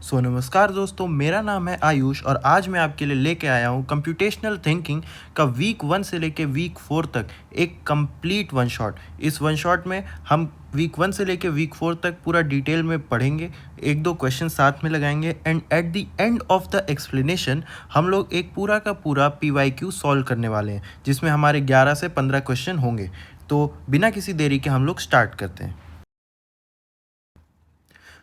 सो नमस्कार दोस्तों, मेरा नाम है आयुष और आज मैं आपके लिए लेके आया हूँ कंप्यूटेशनल थिंकिंग का वीक 1 से लेके वीक 4 तक एक कंप्लीट वन शॉट। इस वन शॉट में हम वीक 1 से लेके वीक 4 तक पूरा डिटेल में पढ़ेंगे, एक दो क्वेश्चन साथ में लगाएंगे and eight the end of the explanation हम लोग एक पूरा का पूरा PYQ सॉल्व करने वाले हैं, जिसमें हमारे 11 से 15 क्वेश्चन होंगे। तो बिना किसी देरी के हम लोग स्टार्ट करते हैं।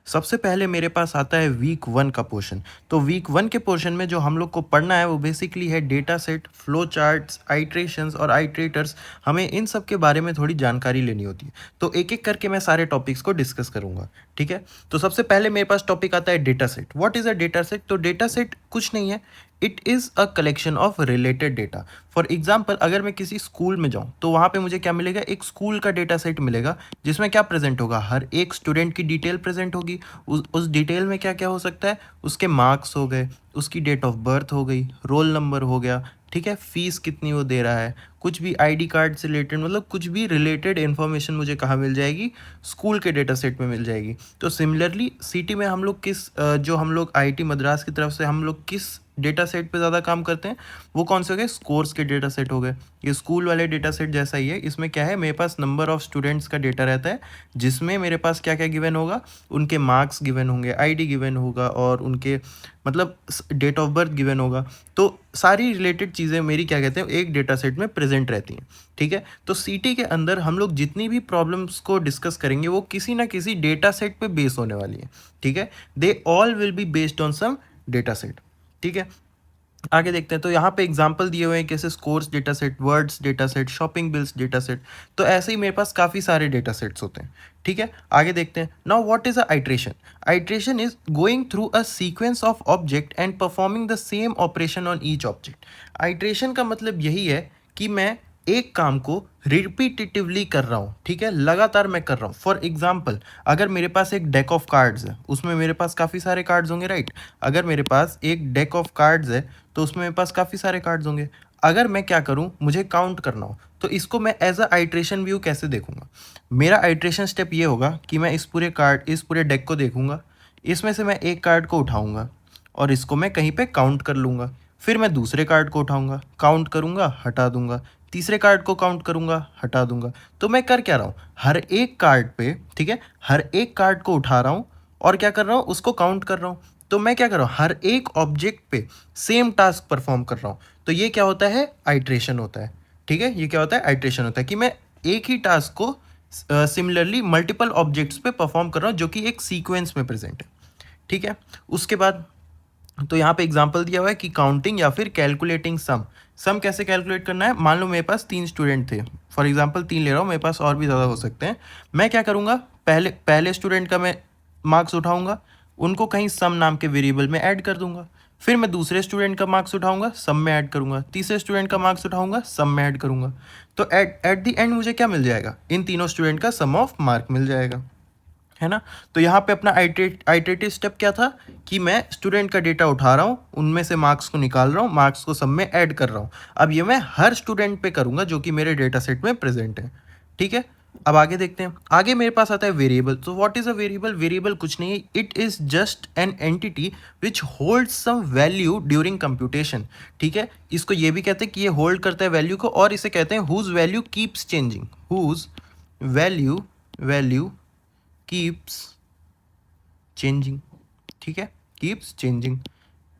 सबसे पहले मेरे पास आता है वीक 1 का पोर्शन। तो वीक 1 के पोर्शन में जो हम लोग को पढ़ना है वो बेसिकली है data set, flow charts, iterations और आइट्रेटर्स। हमें इन सब के बारे में थोड़ी जानकारी लेनी होती है, तो एक एक करके मैं सारे टॉपिक्स को डिस्कस करूंगा। ठीक है, तो सबसे पहले मेरे पास टॉपिक आता है data set. What is a data set? तो डेटा सेट कुछ नहीं है, it is a collection of related data. For example, अगर मैं किसी स्कूल में जाऊँ तो वहाँ पे मुझे क्या मिलेगा? एक स्कूल का डेटा सेट मिलेगा, जिसमें क्या प्रेजेंट होगा? हर एक स्टूडेंट की डिटेल प्रेजेंट होगी। उस डिटेल में क्या क्या हो सकता है? उसके मार्क्स हो गए, उसकी डेट ऑफ बर्थ हो गई, रोल नंबर हो गया, ठीक है, फीस कितनी वो दे रहा है, कुछ भी आईडी कार्ड से रिलेटेड, मतलब कुछ भी रिलेटेड इन्फॉर्मेशन मुझे कहाँ मिल जाएगी? स्कूल के डेटा सेट में मिल जाएगी। तो सिमिलरली सिटी में हम लोग जो हम लोग IIT मद्रास की तरफ से हम लोग किस डेटा सेट पे ज़्यादा काम करते हैं? वो कौन से हो गए? स्कोर्स के डेटा सेट हो गए। ये स्कूल वाले डेटा सेट जैसा ही है। इसमें क्या है? मेरे पास नंबर ऑफ स्टूडेंट्स का डेटा रहता है, जिसमें मेरे पास क्या क्या गिवन होगा? उनके मार्क्स गिवन होंगे, आईडी गिवन होगा और उनके मतलब डेट ऑफ बर्थ गिवन होगा। तो सारी रिलेटेड चीज़ें मेरी क्या कहते हैं, एक डेटा सेट में प्रेजेंट रहती हैं। ठीक है, तो सीटी के अंदर हम लोग जितनी भी प्रॉब्लम्स को डिस्कस करेंगे वो किसी ना किसी डेटा सेट पे बेस होने वाली है। ठीक है, they all will be based on some data set. ठीक है, आगे देखते हैं। तो यहाँ पे एग्जांपल दिए हुए हैं, कैसे scores data set, words data set, shopping bills data set. तो ऐसे ही मेरे पास काफ़ी सारे डेटा सेट्स होते हैं। ठीक है, आगे देखते हैं। Now what is a iteration? Iteration is going through a sequence of object and performing the same operation on each object. Iteration का मतलब यही है कि मैं एक काम को रिपीटेटिवली कर रहा हूँ। ठीक है, लगातार मैं कर रहा हूँ। फॉर एग्जाम्पल, अगर मेरे पास एक डेक ऑफ कार्ड्स है, उसमें मेरे पास काफ़ी सारे कार्ड्स होंगे, राइट? अगर मेरे पास एक डेक ऑफ कार्ड्स है तो उसमें मेरे पास काफ़ी सारे कार्ड्स होंगे। अगर मैं क्या करूँ, मुझे काउंट करना हो, तो इसको मैं एज अ आइट्रेशन व्यू कैसे देखूंगा? मेरा आइट्रेशन स्टेप ये होगा कि मैं इस पूरे डेक को देखूंगा, इसमें से मैं एक कार्ड को उठाऊंगा और इसको मैं कहीं पे काउंट कर लूँगा। फिर मैं दूसरे कार्ड को उठाऊंगा, काउंट करूंगा, हटा दूंगा, तीसरे कार्ड को काउंट करूंगा, हटा दूंगा। तो मैं कर क्या रहा हूँ? हर एक कार्ड पे, ठीक है, हर एक कार्ड को उठा रहा हूँ और क्या कर रहा हूँ? उसको काउंट कर रहा हूँ। तो मैं क्या कर रहा हूँ? हर एक ऑब्जेक्ट पे सेम टास्क परफॉर्म कर रहा हूँ। तो ये क्या होता है? आइट्रेशन होता है। ठीक है, ये क्या होता है? आइट्रेशन होता है कि मैं एक ही टास्क को सिमिलरली मल्टीपल ऑब्जेक्ट्स पे परफॉर्म कर रहा हूँ, जो कि एक सीक्वेंस में प्रेजेंट है। ठीक है, उसके बाद तो यहाँ पे एग्जांपल दिया हुआ है कि काउंटिंग या फिर कैलकुलेटिंग सम। सम कैसे कैलकुलेट करना है? मान लो मेरे पास 3 स्टूडेंट थे, फॉर एग्जांपल 3 ले रहा हूँ, मेरे पास और भी ज़्यादा हो सकते हैं। मैं क्या करूँगा? पहले पहले स्टूडेंट का मैं मार्क्स उठाऊंगा, उनको कहीं सम नाम के वेरिएबल में ऐड कर दूंगा। फिर मैं दूसरे स्टूडेंट का मार्क्स उठाऊंगा, सम में ऐड करूंगा, तीसरे स्टूडेंट का मार्क्स उठाऊंगा, सम में ऐड करूंगा। तो एट द एंड मुझे क्या मिल जाएगा? इन तीनों स्टूडेंट का सम ऑफ मार्क मिल जाएगा, है ना? तो यहाँ पे अपना आइटरेटिव स्टेप क्या था कि मैं स्टूडेंट का डेटा उठा रहा हूँ, उनमें से मार्क्स को निकाल रहा हूँ, मार्क्स को सब में ऐड कर रहा हूँ। अब ये मैं हर स्टूडेंट पे करूँगा जो कि मेरे डेटा सेट में प्रेजेंट है। ठीक है, अब आगे देखते हैं। आगे मेरे पास आता है वेरिएबल। तो what is a variable? Variable कुछ नहीं है, it is just an entity which hold some value during computation. ठीक है, इसको ये भी कहते हैं कि ये होल्ड करता है वैल्यू को, और इसे कहते हैं whose value keeps changing. Whose value keeps changing. ठीक है, कीप्स चेंजिंग,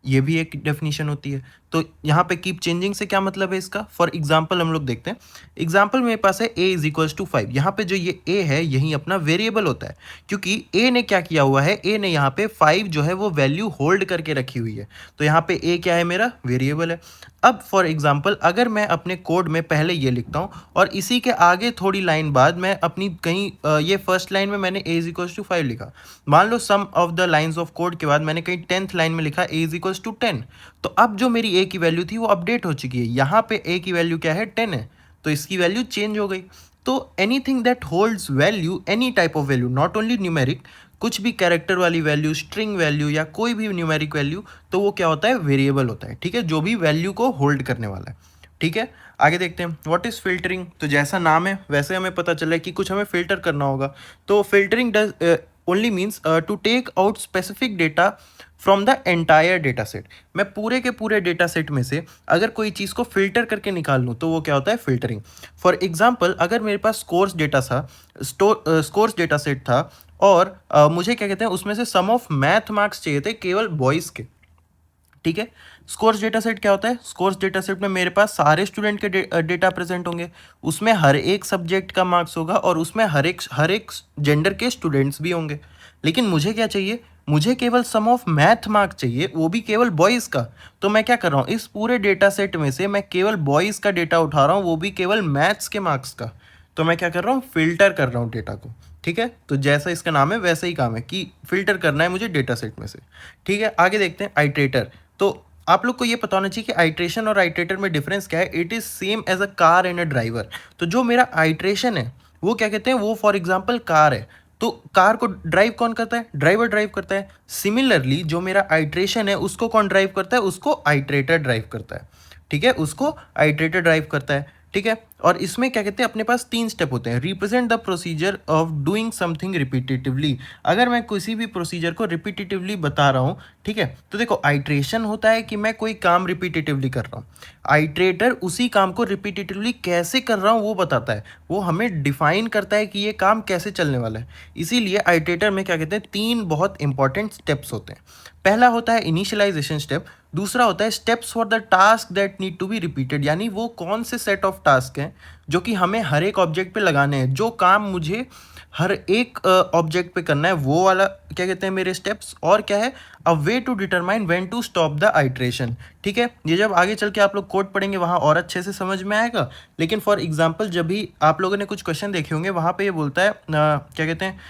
ये भी एक डेफिनेशन होती है। तो यहाँ पे कीप चेंजिंग से क्या मतलब है इसका? फॉर एग्जाम्पल हम लोग देखते हैं। एग्जाम्पल मेरे पास है a इज इक्वल्स टू 5। यहाँ पे जो ये a है यही अपना वेरिएबल होता है, क्योंकि a ने क्या किया हुआ है? a ने यहाँ पे 5 जो है वो वैल्यू होल्ड करके रखी हुई है। तो यहाँ पे a क्या है? मेरा वेरिएबल है। अब फॉर एग्जाम्पल अगर मैं अपने कोड में पहले ये लिखता हूँ और इसी के आगे थोड़ी लाइन बाद मैं अपनी कहीं ये फर्स्ट लाइन में मैंने a इज इक्वल्स टू 5 लिखा। मान लो sum of the lines of code के बाद मैंने कहीं 10th लाइन में लिखा a इज इक्वल्स टू 10। तो अब जो मेरी a की वैल्यू थी वो अपडेट हो चुकी है। यहाँ पे a की वैल्यू क्या है? 10 है, तो इसकी वैल्यू चेंज हो गई। तो anything that holds value, any type of value, not only numeric, कुछ भी कैरेक्टर वाली वैल्यू, स्ट्रिंग वैल्यू या कोई भी न्यूमेरिक वैल्यू, तो वो क्या होता है? वेरिएबल होता है। ठीक है, जो भी वैल्यू को होल्ड करने वाला है। ठीक है, आगे देखते हैं। What is filtering? तो जैसा नाम है वैसे हमें पता चला है कि कुछ हमें फिल्टर करना होगा। तो filtering only means to take out specific data from the entire data set. मैं पूरे के पूरे डेटा सेट में से अगर कोई चीज़ को फिल्टर करके निकाल लूँ तो वो क्या होता है, फिल्टरिंग। फॉर एग्जाम्पल, अगर मेरे पास स्कोर्स डेटा था, स्कोर्स डेटा सेट था, और मुझे क्या कहते हैं उसमें से सम ऑफ मैथ मार्क्स चाहिए थे केवल बॉयज़ के, ठीक है। स्कोर्स डेटा सेट क्या होता है, स्कोर्स डेटा सेट में मेरे पास सारे स्टूडेंट के डेटा प्रेजेंट होंगे, उसमें हर एक सब्जेक्ट का मार्क्स होगा और उसमें हर एक जेंडर के स्टूडेंट्स भी होंगे। लेकिन मुझे क्या चाहिए, मुझे केवल सम ऑफ मैथ मार्क चाहिए, वो भी केवल बॉयज़ का। तो मैं क्या कर रहा हूँ, इस पूरे डेटा सेट में से मैं केवल बॉयज़ का डेटा उठा रहा हूँ, वो भी केवल मैथ्स के मार्क्स का। तो मैं क्या कर रहा हूँ, फिल्टर कर रहा हूँ डेटा को, ठीक है। तो जैसा इसका नाम है वैसा ही काम है कि फिल्टर करना है मुझे डेटा सेट में से, ठीक है। आगे देखते हैं आइट्रेटर। तो आप लोग को ये पता होना चाहिए कि आइट्रेशन और आइट्रेटर में डिफरेंस क्या है। It is same as a car and a driver. तो जो मेरा आइट्रेशन है वो क्या कहते हैं, वो फॉर एग्जांपल कार है, तो कार को ड्राइव कौन करता है, ड्राइवर ड्राइव करता है। सिमिलरली जो मेरा आइट्रेशन है उसको कौन ड्राइव करता है, उसको आइट्रेटर ड्राइव करता है, ठीक है, उसको आइट्रेटर ड्राइव करता है, ठीक है। और इसमें क्या कहते हैं, अपने पास 3 स्टेप होते हैं। Represent the procedure of doing something repetitively. अगर मैं किसी भी प्रोसीजर को रिपीटेटिवली बता रहा हूँ, ठीक है, तो देखो आइट्रेशन होता है कि मैं कोई काम रिपीटेटिवली कर रहा हूँ, आइट्रेटर उसी काम को रिपीटेटिवली कैसे कर रहा हूँ वो बताता है, वो हमें डिफाइन करता है कि ये काम कैसे चलने वाला है। इसीलिए आइट्रेटर में क्या कहते हैं, 3 बहुत इंपॉर्टेंट स्टेप्स होते हैं। पहला होता है इनिशियलाइजेशन स्टेप, दूसरा होता है steps for the task that need to be repeated, यानी वो कौन से सेट ऑफ टास्क हैं जो कि हमें हर एक ऑब्जेक्ट पे लगाने हैं, जो काम मुझे हर एक ऑब्जेक्ट पे करना है, वो वाला क्या कहते हैं मेरे स्टेप्स। और क्या है, a way to determine when to stop the iteration, ठीक है। ये जब आगे चल के आप लोग कोड पढ़ेंगे वहाँ और अच्छे से समझ में आएगा। लेकिन फॉर एग्जाम्पल जब भी आप लोगों ने कुछ क्वेश्चन देखे होंगे वहाँ पे ये बोलता है क्या कहते हैं,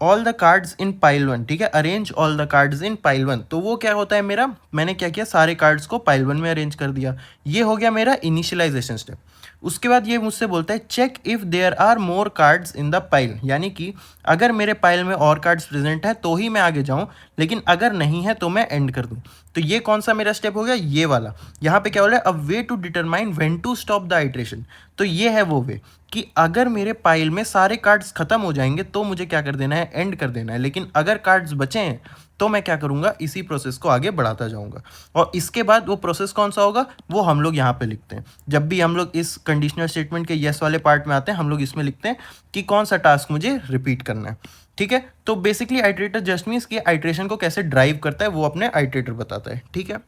all the cards in pile 1, ठीक है, arrange all the cards in pile 1। तो वो क्या होता है मेरा, मैंने क्या किया, सारे कार्ड्स को पाइल 1 में अरेंज कर दिया। ये हो गया मेरा इनिशियलाइजेशन स्टेप। उसके बाद ये मुझसे बोलता है check if there are more cards in the pile, यानी कि अगर मेरे पाइल में और कार्ड्स प्रेजेंट है तो ही मैं आगे जाऊँ, लेकिन अगर नहीं है तो मैं एंड कर दूँ। तो ये कौन सा मेरा स्टेप हो गया, ये वाला। यहाँ पे क्या बोला है, a way to determine when to stop the iteration. तो ये है वो वे कि अगर मेरे पाइल में सारे कार्ड्स खत्म हो जाएंगे तो मुझे क्या कर देना है, एंड कर देना है। लेकिन अगर कार्ड्स बचे हैं तो मैं क्या करूँगा, इसी प्रोसेस को आगे बढ़ाता जाऊँगा। और इसके बाद वो प्रोसेस कौन सा होगा, वो हम लोग यहाँ पे लिखते हैं। जब भी हम लोग इस कंडीशनल स्टेटमेंट के येस वाले पार्ट में आते हैं, हम लोग इसमें लिखते हैं कि कौन सा टास्क मुझे रिपीट करना है, ठीक है। तो बेसिकली आइट्रेटर जस्ट मीन्स कि आइट्रेशन को कैसे ड्राइव करता है वो अपने आइट्रेटर बताता है, ठीक है।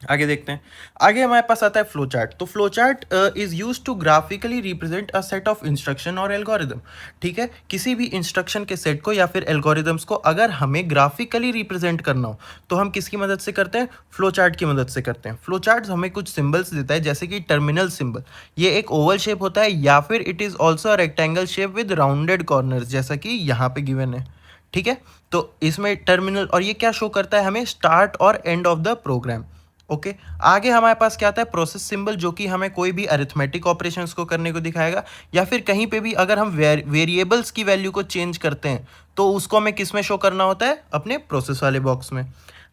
आगे देखते हैं। आगे हमारे पास आता है फ्लो चार्ट। तो flow chart is use to graphically represent a set of instruction और एल्गोरिदम, ठीक है। किसी भी इंस्ट्रक्शन के सेट को या फिर एल्गोरिदम्स को अगर हमें ग्राफिकली रिप्रेजेंट करना हो तो हम किसकी मदद से करते हैं, फ्लो चार्ट की मदद से करते हैं। फ्लो चार्ट हमें कुछ सिंबल्स देता है, जैसे कि टर्मिनल सिंबल, ये एक ओवल शेप होता है, या फिर it is also a rectangle shape with rounded corners, जैसा कि यहाँ पे गिवन है, ठीक है। तो इसमें टर्मिनल, और ये क्या शो करता है हमें, स्टार्ट और end of the program, okay. आगे हमारे पास क्या आता है, प्रोसेस सिंबल, जो कि हमें कोई भी अरिथमेटिक ऑपरेशंस को करने को दिखाएगा, या फिर कहीं पे भी अगर हम वेरिएबल्स की वैल्यू को चेंज करते हैं तो उसको हमें किस में शो करना होता है, अपने प्रोसेस वाले बॉक्स में।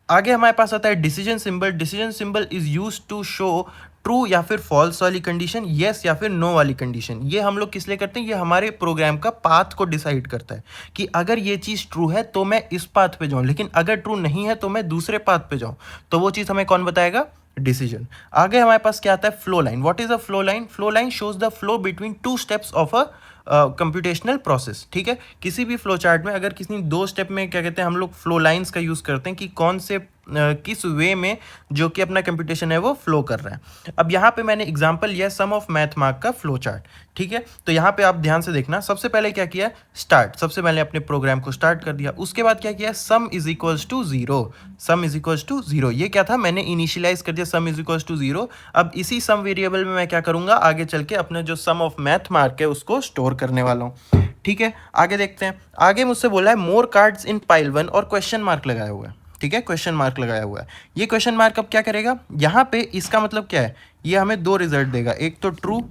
आगे हमारे पास आता है decision symbol. Decision symbol is use to show true या फिर फॉल्स वाली कंडीशन, येस या फिर नो वाली कंडीशन। ये हम लोग किस लिए करते हैं, ये हमारे प्रोग्राम का पाथ को डिसाइड करता है कि अगर ये चीज़ ट्रू है तो मैं इस पाथ पे जाऊँ, लेकिन अगर ट्रू नहीं है तो मैं दूसरे पाथ पे जाऊँ। तो वो चीज़ हमें कौन बताएगा, डिसीजन। आगे हमारे पास क्या आता है, flow line. What is a flow line, flow line shows the flow between 2 steps of a computational process, ठीक है। किसी भी फ्लो चार्ट में अगर किसी 2 स्टेप में क्या कहते हैं, हम लोग फ्लो लाइंस का यूज़ करते हैं कि कौन से किस वे में जो कि अपना कंप्यूटेशन है वो फ्लो कर रहा है। अब यहाँ पे मैंने एग्जांपल लिया सम ऑफ मैथ मार्क का फ्लो चार्ट, ठीक है। तो यहाँ पे आप ध्यान से देखना, सबसे पहले क्या किया, स्टार्ट, सबसे पहले अपने प्रोग्राम को स्टार्ट कर दिया। उसके बाद क्या किया, sum is equals to 0, sum is equals to 0। ये क्या था, मैंने इनिशियलाइज कर दिया सम इज इक्वल्स टू 0। अब इसी सम वेरिएबल में मैं क्या करूँगा, आगे चल के अपने जो सम ऑफ मैथ मार्क है उसको स्टोर करने वाला हूँ, ठीक है। आगे देखते हैं। आगे मुझसे बोला है मोर कार्ड्स इन पाइल 1 और क्वेश्चन मार्क लगाया हुआ है, ठीक है, क्वेश्चन मार्क लगाया हुआ है। ये क्वेश्चन मार्क अब क्या करेगा, यहाँ पे इसका मतलब क्या है, ये हमें 2 रिजल्ट देगा, एक तो ट्रू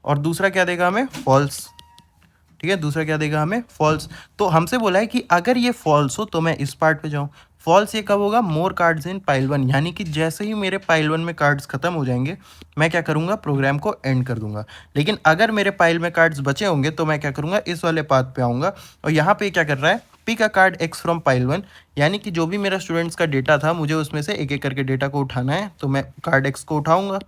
और दूसरा क्या देगा हमें, फॉल्स, ठीक है, दूसरा क्या देगा हमें, फॉल्स। तो हमसे बोला है कि अगर ये फॉल्स हो तो मैं इस पार्ट पे जाऊँ। फॉल्स ये कब होगा, मोर कार्ड्स इन पाइल 1, यानी कि जैसे ही मेरे पाइल 1 में कार्ड्स खत्म हो जाएंगे मैं क्या करूँगा, प्रोग्राम को एंड कर दूंगा। लेकिन अगर मेरे पाइल में कार्ड्स बचे होंगे तो मैं क्या करूँगा, इस वाले पाथ पे आऊँगा। और यहाँ पे क्या कर रहा है, pick a card X from pile 1, यानी कि जो भी मेरा स्टूडेंट्स का डेटा था मुझे उसमें से एक एक करके डेटा को उठाना है, तो मैं कार्ड एक्स को उठाऊंगा।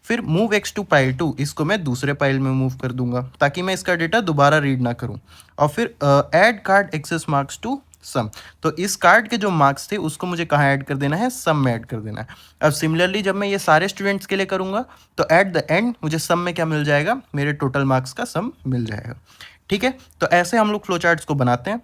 फिर मूव एक्स टू पाइल 2, इसको मैं दूसरे पाइल में मूव कर दूंगा ताकि मैं इसका डेटा दोबारा रीड ना करूं। और फिर add card excess marks to sum, तो इस कार्ड के जो मार्क्स थे उसको मुझे कहाँ ऐड कर देना है, सम में ऐड कर देना है। अब सिमिलरली जब मैं ये सारे स्टूडेंट्स के लिए करूँगा तो एट द एंड मुझे सम में क्या मिल जाएगा, मेरे टोटल मार्क्स का सम मिल जाएगा। ठीक है, तो ऐसे हम लोग फ्लो चार्ट्स को बनाते हैं।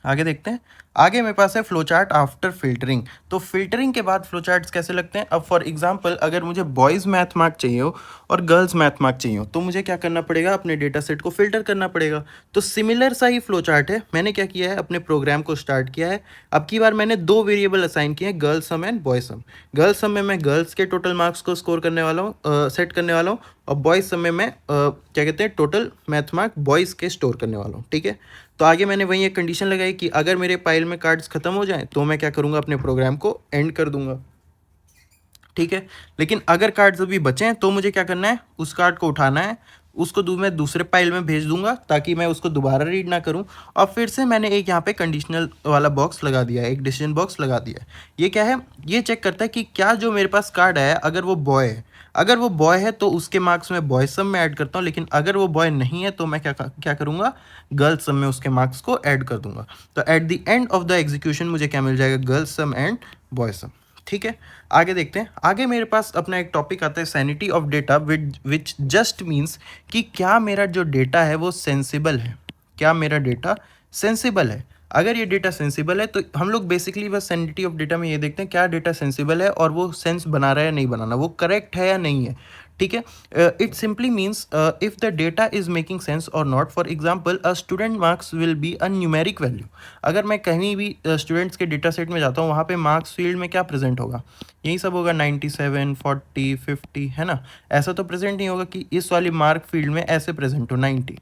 आगे देखते हैं। आगे मेरे पास है फ्लो चार्ट आफ्टर फिल्टरिंग। तो फिल्टरिंग के बाद फ्लो चार्ट्स कैसे लगते हैं। अब फॉर एग्जांपल अगर मुझे बॉयज़ मैथ मार्क चाहिए हो और गर्ल्स मैथ मार्क चाहिए हो तो मुझे क्या करना पड़ेगा, अपने डेटा सेट को फिल्टर करना पड़ेगा। तो सिमिलर सा ही फ्लो चार्ट है। मैंने क्या किया है, अपने प्रोग्राम को स्टार्ट किया है। अब की बार मैंने 2 वेरिएबल असाइन किए हैं, girls sum and boy sum. Girls sum में मैं गर्ल्स के टोटल मार्क्स को स्कोर करने वाला हूँ, सेट करने वाला हूँ, और बॉयज़ सम में मैं क्या कहते हैं, टोटल मैथ मार्क बॉयज़ के स्टोर करने वाला हूँ। ठीक है, तो आगे मैंने वही एक कंडीशन लगाई कि अगर मेरे पाइल में कार्ड्स खत्म हो जाएं तो मैं क्या करूंगा, अपने प्रोग्राम को एंड कर दूंगा। ठीक है, लेकिन अगर कार्ड्स अभी बचे हैं तो मुझे क्या करना है, उस कार्ड को उठाना है, उसको मैं दूसरे पाइल में भेज दूंगा ताकि मैं उसको दोबारा रीड ना करूं। और फिर से मैंने एक यहाँ पे कंडीशनल वाला बॉक्स लगा दिया है, एक डिसीजन बॉक्स लगा दिया है। ये क्या है, ये चेक करता है कि क्या जो मेरे पास कार्ड है अगर वो बॉय है, अगर वो बॉय है तो उसके मार्क्स में बॉय सम में ऐड करता हूँ, लेकिन अगर वो बॉय नहीं है तो मैं क्या करूँगा, गर्ल्स सम में उसके मार्क्स को ऐड कर दूंगा। तो eight the end of the execution मुझे क्या मिल जाएगा, गर्ल्स सम एंड बॉय सम। ठीक है, आगे देखते हैं। आगे मेरे पास अपना एक टॉपिक आता है sanity of data, which just means कि क्या मेरा जो डेटा है वो सेंसिबल है, क्या मेरा डेटा सेंसिबल है। अगर ये डेटा सेंसिबल है तो हम लोग बेसिकली बस सैनिटी ऑफ डेटा में ये देखते हैं क्या डेटा सेंसिबल है और वो सेंस बना रहा है या नहीं बनाना, वो करेक्ट है या नहीं है। ठीक है, it simply means if the data is making sense or not. For example a student marks will be a numeric value. अगर मैं कहीं भी स्टूडेंट्स के डेटा सेट में जाता हूँ वहाँ पे मार्क्स फील्ड में क्या प्रेजेंट होगा, यही सब होगा, 97, 40, 50, है ना। ऐसा तो प्रेजेंट नहीं होगा कि इस वाली मार्क फील्ड में ऐसे प्रेजेंट हो 90,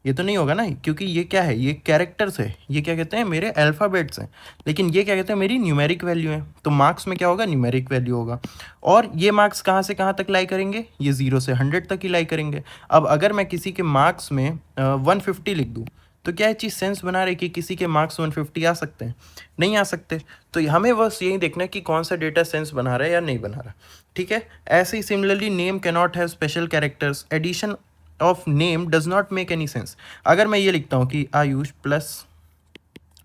ये तो नहीं होगा ना, क्योंकि ये क्या है, ये कैरेक्टर्स है, ये क्या कहते हैं, मेरे अल्फ़ाबेट्स हैं। लेकिन ये क्या कहते हैं, मेरी न्यूमेरिक वैल्यू है, तो मार्क्स में क्या होगा, न्यूमेरिक वैल्यू होगा। और ये मार्क्स कहाँ से कहाँ तक लाई करेंगे, ये 0 से 100 तक ही लाई करेंगे। अब अगर मैं किसी के मार्क्स में 150 लिख दूँ तो क्या ये चीज़ सेंस बना रही कि किसी के मार्क्स 150 आ सकते हैं, नहीं आ सकते। तो हमें बस यही देखना है कि कौन सा डेटा सेंस बना रहा है या नहीं बना रहा। ठीक है, ऐसे ही similarly name can not have special characters, addition of name does not make any sense. अगर मैं ये लिखता हूँ कि आयुष प्लस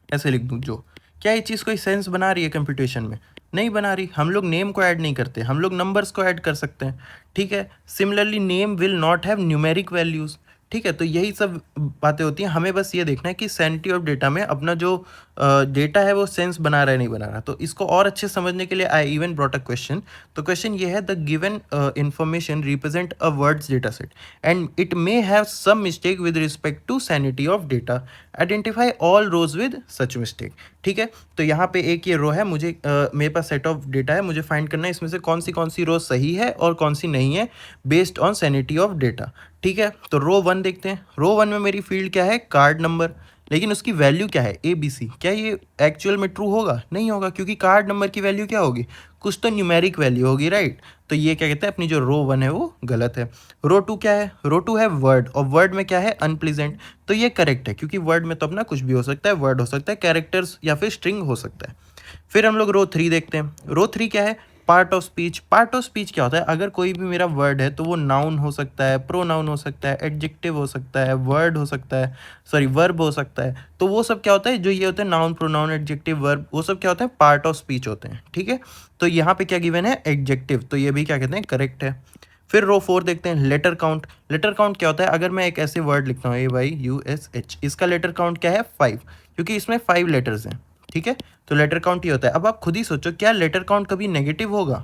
ऐसे लिख दूँ जो, क्या ये चीज़ कोई सेंस बना रही है कंप्यूटेशन में, नहीं बना रही। हम लोग नेम को ऐड नहीं करते, हम लोग नंबर्स को ऐड कर सकते हैं। ठीक है, similarly name will not have numeric values. ठीक है, तो यही सब बातें होती हैं। हमें बस ये देखना है कि सैनिटी ऑफ डेटा में अपना जो डेटा है वो सेंस बना रहा है नहीं बना रहा। तो इसको और अच्छे समझने के लिए I even brought a question. तो क्वेश्चन ये है, the given information represent a words data set and it may have some mistake with respect to sanity of data, identify all rows with such mistake. ठीक है, तो यहाँ पे एक ये रो है, मुझे मेरे पास सेट ऑफ डेटा है, मुझे फाइंड करना है इसमें से कौन सी रो सही है और कौन सी नहीं है based on sanity of data. ठीक है, तो रो 1 देखते हैं। रो 1 में मेरी फील्ड क्या है, कार्ड नंबर, लेकिन उसकी वैल्यू क्या है, ABC। क्या ये एक्चुअल में ट्रू होगा, नहीं होगा, क्योंकि कार्ड नंबर की वैल्यू क्या होगी, कुछ तो न्यूमेरिक वैल्यू होगी, राइट। तो ये क्या कहते हैं, अपनी जो रो 1 है वो गलत है। रो 2 क्या है, रो 2 है वर्ड, और वर्ड में क्या है, अनप्लीजेंट। तो ये करेक्ट है, क्योंकि वर्ड में तो अपना कुछ भी हो सकता है, वर्ड हो सकता है, कैरेक्टर्स या फिर स्ट्रिंग हो सकता है। फिर हम लोग रो 3 देखते हैं। रो 3 क्या है, part of speech. Part of speech क्या होता है, अगर कोई भी मेरा वर्ड है तो वो नाउन हो सकता है, प्रोनाउन हो सकता है, एडजेक्टिव हो सकता है, वर्ड हो सकता है, सॉरी वर्ब हो सकता है। तो वो सब क्या होता है, जो ये होता है नाउन, प्रोनाउन, एडजेक्टिव, वर्ब, वो सब क्या होता है, पार्ट ऑफ स्पीच होते हैं। ठीक है, तो यहाँ पे क्या गिवन है, एडजेक्टिव, तो ये भी क्या कहते हैं, करेक्ट है। फिर रो 4 देखते हैं, लेटर काउंट। लेटर काउंट क्या होता है, अगर मैं एक ऐसे वर्ड लिखता हूँ AYUSH, इसका लेटर काउंट क्या है, 5, क्योंकि इसमें 5 लेटर्स हैं। ठीक है, तो लेटर काउंट ये होता है। अब आप खुद ही सोचो, क्या लेटर काउंट कभी नेगेटिव होगा,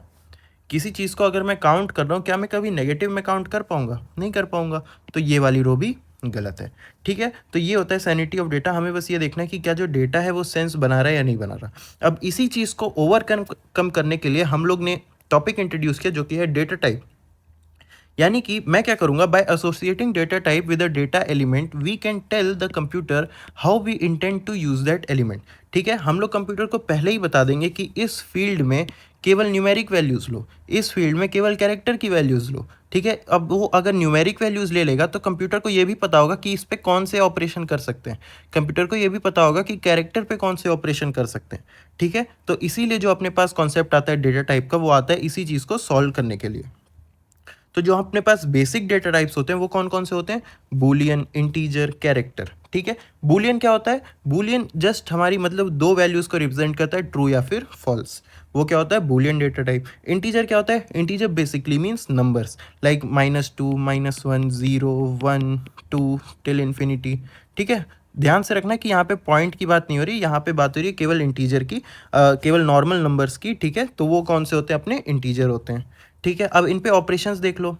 किसी चीज़ को अगर मैं काउंट कर रहा हूँ, क्या मैं कभी नेगेटिव में काउंट कर पाऊंगा, नहीं कर पाऊंगा। तो ये वाली रो भी गलत है। ठीक है, तो ये होता है सैनिटी ऑफ डेटा। हमें बस ये देखना है कि क्या जो डेटा है वो सेंस बना रहा है या नहीं बना रहा। अब इसी चीज़ को ओवरकम करने के लिए हम लोग ने टॉपिक इंट्रोड्यूस किया, जो कि है डेटा टाइप। यानी कि मैं क्या करूँगा, by associating data type with a data element we can tell the computer how we intend to use that element. ठीक है, हम लोग कंप्यूटर को पहले ही बता देंगे कि इस फील्ड में केवल न्यूमेरिक वैल्यूज़ लो, इस फील्ड में केवल कैरेक्टर की वैल्यूज़ लो। ठीक है, अब वो अगर न्यूमेरिक वैल्यूज़ ले लेगा तो कंप्यूटर को ये भी पता होगा कि इस पे कौन से ऑपरेशन कर सकते हैं, कंप्यूटर को ये भी पता होगा कि कैरेक्टर पे कौन से ऑपरेशन कर सकते हैं। ठीक है, तो इसीलिए जो अपने पास कॉन्सेप्ट आता है डेटा टाइप का, वो आता है इसी चीज़ को सॉल्व करने के लिए। तो जो अपने पास बेसिक डेटा टाइप्स होते हैं वो कौन कौन से होते हैं, बूलियन, इंटीजर, कैरेक्टर। ठीक है, बूलियन क्या होता है, बूलियन जस्ट हमारी मतलब दो वैल्यूज को रिप्रेजेंट करता है, ट्रू या फिर फॉल्स, वो क्या होता है बूलियन डेटा टाइप। इंटीजर क्या होता है, integer basically means numbers like -2, -1, 0, 1, 2 till infinity. ठीक है, ध्यान से रखना कि यहाँ पे पॉइंट की बात नहीं हो रही, यहाँ पे बात हो रही है केवल इंटीजर की, केवल नॉर्मल नंबर्स की। ठीक है, तो वो कौन से होते हैं, अपने इंटीजर होते हैं। ठीक है, अब इन पे ऑपरेशंस देख लो।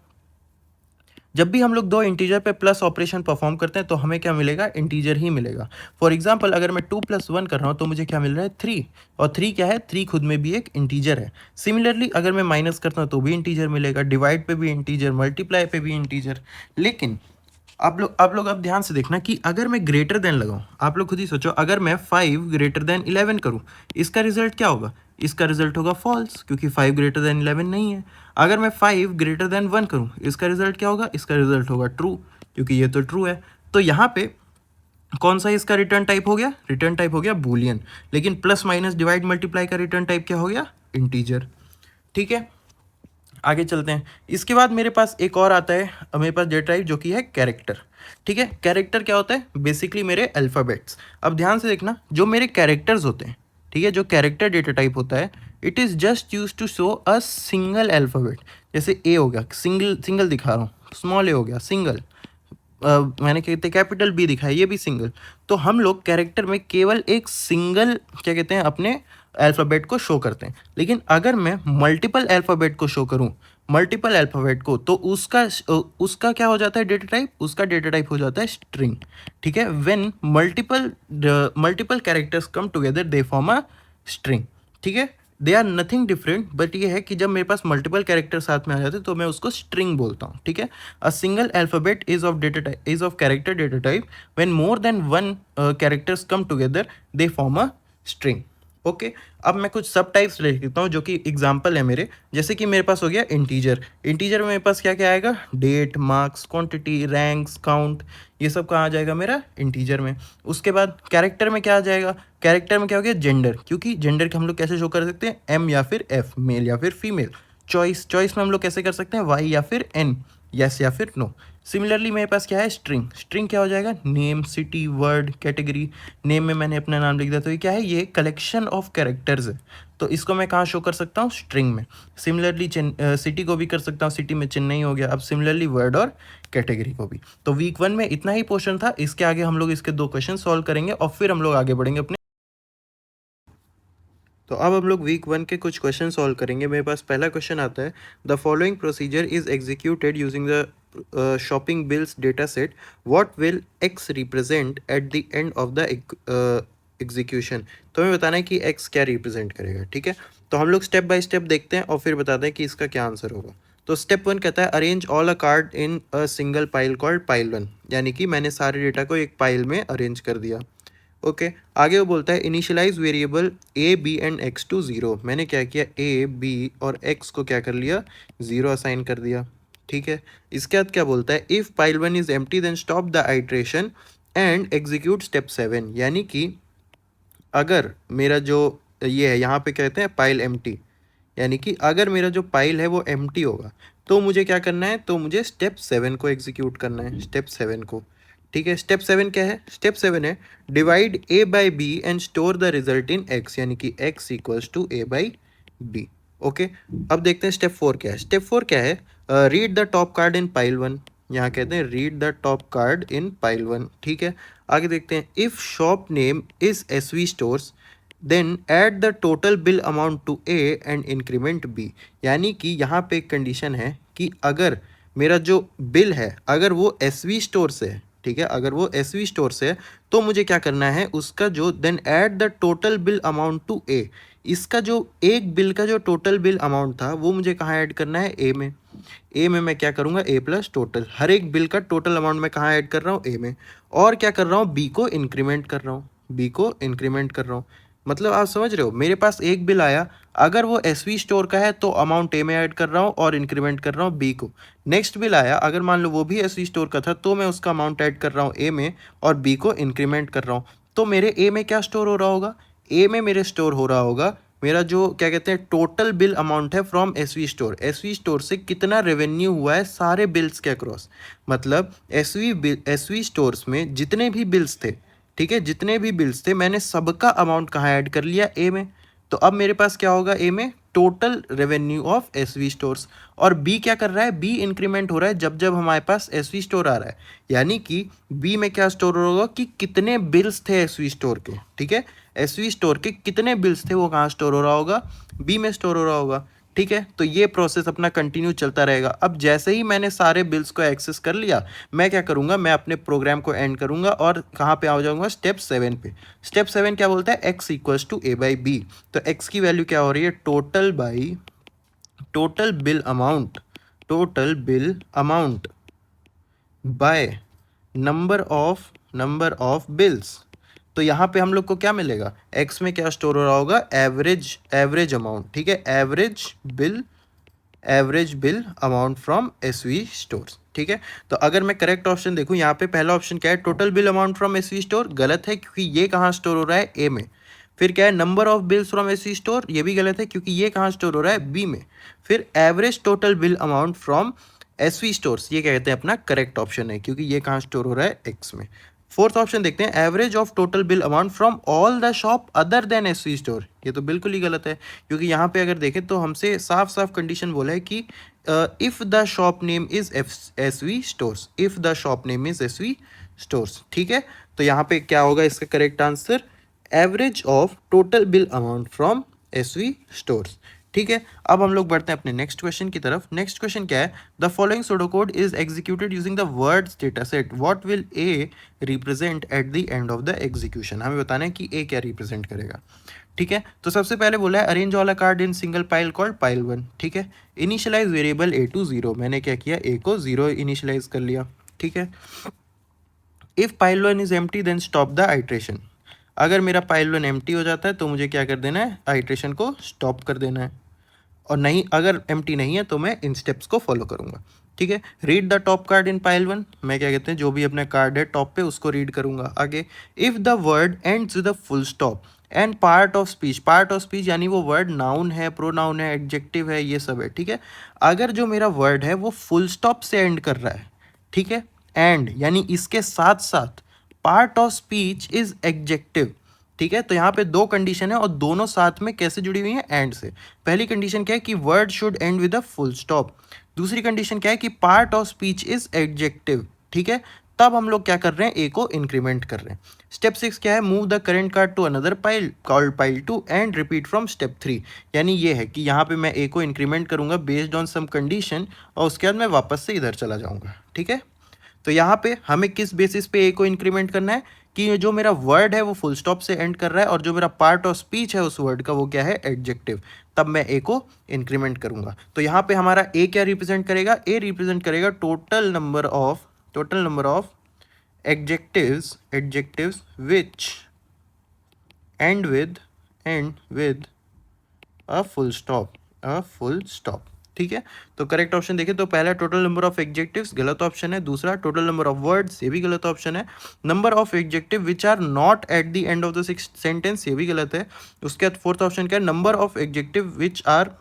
जब भी हम लोग दो इंटीजर पे प्लस ऑपरेशन परफॉर्म करते हैं तो हमें क्या मिलेगा, इंटीजर ही मिलेगा। फॉर एग्जांपल अगर मैं 2 + 1 कर रहा हूँ तो मुझे क्या मिल रहा है, 3। और 3 क्या है, 3 खुद में भी एक इंटीजर है। सिमिलरली अगर मैं माइनस करता हूँ तो भी इंटीजर मिलेगा, डिवाइड पे भी इंटीजर, मल्टीप्लाई पे भी इंटीजर। लेकिन आप लोग अब ध्यान से देखना कि अगर मैं ग्रेटर देन लगाऊं, आप लोग खुद ही सोचो, अगर मैं 5 ग्रेटर देन 11 करूं, इसका रिजल्ट क्या होगा, इसका रिजल्ट होगा फॉल्स, क्योंकि 5 ग्रेटर देन 11 नहीं है। अगर मैं 5 ग्रेटर देन 1 करूं, इसका रिजल्ट क्या होगा, इसका रिजल्ट होगा ट्रू, क्योंकि ये तो ट्रू है। तो यहाँ पे कौन सा इसका रिटर्न टाइप हो गया, रिटर्न टाइप हो गया बूलियन। लेकिन प्लस माइनस डिवाइड मल्टीप्लाई का रिटर्न टाइप क्या हो गया, इंटीजर। ठीक है, आगे चलते हैं। इसके बाद मेरे पास एक और आता है, मेरे पास डेटा टाइप जो कि है कैरेक्टर। ठीक है, कैरेक्टर क्या होता है, बेसिकली मेरे अल्फ़ाबेट्स। अब ध्यान से देखना, जो मेरे कैरेक्टर्स होते हैं, ठीक है, जो कैरेक्टर डेटा टाइप होता है, it is just use to show a single alphabet. जैसे ए हो गया, सिंगल सिंगल दिखा रहा हूँ, स्मॉल ए हो गया सिंगल, मैंने कहते कैपिटल बी दिखा है, ये भी सिंगल। तो हम लोग कैरेक्टर में केवल एक सिंगल क्या कहते हैं, अपने अल्फ़ाबेट को शो करते हैं। लेकिन अगर मैं मल्टीपल अल्फ़ाबेट को शो करूं, मल्टीपल अल्फ़ाबेट को, तो उसका क्या हो जाता है डेटा टाइप, उसका डेटा टाइप हो जाता है स्ट्रिंग। ठीक है, when multiple characters come together they form a string. ठीक है, they are nothing different, but ये है कि जब मेरे पास मल्टीपल कैरेक्टर साथ में आ जाते हैं तो मैं उसको स्ट्रिंग बोलता हूँ। ठीक है, a single alphabet is of character data type when more than one characters come together they form a string. Okay, अब मैं कुछ सब टाइप्स ले लेता हूँ जो कि एग्जाम्पल है मेरे। जैसे कि मेरे पास हो गया इंटीजर। इंटीजर में मेरे पास क्या क्या आएगा, date, marks, quantity, ranks, count, ये सब कहाँ आ जाएगा मेरा, इंटीजर में। उसके बाद कैरेक्टर में क्या आ जाएगा, कैरेक्टर में क्या हो गया, जेंडर, क्योंकि जेंडर को हम लोग कैसे शो कर सकते हैं, एम या फिर एफ, मेल या फिर फीमेल। चॉइस में हम लोग कैसे कर सकते हैं, वाई या फिर एन, यस या फिर नो। सिमिलरली मेरे पास क्या है, स्ट्रिंग। स्ट्रिंग क्या हो जाएगा, name, city, word, category. Name में मैंने अपना नाम लिख दिया, तो ये क्या है, ये कलेक्शन ऑफ कैरेक्टर्स है, तो इसको मैं कहाँ शो कर सकता हूँ, स्ट्रिंग में। सिमिलरली सिटी को भी कर सकता हूँ, सिटी में चेन्नई हो गया। अब सिमिलरली वर्ड और कैटेगरी को भी। तो वीक 1 में इतना ही पोर्शन था, इसके आगे हम लोग इसके 2 क्वेश्चन सॉल्व करेंगे और फिर हम लोग आगे बढ़ेंगे अपने। तो अब हम लोग वीक 1 के कुछ क्वेश्चन सॉल्व करेंगे। मेरे पास पहला क्वेश्चन आता है, the following procedure is executed using the shopping bills data set, what will x represent at the end of the execution. तो हमें बताना है कि एक्स क्या रिप्रेजेंट करेगा। ठीक है, तो हम लोग स्टेप बाय स्टेप देखते हैं और फिर बताते हैं कि इसका क्या आंसर होगा। तो स्टेप 1 कहता है, arrange all a card in a single pile called pile 1, यानी कि मैंने सारे डेटा को एक पाइल में अरेंज कर दिया। ओके, आगे वो बोलता है, initialize variable A B and X to 0। मैंने क्या किया, ए बी और एक्स को क्या कर लिया, 0 असाइन कर दिया। ठीक है, इसके बाद क्या बोलता है, if pile 1 is empty then stop the iteration and execute step 7, यानी कि अगर मेरा जो ये है, यहाँ पे कहते हैं पाइल एम्प्टी, यानी कि अगर मेरा जो पाइल है वो एम्प्टी होगा तो मुझे क्या करना है, तो मुझे स्टेप 7 को एग्जीक्यूट करना है, स्टेप 7 को। ठीक है, स्टेप 7 क्या है, स्टेप 7 है, divide A by B and store the result in X, यानी कि X equals to A by B. Okay, अब देखते हैं स्टेप 4 क्या है। स्टेप 4 क्या है, read the top card in pile 1, यहाँ कहते हैं read the top card in pile 1। ठीक है, आगे देखते हैं, if shop name is S V stores then add the total bill amount to A and increment B, यानी कि यहाँ पे एक कंडीशन है कि अगर मेरा जो बिल है अगर वो एस वी स्टोर से है, ठीक है, अगर वो एस वी स्टोर से है तो मुझे क्या करना है, उसका जो then add the total bill amount to A, इसका जो एक बिल का जो टोटल बिल अमाउंट था वो मुझे कहाँ ऐड करना है, ए में। ए में मैं क्या करूँगा, ए प्लस टोटल, हर एक बिल का टोटल अमाउंट मैं कहाँ ऐड कर रहा हूँ, ए में, और क्या कर रहा हूँ, बी को इंक्रीमेंट कर रहा हूँ, बी को इंक्रीमेंट कर रहा हूँ। मतलब आप समझ रहे हो, मेरे पास एक बिल आया, अगर वो एसवी स्टोर का है तो अमाउंट ए में ऐड कर रहा हूँ और इंक्रीमेंट कर रहा हूँ बी को। नेक्स्ट बिल आया, अगर मान लो वो भी एसवी स्टोर का था तो मैं उसका अमाउंट ऐड कर रहा हूँ ए में और बी को इंक्रीमेंट कर रहा हूँ। तो मेरे ए में क्या स्टोर हो रहा होगा, ए में मेरे स्टोर हो रहा होगा मेरा जो क्या कहते हैं टोटल बिल अमाउंट है from SV store. SV store से कितना रेवेन्यू हुआ है सारे बिल्स के अक्रॉस, मतलब एसवी स्टोर्स में जितने भी बिल्स थे, ठीक है, जितने भी बिल्स थे मैंने सबका अमाउंट कहाँ ऐड कर लिया, ए में। तो अब मेरे पास क्या होगा, ए में total revenue of SV stores. और बी क्या कर रहा है, बी इंक्रीमेंट हो रहा है जब जब हमारे पास एसवी स्टोर आ रहा है, यानी कि बी में क्या स्टोर होगा कि कितने बिल्स थे एसवी स्टोर के, ठीक है, एसवी स्टोर के कितने बिल्स थे वो कहाँ स्टोर हो रहा होगा, बी में स्टोर हो रहा होगा, ठीक है। तो ये प्रोसेस अपना कंटिन्यू चलता रहेगा। अब जैसे ही मैंने सारे बिल्स को एक्सेस कर लिया, मैं क्या करूँगा, मैं अपने प्रोग्राम को एंड करूँगा और कहाँ पे आ जाऊँगा, स्टेप 7 पे। स्टेप 7 क्या बोलता है, X equals to A by B. तो एक्स की वैल्यू क्या हो रही है, total by total bill amount, total bill amount by number of bills. तो यहाँ पे हम लोग को क्या मिलेगा, एक्स में क्या स्टोर हो रहा होगा, एवरेज अमाउंट, ठीक है, average bill amount from SV stores, ठीक है। तो अगर मैं करेक्ट ऑप्शन देखूँ, यहाँ पे पहला ऑप्शन क्या है, total bill amount from SV store, गलत है क्योंकि ये कहाँ स्टोर हो रहा है, ए में। फिर क्या है, number of bills from SV store, ये भी गलत है क्योंकि ये कहाँ स्टोर हो रहा है, बी में। फिर average total bill amount from SV stores, ये क्या कहते हैं, अपना करेक्ट ऑप्शन है क्योंकि ये कहाँ स्टोर हो रहा है, एक्स में। फोर्थ ऑप्शन देखते हैं, average of total bill amount from all the shop other than SV store, ये तो बिल्कुल ही गलत है क्योंकि यहाँ पे अगर देखें तो हमसे साफ साफ कंडीशन बोला है कि if the shop name is SV stores, if the shop name is SV stores, ठीक है। तो यहाँ पे क्या होगा इसका correct answer, average of total bill amount from SV stores, ठीक है। अब हम लोग बढ़ते हैं अपने नेक्स्ट क्वेश्चन की तरफ। नेक्स्ट क्वेश्चन क्या है, the following pseudocode is executed using the words data set, what will A represent at the end of the execution. हमें बताना है कि ए क्या रिप्रेजेंट करेगा, ठीक है। तो सबसे पहले बोला है arrange all a card in single pile called pile 1, ठीक है। इनिशियलाइज वेरिएबल ए टू 0, मैंने क्या किया, ए को 0 इनिशियलाइज कर लिया, ठीक है। If pile 1 is empty then stop the iteration, अगर मेरा पाइल 1 एम्प्टी हो जाता है तो मुझे क्या कर देना है, आइट्रेशन को स्टॉप कर देना है, और नहीं, अगर एम्प्टी नहीं है तो मैं इन स्टेप्स को फॉलो करूंगा, ठीक है। Read the top card in pile 1, मैं क्या कहते हैं जो भी अपना कार्ड है टॉप पे उसको रीड करूंगा। आगे, if the word ends with a full stop and part of speech यानी वो वर्ड नाउन है, प्रोनाउन है, एडजेक्टिव है, ये सब है, ठीक है। अगर जो मेरा वर्ड है वो फुल स्टॉप से एंड कर रहा है, ठीक है, एंड यानी इसके साथ साथ part of speech is adjective, ठीक है। तो यहाँ पे दो कंडीशन है और दोनों साथ में कैसे जुड़ी हुई हैं, एंड से। पहली कंडीशन क्या है कि word should and with a full stop, दूसरी कंडीशन क्या है कि part of speech is adjective, ठीक है। तब हम लोग क्या कर रहे हैं, ए को इंक्रीमेंट कर रहे हैं। स्टेप 6 क्या है, move the current card to another pile called pile 2 and repeat from step 3, यानी ये है कि यहाँ पे मैं ए को इंक्रीमेंट करूंगा बेस्ड ऑन सम कंडीशन और उसके बाद मैं वापस से इधर चला जाऊंगा, ठीक है। तो यहाँ पे हमें किस बेसिस पे ए को इंक्रीमेंट करना है कि जो मेरा वर्ड है वो फुल स्टॉप से एंड कर रहा है और जो मेरा पार्ट ऑफ स्पीच है उस वर्ड का वो क्या है, एडजेक्टिव, तब मैं ए को इंक्रीमेंट करूंगा। तो यहाँ पे हमारा ए क्या रिप्रेजेंट करेगा, ए रिप्रेजेंट करेगा total number of adjectives which and with a full stop, ठीक है। तो करेक्ट ऑप्शन देखें तो पहला टोटल नंबर ऑफ एडजेक्टिव्स, गलत ऑप्शन है। दूसरा टोटल नंबर ऑफ वर्ड्स, ये भी गलत ऑप्शन है। Number of adjective which are not at the end of the sentence, ये भी गलत है। उसके बाद फोर्थ ऑप्शन क्या है, number of adjective which are,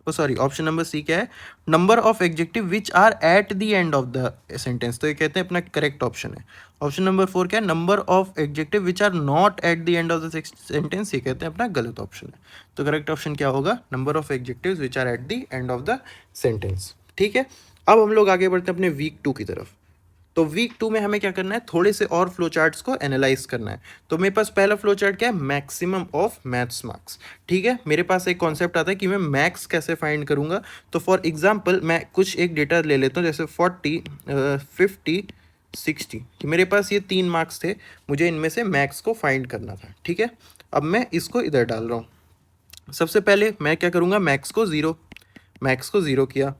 sorry, option number C क्या है, number of adjective which are at the end of the sentence, तो ये कहते हैं अपना करेक्ट ऑप्शन है। ऑप्शन नंबर 4 क्या है, number of adjective which are not at the end of the sentence, ये कहते हैं अपना गलत ऑप्शन है। तो करेक्ट ऑप्शन क्या होगा, number of adjectives which are at the end of the sentence, ठीक है। अब हम लोग आगे बढ़ते हैं अपने वीक 2 की तरफ। तो वीक 2 में हमें क्या करना है, थोड़े से और फ्लो चार्ट्स को एनालाइज करना है। तो मेरे पास पहला फ्लो चार्ट क्या है, मैक्सिमम ऑफ मैथ्स मार्क्स, ठीक है। मेरे पास एक कॉन्सेप्ट आता है कि मैं मैक्स कैसे फाइंड करूंगा। तो फॉर एग्जांपल मैं कुछ एक डेटा ले लेता हूँ, जैसे 40, 50, 60, कि मेरे पास ये 3 मार्क्स थे, मुझे इनमें से मैक्स को फाइंड करना था, ठीक है। अब मैं इसको इधर डाल रहा हूँ। सबसे पहले मैं क्या करूँगा, मैक्स को ज़ीरो किया,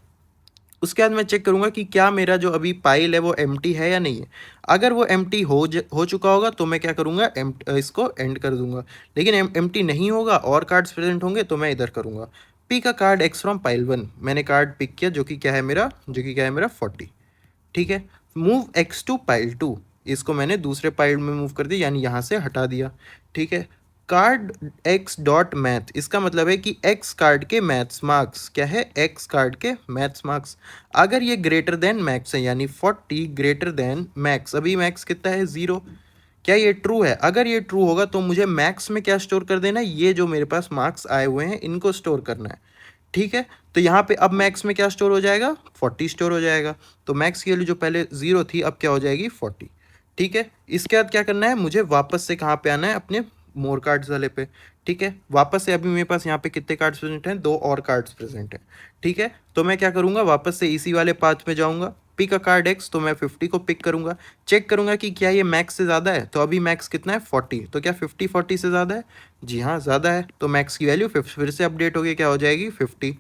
उसके बाद मैं चेक करूँगा कि क्या मेरा जो अभी पाइल है वो एम्प्टी है या नहीं है। अगर वो एम्प्टी हो चुका होगा तो मैं क्या करूँगा, इसको एंड कर दूंगा। लेकिन एम्प्टी नहीं होगा और कार्ड्स प्रेजेंट होंगे तो मैं इधर करूँगा pick a card X from pile 1। मैंने कार्ड पिक किया जो कि क्या है मेरा, 40। ठीक है, मूव एक्स टू पाइल 2, इसको मैंने दूसरे पाइल में मूव कर दिया, यानी यहाँ से हटा दिया। ठीक है, कार्ड एक्स डॉट मैथ, इसका मतलब है कि एक्स कार्ड के मैथ्स मार्क्स क्या है, एक्स कार्ड के मैथ्स मार्क्स अगर ये ग्रेटर देन मैक्स है, यानी 40 ग्रेटर देन मैक्स। अभी मैक्स कितना है, 0। क्या ये ट्रू है? अगर ये ट्रू होगा तो मुझे मैक्स में क्या स्टोर कर देना है, ये जो मेरे पास मार्क्स आए हुए हैं इनको स्टोर करना है। ठीक है, तो यहाँ पे अब मैक्स में क्या स्टोर हो जाएगा, 40 स्टोर हो जाएगा। तो मैक्स की वैल्यू जो पहले 0 थी अब क्या हो जाएगी, 40। ठीक है, इसके बाद क्या करना है, मुझे वापस से कहाँ पे आना है, अपने मोर कार्ड्स वाले पे। ठीक है, वापस से अभी मेरे पास यहाँ पे कितने कार्ड्स प्रेजेंट हैं, 2 और कार्ड्स प्रेजेंट हैं। ठीक है, तो मैं क्या करूँगा, वापस से इसी वाले पाथ में जाऊँगा, पिक अ कार्ड एक्स, तो मैं 50 को पिक करूँगा। चेक करूँगा कि क्या ये मैक्स से ज़्यादा है, तो अभी मैक्स कितना है, 40। तो क्या 50 40 से ज़्यादा है? जी हाँ, ज़्यादा है। तो मैक्स की वैल्यू फिर से अपडेट होगी, क्या हो जाएगी, 50।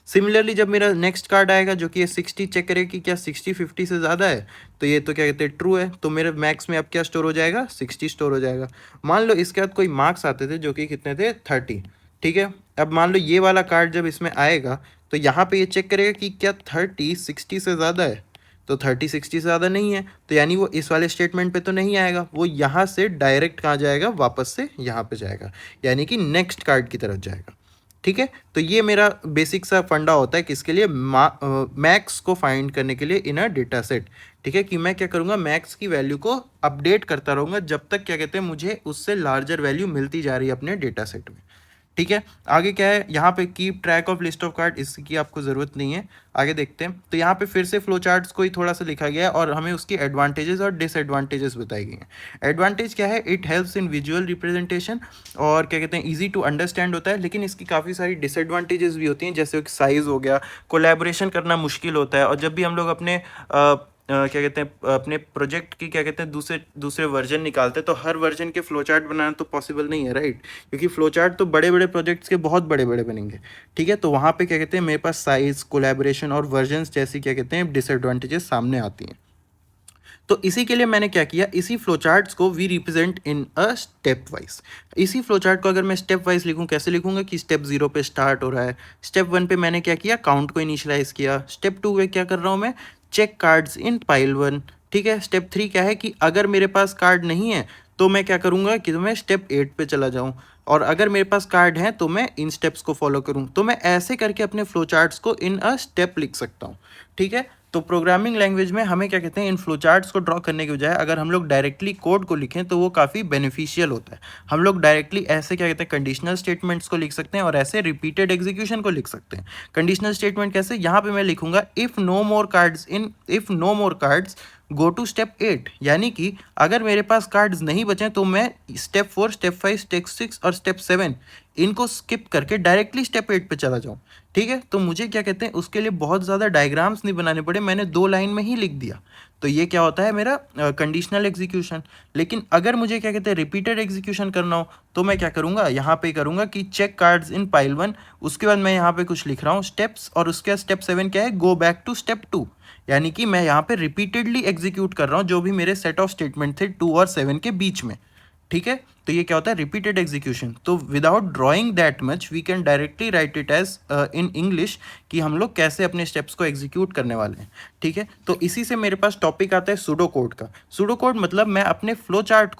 सिमिलरली जब मेरा नेक्स्ट कार्ड आएगा जो कि ये 60, चेक करेगा कि क्या 60 50 से ज़्यादा है, तो ये तो क्या कहते हैं, ट्रू है। तो मेरे मैक्स में अब क्या स्टोर हो जाएगा, 60 स्टोर हो जाएगा। मान लो इसके बाद कोई मार्क्स आते थे जो कि कितने थे, 30। ठीक है, अब मान लो ये वाला कार्ड जब इसमें आएगा तो यहाँ पे ये चेक करेगा कि क्या 30 60 से ज़्यादा है, तो 30 60 से ज़्यादा नहीं है, तो यानी वो इस वाले स्टेटमेंट पे तो नहीं आएगा, वो यहाँ से डायरेक्ट कहाँ जाएगा, वापस से यहाँ पे जाएगा, यानी कि नेक्स्ट कार्ड की तरफ जाएगा। ठीक है, तो ये मेरा बेसिक सा फंडा होता है किसके लिए, मैक्स को फाइंड करने के लिए इन अ डेटा सेट। ठीक है, कि मैं क्या करूँगा, मैक्स की वैल्यू को अपडेट करता रहूँगा जब तक क्या कहते हैं मुझे उससे लार्जर वैल्यू मिलती जा रही है अपने डेटा सेट में। ठीक है, आगे क्या है, यहाँ पे keep track of list of card, इसकी आपको ज़रूरत नहीं है। आगे देखते हैं, तो यहाँ पे फिर से फ्लो चार्ट्स को ही थोड़ा सा लिखा गया है और हमें उसकी एडवांटेजेस और डिसएडवांटेजेस बताई गई हैं। एडवांटेज क्या है, it helps in visual representation, और क्या कहते हैं इजी टू अंडरस्टैंड होता है। लेकिन इसकी काफ़ी सारी डिसएडवांटेजेस भी होती हैं, जैसे साइज़ हो गया, कोलैबोरेशन करना मुश्किल होता है, और जब भी हम लोग अपने क्या कहते हैं अपने प्रोजेक्ट की क्या कहते हैं दूसरे दूसरे वर्जन निकालते हैं, तो हर वर्जन के फ्लो चार्ट बनाना तो पॉसिबल नहीं है, राइट, क्योंकि फ्लो चार्ट तो बड़े बड़े प्रोजेक्ट्स के बहुत बड़े बड़े बनेंगे। ठीक है, तो वहाँ पे क्या कहते हैं मेरे पास साइज, कोलैबोरेशन और वर्जन्स जैसी क्या कहते हैं डिसएडवांटेजेस सामने आती हैं। तो इसी के लिए मैंने क्या किया, इसी फ्लो चार्ट्स को we represent in a step wise. इसी फ्लो चार्ट को अगर मैं स्टेप वाइज लिखूं, कैसे लिखूंगा कि स्टेप 0 पे स्टार्ट हो रहा है, स्टेप 1 पे मैंने क्या किया, काउंट को इनिशियलाइज किया, स्टेप 2 पे क्या कर रहा हूं मैं, चेक कार्ड्स इन पाइल 1। ठीक है, स्टेप 3 क्या है कि अगर मेरे पास कार्ड नहीं है तो मैं क्या करूंगा कि तो मैं स्टेप 8 पे चला जाऊं, और अगर मेरे पास कार्ड है तो मैं इन स्टेप्स को फॉलो करूं। तो मैं ऐसे करके अपने फ्लो चार्ट्स को इन अ स्टेप लिख सकता हूं। ठीक है, तो प्रोग्रामिंग लैंग्वेज में हमें क्या कहते हैं, इन फ्लो चार्ट्स को ड्रॉ करने के बजाय अगर हम लोग डायरेक्टली कोड को लिखें तो वो काफ़ी बेनिफिशियल होता है। हम लोग डायरेक्टली ऐसे क्या कहते हैं कंडीशनल स्टेटमेंट्स को लिख सकते हैं और ऐसे रिपीटेड एग्जीक्यूशन को लिख सकते हैं। कंडीशनल स्टेटमेंट कैसे, यहाँ पे मैं लिखूंगा if no more cards go to step 8, यानी कि अगर मेरे पास कार्ड्स नहीं बचे तो मैं स्टेप 4 स्टेप 5 स्टेप 6 और स्टेप 7 इनको स्किप करके डायरेक्टली स्टेप 8 पे चला जाऊं। ठीक है, तो मुझे क्या कहते हैं उसके लिए बहुत ज़्यादा डायग्राम्स नहीं बनाने पड़े, मैंने 2 लाइन में ही लिख दिया। तो ये क्या होता है मेरा कंडीशनल एग्जीक्यूशन। लेकिन अगर मुझे क्या कहते हैं रिपीटेड एग्जीक्यूशन करना हो तो मैं क्या करूँगा, यहाँ पे करूँगा कि चेक कार्ड्स इन पाइल 1, उसके बाद मैं यहाँ पे कुछ लिख रहा हूँ स्टेप्स, और उसके बाद स्टेप 7 क्या है, गो बैक टू स्टेप 2, यानी कि मैं यहाँ पे रिपीटेडली एग्जीक्यूट कर रहा हूँ जो भी मेरे सेट ऑफ स्टेटमेंट थे 2 और 7 के बीच में। ठीक है, तो ये क्या होता है रिपीटेड एग्जीक्यूशन। तो without drawing that much we can directly write it as in English कि हम लोग कैसे अपने स्टेप्स को एग्जीक्यूट करने वाले हैं। ठीक है, तो इसी से मेरे पास टॉपिक आता है सूडो कोड का। सूडो कोड मतलब मैं अपने फ्लो चार्ट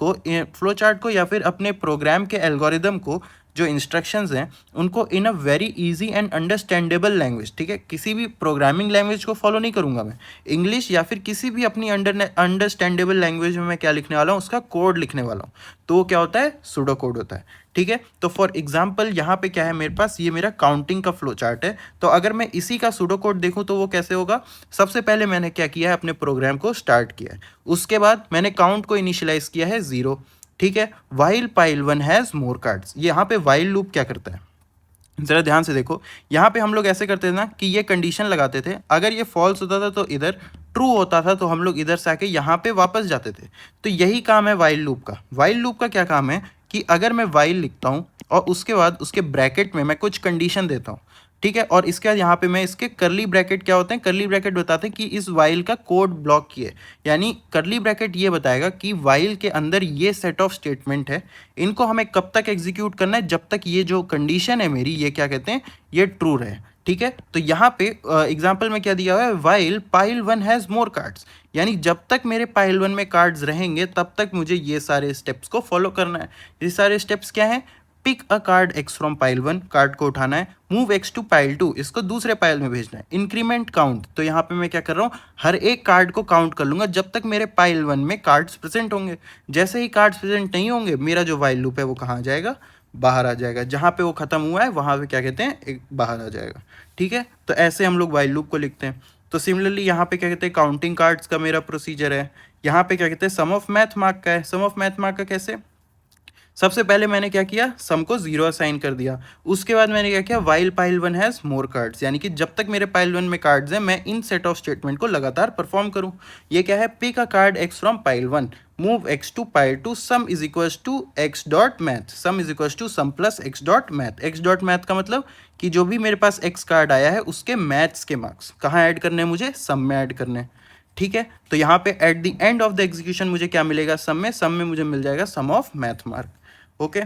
को या फिर अपने प्रोग्राम के एल्गोरिदम को, जो इंस्ट्रक्शंस हैं उनको in a very easy and understandable language, ठीक है, किसी भी प्रोग्रामिंग लैंग्वेज को फॉलो नहीं करूंगा मैं, इंग्लिश या फिर किसी भी अपनी अंडरस्टैंडेबल लैंग्वेज में मैं क्या लिखने वाला हूँ, उसका कोड लिखने वाला हूँ। तो वो क्या होता है, सूडो कोड होता है। ठीक है, तो फॉर एग्जाम्पल यहाँ पे क्या है मेरे पास, ये मेरा काउंटिंग का फ्लो चार्ट है। तो अगर मैं इसी का सूडो कोड देखूँ तो वो कैसे होगा, सबसे पहले मैंने क्या किया है, अपने प्रोग्राम को स्टार्ट किया है, उसके बाद मैंने काउंट को इनिशियलाइज किया है 0। ठीक है, while pile 1 has more cards, यहाँ पे वाइल लूप क्या करता है, ज़रा ध्यान से देखो। यहाँ पे हम लोग ऐसे करते थे ना कि ये कंडीशन लगाते थे, अगर ये फॉल्स होता था तो इधर, ट्रू होता था तो हम लोग इधर से आके यहाँ पे वापस जाते थे। तो यही काम है वाइल लूप का। वाइल लूप का क्या काम है कि अगर मैं वाइल लिखता हूँ और उसके बाद उसके ब्रैकेट में मैं कुछ कंडीशन देता हूँ, ठीक है। और इसके बाद यहाँ पे मैं इसके करली ब्रैकेट क्या होते हैं, करली ब्रैकेट बताते हैं कि इस वाइल का कोड ब्लॉक किए, यानी करली ब्रैकेट ये बताएगा कि वाइल के अंदर ये सेट ऑफ स्टेटमेंट है, इनको हमें कब तक एग्जीक्यूट करना है, जब तक ये जो कंडीशन है मेरी, ये क्या कहते हैं, ये ट्रू रहे। ठीक है। तो यहाँ पे एग्जाम्पल में क्या दिया हुआ है, while pile 1 has more cards, यानी जब तक मेरे पाइल 1 में कार्ड्स रहेंगे तब तक मुझे ये सारे स्टेप्स को फॉलो करना है। ये सारे स्टेप्स क्या हैं, pick a card x from pile 1, card को उठाना है, मूव x टू पाइल 2, इसको दूसरे पाइल में भेजना है, इंक्रीमेंट काउंट, तो यहाँ पे मैं क्या कर रहा हूँ, हर एक कार्ड को काउंट कर लूंगा जब तक मेरे पाइल 1 में कार्ड्स प्रेजेंट होंगे। जैसे ही कार्ड्स प्रेजेंट नहीं होंगे, मेरा जो वाइल लूप है वो कहाँ आ जाएगा, बाहर आ जाएगा, जहाँ पे वो खत्म हुआ है वहाँ पे क्या कहते हैं, एक बाहर आ जाएगा। ठीक है। तो ऐसे हम लोग वाइल लूप को लिखते हैं। तो सिमिलरली यहाँ पे क्या कहते हैं, काउंटिंग कार्ड्स का मेरा प्रोसीजर है। यहाँ पे क्या कहते हैं, सम ऑफ मैथ मार्क का है। सम ऑफ मैथ मार्क का कैसे, सबसे पहले मैंने क्या किया, सम को 0 असाइन कर दिया। उसके बाद मैंने क्या किया, while pile 1 has more cards, यानी कि जब तक मेरे पाइल 1 में कार्ड्स हैं मैं इन सेट ऑफ स्टेटमेंट को लगातार परफॉर्म करूं। ये क्या है, pick a card x from pile 1, move x to pile 2, sum is equals to x dot math, sum is equals to sum plus x dot math. x dot math का मतलब कि जो भी मेरे पास x कार्ड आया है उसके maths के मार्क्स कहाँ ऐड करने हैं, मुझे सम में ऐड करने हैं। ठीक है। तो यहाँ पे at the end of the execution मुझे क्या मिलेगा, सम में मुझे मिल जाएगा sum of math mark. Okay.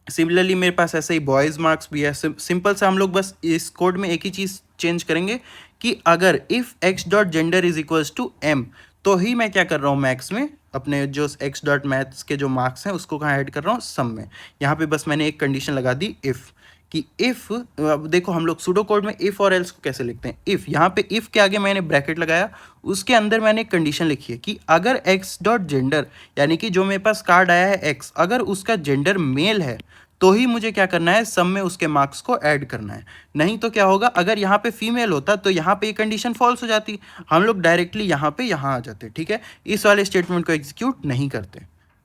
Similarly मेरे पास ऐसे ही बॉयज़ मार्क्स भी है। सिंपल से हम लोग बस इस कोड में एक ही चीज़ चेंज करेंगे कि अगर if X dot gender is equals to M, तो ही मैं क्या कर रहा हूँ, मैथ्स में अपने जो एक्स डॉट मैथ्स के जो मार्क्स हैं उसको कहाँ ऐड कर रहा हूँ, सम में। यहाँ पे बस मैंने एक कंडीशन लगा दी, इफ़, कि इफ़, देखो हम लोग सूडो कोड में इफ़ और एल्स को कैसे लिखते हैं, इफ़, यहाँ पे इफ़ के आगे मैंने ब्रैकेट लगाया, उसके अंदर मैंने एक कंडीशन लिखी है कि अगर एक्स डॉट जेंडर, यानी कि जो मेरे पास कार्ड आया है एक्स, अगर उसका जेंडर मेल है तो ही मुझे क्या करना है, सम में उसके मार्क्स को ऐड करना है। नहीं तो क्या होगा, अगर यहाँ पे फीमेल होता तो यहाँ पे ये कंडीशन फॉल्स हो जाती, हम लोग डायरेक्टली यहाँ पे यहाँ आ जाते। ठीक है। इस वाले स्टेटमेंट को एग्जीक्यूट नहीं करते।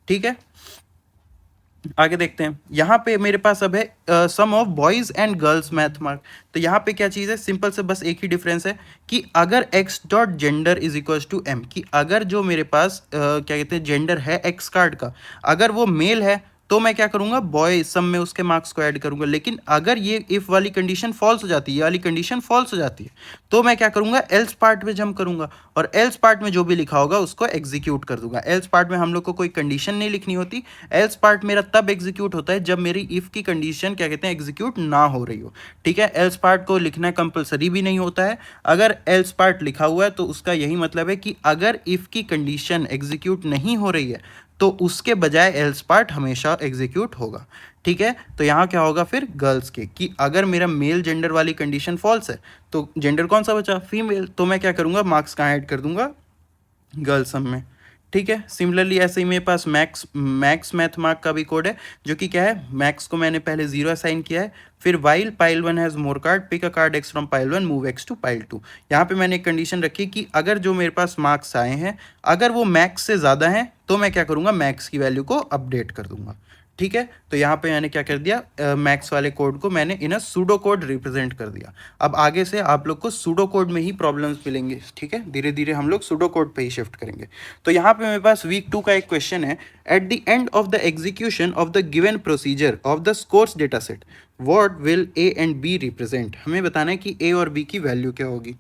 ठीक है। आगे देखते हैं। यहाँ पे मेरे पास अब है sum of boys and girls math mark. तो यहाँ पे क्या चीज़ है, सिंपल से बस एक ही डिफरेंस है कि अगर x dot gender is equals to m, कि अगर जो मेरे पास क्या कहते हैं जेंडर है x कार्ड का, अगर वो मेल है तो मैं क्या करूँगा, बॉय सम में उसके मार्क्स को ऐड करूँगा। लेकिन अगर ये इफ़ वाली कंडीशन फॉल्स हो जाती है, ये वाली कंडीशन फॉल्स हो जाती है, तो मैं क्या करूँगा, एल्स पार्ट में जंप करूँगा और एल्स पार्ट में जो भी लिखा होगा उसको एग्जीक्यूट कर दूंगा। एल्स पार्ट में हम लोग को कोई कंडीशन नहीं लिखनी होती। एल्स पार्ट मेरा तब एग्जीक्यूट होता है जब मेरी इफ़ की कंडीशन क्या कहते हैं, एग्जीक्यूट ना हो रही हो। ठीक है। एल्स पार्ट को लिखना कंपलसरी भी नहीं होता है। अगर एल्स पार्ट लिखा हुआ है तो उसका यही मतलब है कि अगर इफ़ की कंडीशन एग्जीक्यूट नहीं हो रही है तो उसके बजाय एल्स पार्ट हमेशा एग्जीक्यूट होगा। ठीक है। तो यहाँ क्या होगा फिर, गर्ल्स के, कि अगर मेरा मेल जेंडर वाली कंडीशन फॉल्स है तो जेंडर कौन सा बचा, फीमेल, तो मैं क्या करूँगा, मार्क्स कहाँ ऐड कर दूंगा, गर्ल्स सम में। ठीक है। सिमिलरली ऐसे ही मेरे पास मैक्स मैथ मार्क का भी कोड है, जो कि क्या है, मैक्स को मैंने पहले 0 असाइन किया है, फिर while pile 1 has more card, pick a card x from pile 1, move x to pile 2। यहाँ पे मैंने एक कंडीशन रखी कि अगर जो मेरे पास मार्क्स आए हैं अगर वो मैक्स से ज़्यादा हैं तो मैं क्या करूँगा, मैक्स की वैल्यू को अपडेट कर दूंगा। ठीक है। तो यहाँ पे मैंने क्या कर दिया, मैक्स वाले कोड को मैंने इन अ सूडो कोड रिप्रेजेंट कर दिया। अब आगे से आप लोग को सूडो कोड में ही प्रॉब्लम्स मिलेंगे। ठीक है। धीरे धीरे हम लोग सूडो कोड पे ही शिफ्ट करेंगे। तो यहाँ पे मेरे पास वीक 2 का एक क्वेश्चन है, at the end of the execution of the given procedure of the scores data set what will A and B represent. हमें बताना है कि ए और बी की वैल्यू क्या होगी।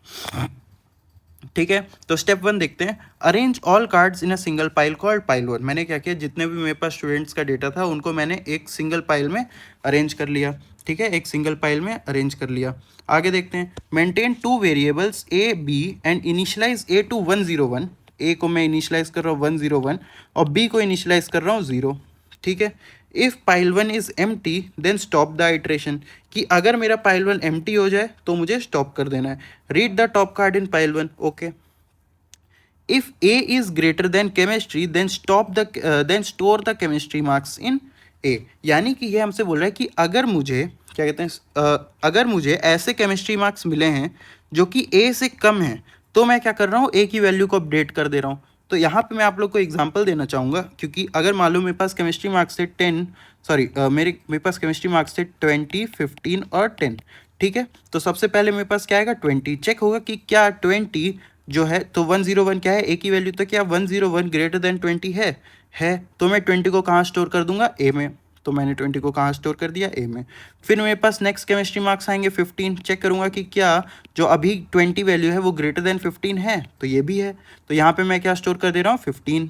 ठीक है। तो स्टेप 1 देखते हैं, arrange all cards in a single pile called pile 1। मैंने क्या किया, जितने भी मेरे पास स्टूडेंट्स का डेटा था उनको मैंने एक सिंगल पाइल में अरेंज कर लिया। ठीक है। एक सिंगल पाइल में अरेंज कर लिया। आगे देखते हैं, maintain 2 variables A B and initialise A to 101। A को मैं इनिशियलाइज कर रहा हूँ 101 और बी को इनिशियलाइज कर रहा हूँ 0। ठीक है। If pile 1 is empty then stop the iteration, कि अगर मेरा पाइल 1 एम्प्टी हो जाए तो मुझे स्टॉप कर देना है। Read the top card in pile 1। Okay. If A is greater than chemistry then then store the chemistry marks in A, यानी कि ये हमसे बोल रहा है कि अगर मुझे क्या कहते हैं, अगर मुझे ऐसे केमिस्ट्री मार्क्स मिले हैं जो कि ए से कम हैं तो मैं क्या कर रहा हूँ, ए की वैल्यू को अपडेट कर दे रहा हूँ। तो यहाँ पे मैं आप लोग को एग्जांपल देना चाहूँगा, क्योंकि अगर मालूम मेरे पास केमिस्ट्री मार्क्स थे 10, सॉरी मेरे पास केमिस्ट्री मार्क्स थे 20, 15 और 10। ठीक है। तो सबसे पहले मेरे पास क्या आएगा, 20। चेक होगा कि क्या 20 जो है, तो 101 क्या है, ए की वैल्यू, तो क्या 101 ग्रेटर देन 20 है। तो मैं 20 को कहाँ स्टोर कर दूंगा, ए में। तो मैंने 20 को कहाँ स्टोर कर दिया, ए में। फिर मेरे पास नेक्स्ट केमिस्ट्री मार्क्स आएंगे 15, चेक करूँगा कि क्या जो अभी 20 वैल्यू है वो ग्रेटर देन 15 है, तो ये भी है, तो यहाँ पे मैं क्या स्टोर कर दे रहा हूँ, 15,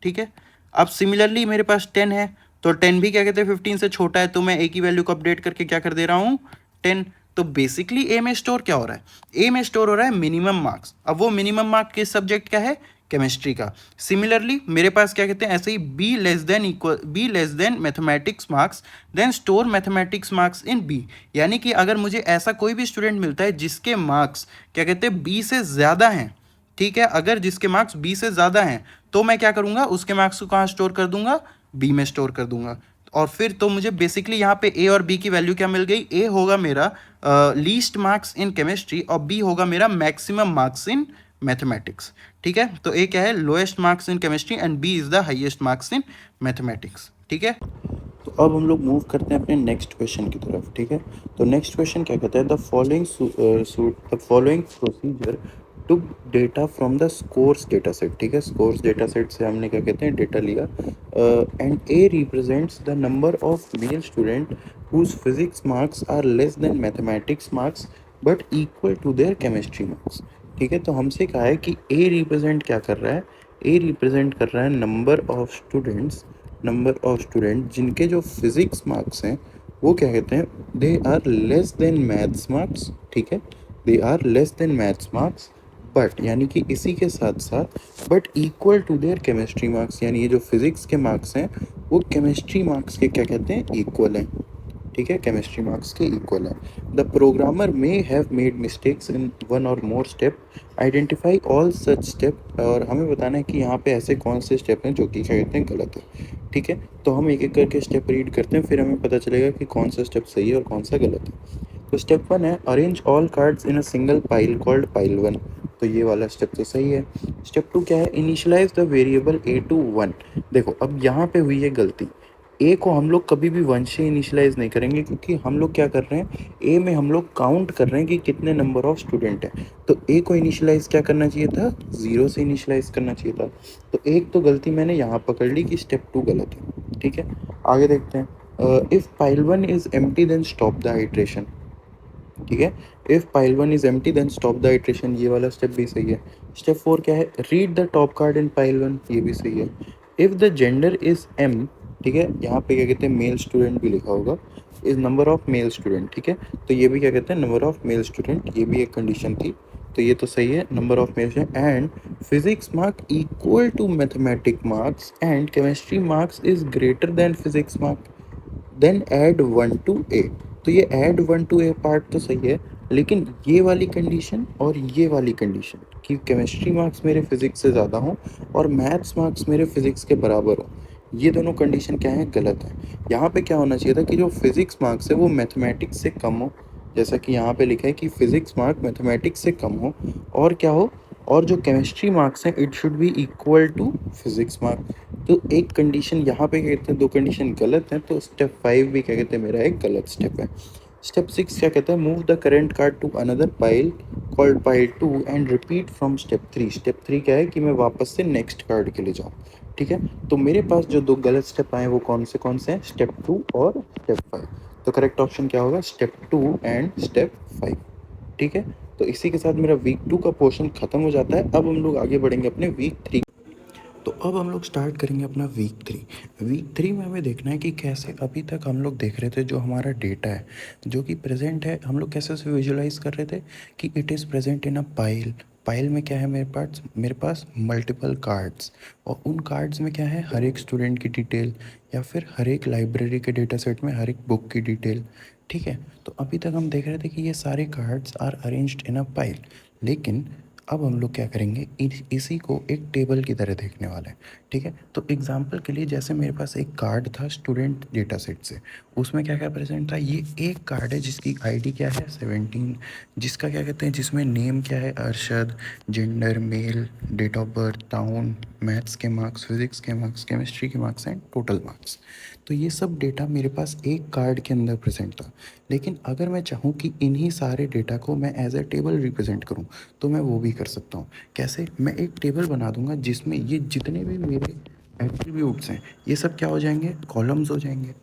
ठीक है। अब सिमिलरली मेरे पास 10 है, तो 10 भी क्या कहते हैं 15 से छोटा है, तो मैं ए की वैल्यू को अपडेट करके क्या कर दे रहा हूँ, 10। तो बेसिकली ए में स्टोर क्या हो रहा है, ए में स्टोर हो रहा है मिनिमम मार्क्स। अब वो मिनिमम मार्क किस सब्जेक्ट का है, केमिस्ट्री का। सिमिलरली मेरे पास क्या कहते हैं ऐसे ही B less than mathematics marks, then store mathematics marks in B. यानी कि अगर मुझे ऐसा कोई भी स्टूडेंट मिलता है जिसके मार्क्स क्या कहते हैं बी से ज़्यादा हैं, ठीक है, अगर जिसके मार्क्स बी से ज़्यादा हैं, तो मैं क्या करूँगा, उसके मार्क्स को कहाँ स्टोर कर दूंगा, बी में स्टोर कर दूंगा। और फिर तो मुझे बेसिकली यहाँ पे ए और बी की वैल्यू क्या मिल गई, ए होगा मेरा लीस्ट मार्क्स इन केमिस्ट्री और बी होगा मेरा मैक्सिमम मार्क्स इन मैथमेटिक्स, ठीक है। तो ए क्या है, lowest marks in chemistry and B is the highest marks in mathematics, ठीक है। तो अब हम लोग मूव करते हैं अपने नेक्स्ट क्वेश्चन की तरफ, ठीक है। तो नेक्स्ट क्वेश्चन क्या कहता है, the following procedure to data from the scores data set, ठीक है। स्कोर्स डेटा सेट से हमने क्या कहते हैं डेटा लिया, and A represents the number of male student whose physics marks are less than mathematics marks but equal to their chemistry marks, ठीक है। तो हमसे कहा है कि ए रिप्रेजेंट क्या कर रहा है, ए रिप्रेजेंट कर रहा है नंबर ऑफ स्टूडेंट जिनके जो फिजिक्स मार्क्स हैं वो क्या कहते हैं, they are less than maths marks, ठीक है, they are less than maths marks but, यानी कि इसी के साथ साथ but equal to their chemistry marks, यानी ये जो फिजिक्स के मार्क्स हैं वो केमिस्ट्री मार्क्स के क्या कहते हैं, इक्वल हैं, ठीक है, केमिस्ट्री मार्क्स के इक्वल है। The programmer may have made mistakes in one or more step, identify all such step, और हमें बताना है कि यहाँ पे ऐसे कौन से स्टेप हैं जो कि क्या कहते हैं गलत है, ठीक है। तो हम एक एक करके स्टेप रीड करते हैं, फिर हमें पता चलेगा कि कौन सा स्टेप सही है और कौन सा गलत है। तो स्टेप 1 है arrange all cards in a single pile called pile 1, तो ये वाला स्टेप तो सही है। स्टेप 2 क्या है, initialise the variable A to 1। देखो अब यहाँ पे हुई है गलती, ए को हम लोग कभी भी 1 से इनिशियलाइज नहीं करेंगे, क्योंकि हम लोग क्या कर रहे हैं, ए में हम लोग काउंट कर रहे हैं कि कितने नंबर ऑफ स्टूडेंट हैं। तो ए को इनिशियलाइज क्या करना चाहिए था, 0 से इनिशियलाइज करना चाहिए था। तो एक तो गलती मैंने यहाँ पकड़ ली कि स्टेप 2 गलत है, ठीक है। आगे देखते हैं, if pile 1 is empty then stop the iteration, ठीक है। If pile 1 is empty then stop the iteration, ये वाला स्टेप भी सही है। स्टेप 4 क्या है, read the top card in pile 1, ये भी सही है। If the gender is M, ठीक है, यहाँ पे क्या कहते हैं मेल स्टूडेंट भी लिखा होगा, is number of male student, ठीक है। तो ये भी क्या कहते हैं नंबर ऑफ मेल स्टूडेंट, ये भी एक कंडीशन थी, तो ये तो सही है, number of male student. And physics mark equal to mathematic marks and chemistry marks is greater than physics mark, then add 1 to A. तो ये ऐड 1 टू ए पार्ट तो सही है, लेकिन ये वाली कंडीशन और ये वाली कंडीशन कि केमिस्ट्री मार्क्स मेरे फिजिक्स से ज़्यादा हों और मैथ्स मार्क्स मेरे फिजिक्स के बराबर हों, ये दोनों कंडीशन क्या है, गलत है। यहाँ पे क्या होना चाहिए था कि जो फिजिक्स मार्क्स है वो मैथमेटिक्स से कम हो, जैसा कि यहाँ पे लिखा है कि फिजिक्स मार्क मैथमेटिक्स से कम हो, और क्या हो, और जो केमिस्ट्री मार्क्स हैं it should be equal to physics mark. तो एक कंडीशन यहाँ पे क्या कहते हैं, दो कंडीशन गलत हैं, तो स्टेप 5 भी क्या कहते हैं मेरा एक गलत स्टेप है। स्टेप 6 क्या कहता है, move the current card to another pile called pile 2 and repeat from step 3। Step 3 क्या है कि मैं वापस से नेक्स्ट कार्ड के लिए जाऊँ, ठीक है। तो मेरे पास जो दो गलत स्टेप आए वो कौन से हैं, स्टेप 2 और स्टेप 5। तो करेक्ट ऑप्शन क्या होगा, स्टेप 2 एंड स्टेप 5, ठीक है। तो इसी के साथ मेरा वीक 2 का पोर्शन खत्म हो जाता है। अब हम लोग आगे बढ़ेंगे अपने वीक 3। तो अब हम लोग स्टार्ट करेंगे अपना वीक 3। वीक 3 में हमें देखना है कि कैसे अभी तक हम लोग देख रहे थे जो हमारा डेटा है जो कि प्रेजेंट है, हम लोग कैसे उसे विजुलाइज कर रहे थे कि it is present in a pile. Pile में क्या है, मेरे पास मल्टीपल कार्ड्स, और उन कार्ड्स में क्या है, हर एक स्टूडेंट की डिटेल या फिर हर एक लाइब्रेरी के डेटा सेट में हर एक बुक की डिटेल, ठीक है। तो अभी तक हम देख रहे थे कि ये सारे cards are arranged in a pile, लेकिन अब हम लोग क्या करेंगे, इसी को एक टेबल की तरह देखने वाले हैं, ठीक है। तो एग्जांपल के लिए जैसे मेरे पास एक कार्ड था स्टूडेंट डेटा सेट से, उसमें क्या क्या प्रेजेंट था, ये एक कार्ड है जिसकी आईडी क्या है 17, जिसका क्या कहते हैं, जिसमें नेम क्या है Arshad, gender male, date of birth, town, maths के मार्क्स, फिजिक्स के मार्क्स, केमिस्ट्री के मार्क्स एंड टोटल मार्क्स। तो ये सब डेटा मेरे पास एक कार्ड के अंदर प्रेजेंट था। लेकिन अगर मैं चाहूँ कि इन्हीं सारे डेटा को मैं एज ए टेबल रिप्रेजेंट करूँ, तो मैं वो भी कर सकता हूँ। कैसे, मैं एक टेबल बना दूंगा जिसमें ये जितने भी मेरे एट्रीब्यूट्स हैं ये सब क्या हो जाएंगे, कॉलम्स हो जाएंगे,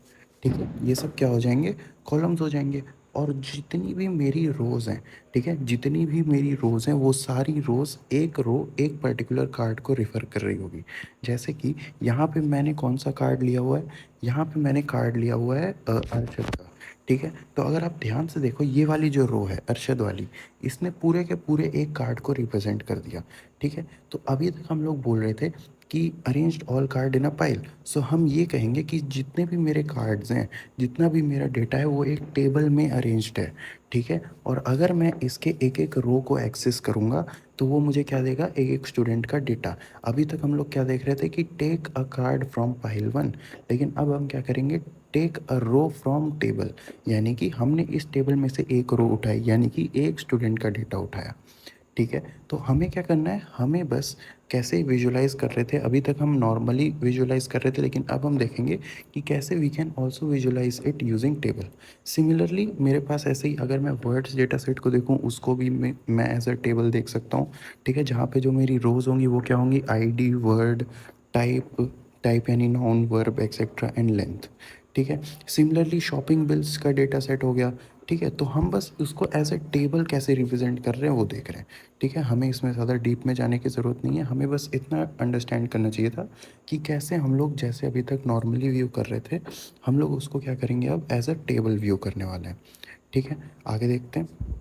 ठीक है, ये सब क्या हो जाएंगे, कॉलम्स हो जाएंगे। और जितनी भी मेरी रोज़ हैं, ठीक है, जितनी भी मेरी रोज़ हैं वो सारी रोज़ एक रो एक पर्टिकुलर कार्ड को रिफ़र कर रही होगी। जैसे कि यहाँ पे मैंने कौन सा कार्ड लिया हुआ है, यहाँ पे मैंने कार्ड लिया हुआ है अरशद का। ठीक है, तो अगर आप ध्यान से देखो ये वाली जो रो है अरशद वाली, इसने पूरे के पूरे एक कार्ड को रिप्रेजेंट कर दिया। ठीक है, तो अभी तक हम लोग बोल रहे थे कि arranged all card in a pile. So हम ये कहेंगे कि जितने भी मेरे कार्ड्स हैं, जितना भी मेरा डेटा है वो एक टेबल में अरेंज्ड है। ठीक है, और अगर मैं इसके एक एक रो को एक्सेस करूँगा तो वो मुझे क्या देगा, एक एक स्टूडेंट का डेटा। अभी तक हम लोग क्या देख रहे थे कि take a card from pile one, लेकिन अब हम क्या करेंगे, take a row from table, यानी कि हमने इस टेबल में से एक रो उठाई, यानी कि एक स्टूडेंट का डेटा उठाया। ठीक है, तो हमें क्या करना है, हमें बस कैसे विजुलाइज कर रहे थे, अभी तक हम नॉर्मली विजुलाइज कर रहे थे, लेकिन अब हम देखेंगे कि कैसे we can also visualise it using table. Similarly मेरे पास ऐसे ही अगर मैं वर्ड्स डेटा सेट को देखूँ, उसको भी मैं एज अ टेबल देख सकता हूँ। ठीक है, जहाँ पे जो मेरी रोज़ होंगी वो क्या होंगी, आईडी, वर्ड, टाइप, टाइप यानी noun, verb etcetera and length. ठीक है, सिमिलरली शॉपिंग बिल्स का डेटा सेट हो गया। ठीक है, तो हम बस उसको एज ए टेबल कैसे रिप्रेजेंट कर रहे हैं वो देख रहे हैं। ठीक है, हमें इसमें ज़्यादा डीप में जाने की ज़रूरत नहीं है, हमें बस इतना अंडरस्टैंड करना चाहिए था कि कैसे हम लोग जैसे अभी तक नॉर्मली व्यू कर रहे थे, हम लोग उसको क्या करेंगे अब एज अ टेबल व्यू करने वाले हैं। ठीक है, आगे देखते हैं।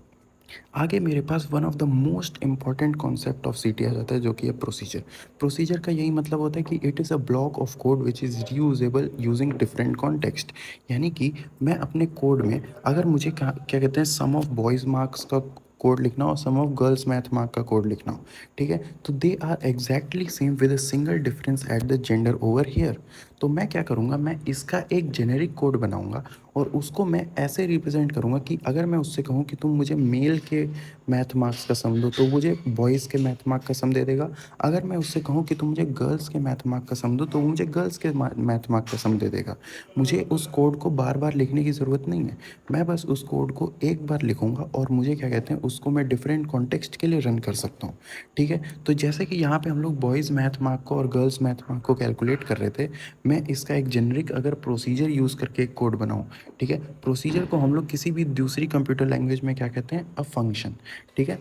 आगे मेरे पास one of the most important concept of CT आ जाता है, जो कि है प्रोसीजर। प्रोसीजर का यही मतलब होता है कि it is a block of code which is reusable using different context. यानी कि मैं अपने कोड में अगर मुझे क्या क्या कहते हैं, सम ऑफ बॉयज़ मार्क्स का कोड लिखना हो, sum of girls math mark का कोड लिखना हो, ठीक है, तो they are exactly same with a single difference at the gender over here. तो मैं क्या करूँगा, मैं इसका एक जेनेरिक कोड बनाऊँगा और उसको मैं ऐसे रिप्रेजेंट करूँगा कि अगर मैं उससे कहूँ कि तुम मुझे मेल के मैथ मार्क्स का सम दो, तो मुझे बॉयज़ के मैथ मार्क का सम दे देगा। अगर मैं उससे कहूँ कि तुम मुझे गर्ल्स के मैथ मार्क का सम दो, तो वो मुझे गर्ल्स के मैथ मार्क का सम दे देगा। मुझे उस कोड को बार बार लिखने की ज़रूरत नहीं है, मैं बस उस कोड को एक बार लिखूँगा और मुझे क्या कहते हैं, उसको मैं डिफरेंट कॉन्टेक्स्ट के लिए रन कर सकता हूँ। ठीक है, तो जैसे कि यहाँ पे हम लोग बॉयज़ मैथ मार्क को और गर्ल्स मैथ मार्क को कैलकुलेट कर रहे थे, मैं इसका एक जेनरिक अगर प्रोसीजर यूज़ करके एक कोड बनाऊँ। ठीक है, प्रोसीजर को हम लोग किसी भी दूसरी कंप्यूटर लैंग्वेज में क्या कहते हैं, अ फंक्शन। ठीक है,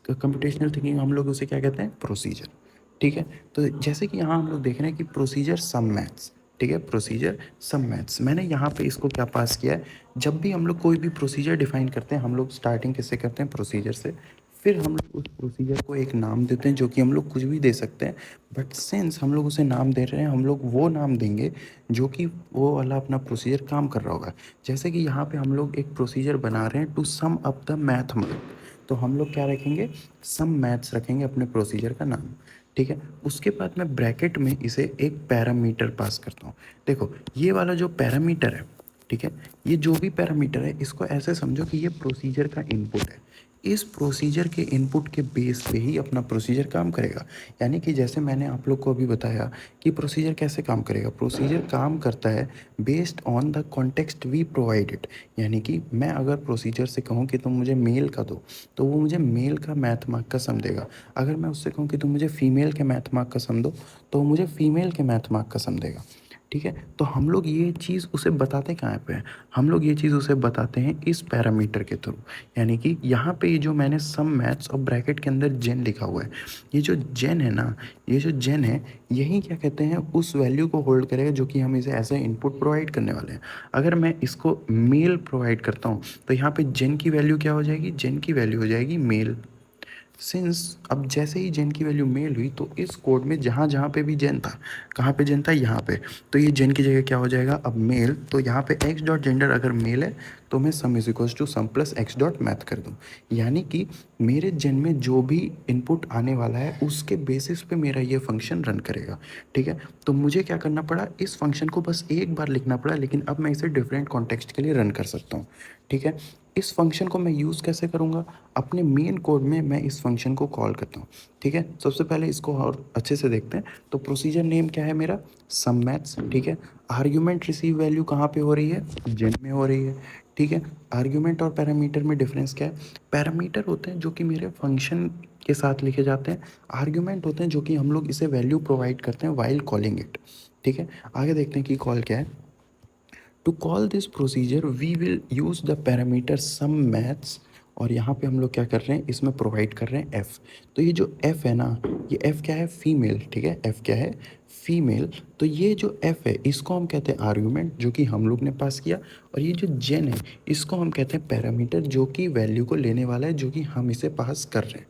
कंप्यूटेशनल थिंकिंग हम लोग उसे क्या कहते हैं, प्रोसीजर। ठीक है, तो जैसे कि यहाँ हम लोग देख रहे हैं कि प्रोसीजर सम मैथ्स। ठीक है, प्रोसीजर सम मैथ्स, मैंने यहाँ पे इसको क्या पास किया है, जब भी हम लोग कोई भी प्रोसीजर डिफाइन करते हैं, हम लोग स्टार्टिंग किससे करते हैं, प्रोसीजर से। फिर हम लोग उस प्रोसीजर को एक नाम देते हैं, जो कि हम लोग कुछ भी दे सकते हैं, बट सिंस हम लोग उसे नाम दे रहे हैं, हम लोग वो नाम देंगे जो कि वो वाला अपना प्रोसीजर काम कर रहा होगा। जैसे कि यहाँ पे हम लोग एक प्रोसीजर बना रहे हैं to sum up the math mark, तो हम लोग क्या रखेंगे, सम मैथ्स रखेंगे अपने प्रोसीजर का नाम। ठीक है, उसके बाद मैं ब्रैकेट में इसे एक पैरामीटर पास करता हूँ। देखो ये वाला जो पैरामीटर है, ठीक है, ये जो भी पैरामीटर है इसको ऐसे समझो कि ये प्रोसीजर का इनपुट है। इस प्रोसीजर के इनपुट के बेस पे ही अपना प्रोसीजर काम करेगा। यानी कि जैसे मैंने आप लोग को अभी बताया कि प्रोसीजर कैसे काम करेगा, प्रोसीजर काम करता है based on the context we provided. यानी कि मैं अगर प्रोसीजर से कहूँ कि तुम मुझे मेल का दो, तो वो मुझे मेल का मैथ मार्क का सम देगा। अगर मैं उससे कहूँ कि तुम मुझे फीमेल के मैथ मार्क का सम दो, तो वो मुझे फीमेल के मैथ मार्क का सम देगा। ठीक है, तो हम लोग ये चीज़ उसे बताते कहाँ पे हैं, हम लोग ये चीज़ उसे बताते हैं इस पैरामीटर के थ्रू। यानी कि यहाँ पे ये जो मैंने सम मैथ्स और ब्रैकेट के अंदर जेन लिखा हुआ है, ये जो जेन है ना, ये जो जेन है, यही क्या कहते हैं, उस वैल्यू को होल्ड करेगा जो कि हम इसे एज ए इनपुट प्रोवाइड करने वाले हैं। अगर मैं इसको मेल प्रोवाइड करता हूँ, तो यहाँ पे जेन की वैल्यू क्या हो जाएगी, जेन की वैल्यू हो जाएगी मेल। सिंस अब जैसे ही जेन की वैल्यू मेल हुई, तो इस कोड में जहाँ जहाँ पे भी जेन था, कहाँ पे जेन था, यहाँ पे, तो ये जेन की जगह क्या हो जाएगा अब मेल। तो यहाँ पे एक्स डॉट जेंडर अगर मेल है, तो मैं sum is equals to sum plus X dot math कर दूँ। यानी कि मेरे जेन में जो भी इनपुट आने वाला है उसके बेसिस पे मेरा ये फंक्शन रन करेगा। ठीक है, तो मुझे क्या करना पड़ा, इस फंक्शन को बस एक बार लिखना पड़ा, लेकिन अब मैं इसे डिफरेंट कॉन्टेक्स्ट के लिए रन कर सकता हूँ। ठीक है, इस फंक्शन को मैं यूज़ कैसे करूँगा, अपने मेन कोड में मैं इस फंक्शन को कॉल करता हूँ। ठीक है, सबसे पहले इसको और अच्छे से देखते हैं। तो प्रोसीजर नेम क्या है मेरा, सम मैथ्स। ठीक है, आर्ग्यूमेंट रिसीव वैल्यू कहाँ पे हो रही है, जेन में हो रही है। ठीक है, आर्ग्यूमेंट और पैरामीटर में डिफरेंस क्या है, पैरामीटर होते हैं जो कि मेरे फंक्शन के साथ लिखे जाते हैं, आर्ग्यूमेंट होते हैं जो कि हम लोग इसे वैल्यू प्रोवाइड करते हैं वाइल कॉलिंग इट। ठीक है, आगे देखते हैं कि कॉल क्या है। To call this procedure we will use the parameter sum maths, और यहाँ पे हम लोग क्या कर रहे हैं, इसमें प्रोवाइड कर रहे हैं एफ़। तो ये जो एफ़ है ना, ये एफ़ क्या है, फीमेल, ठीक है, एफ़ क्या है, फीमेल। तो ये जो एफ़ है इसको हम कहते हैं आर्गुमेंट, जो कि हम लोग ने पास किया, और ये जो जेन है इसको हम कहते हैं पैरामीटर, जो कि वैल्यू को लेने वाला है, जो कि हम इसे पास कर रहे हैं,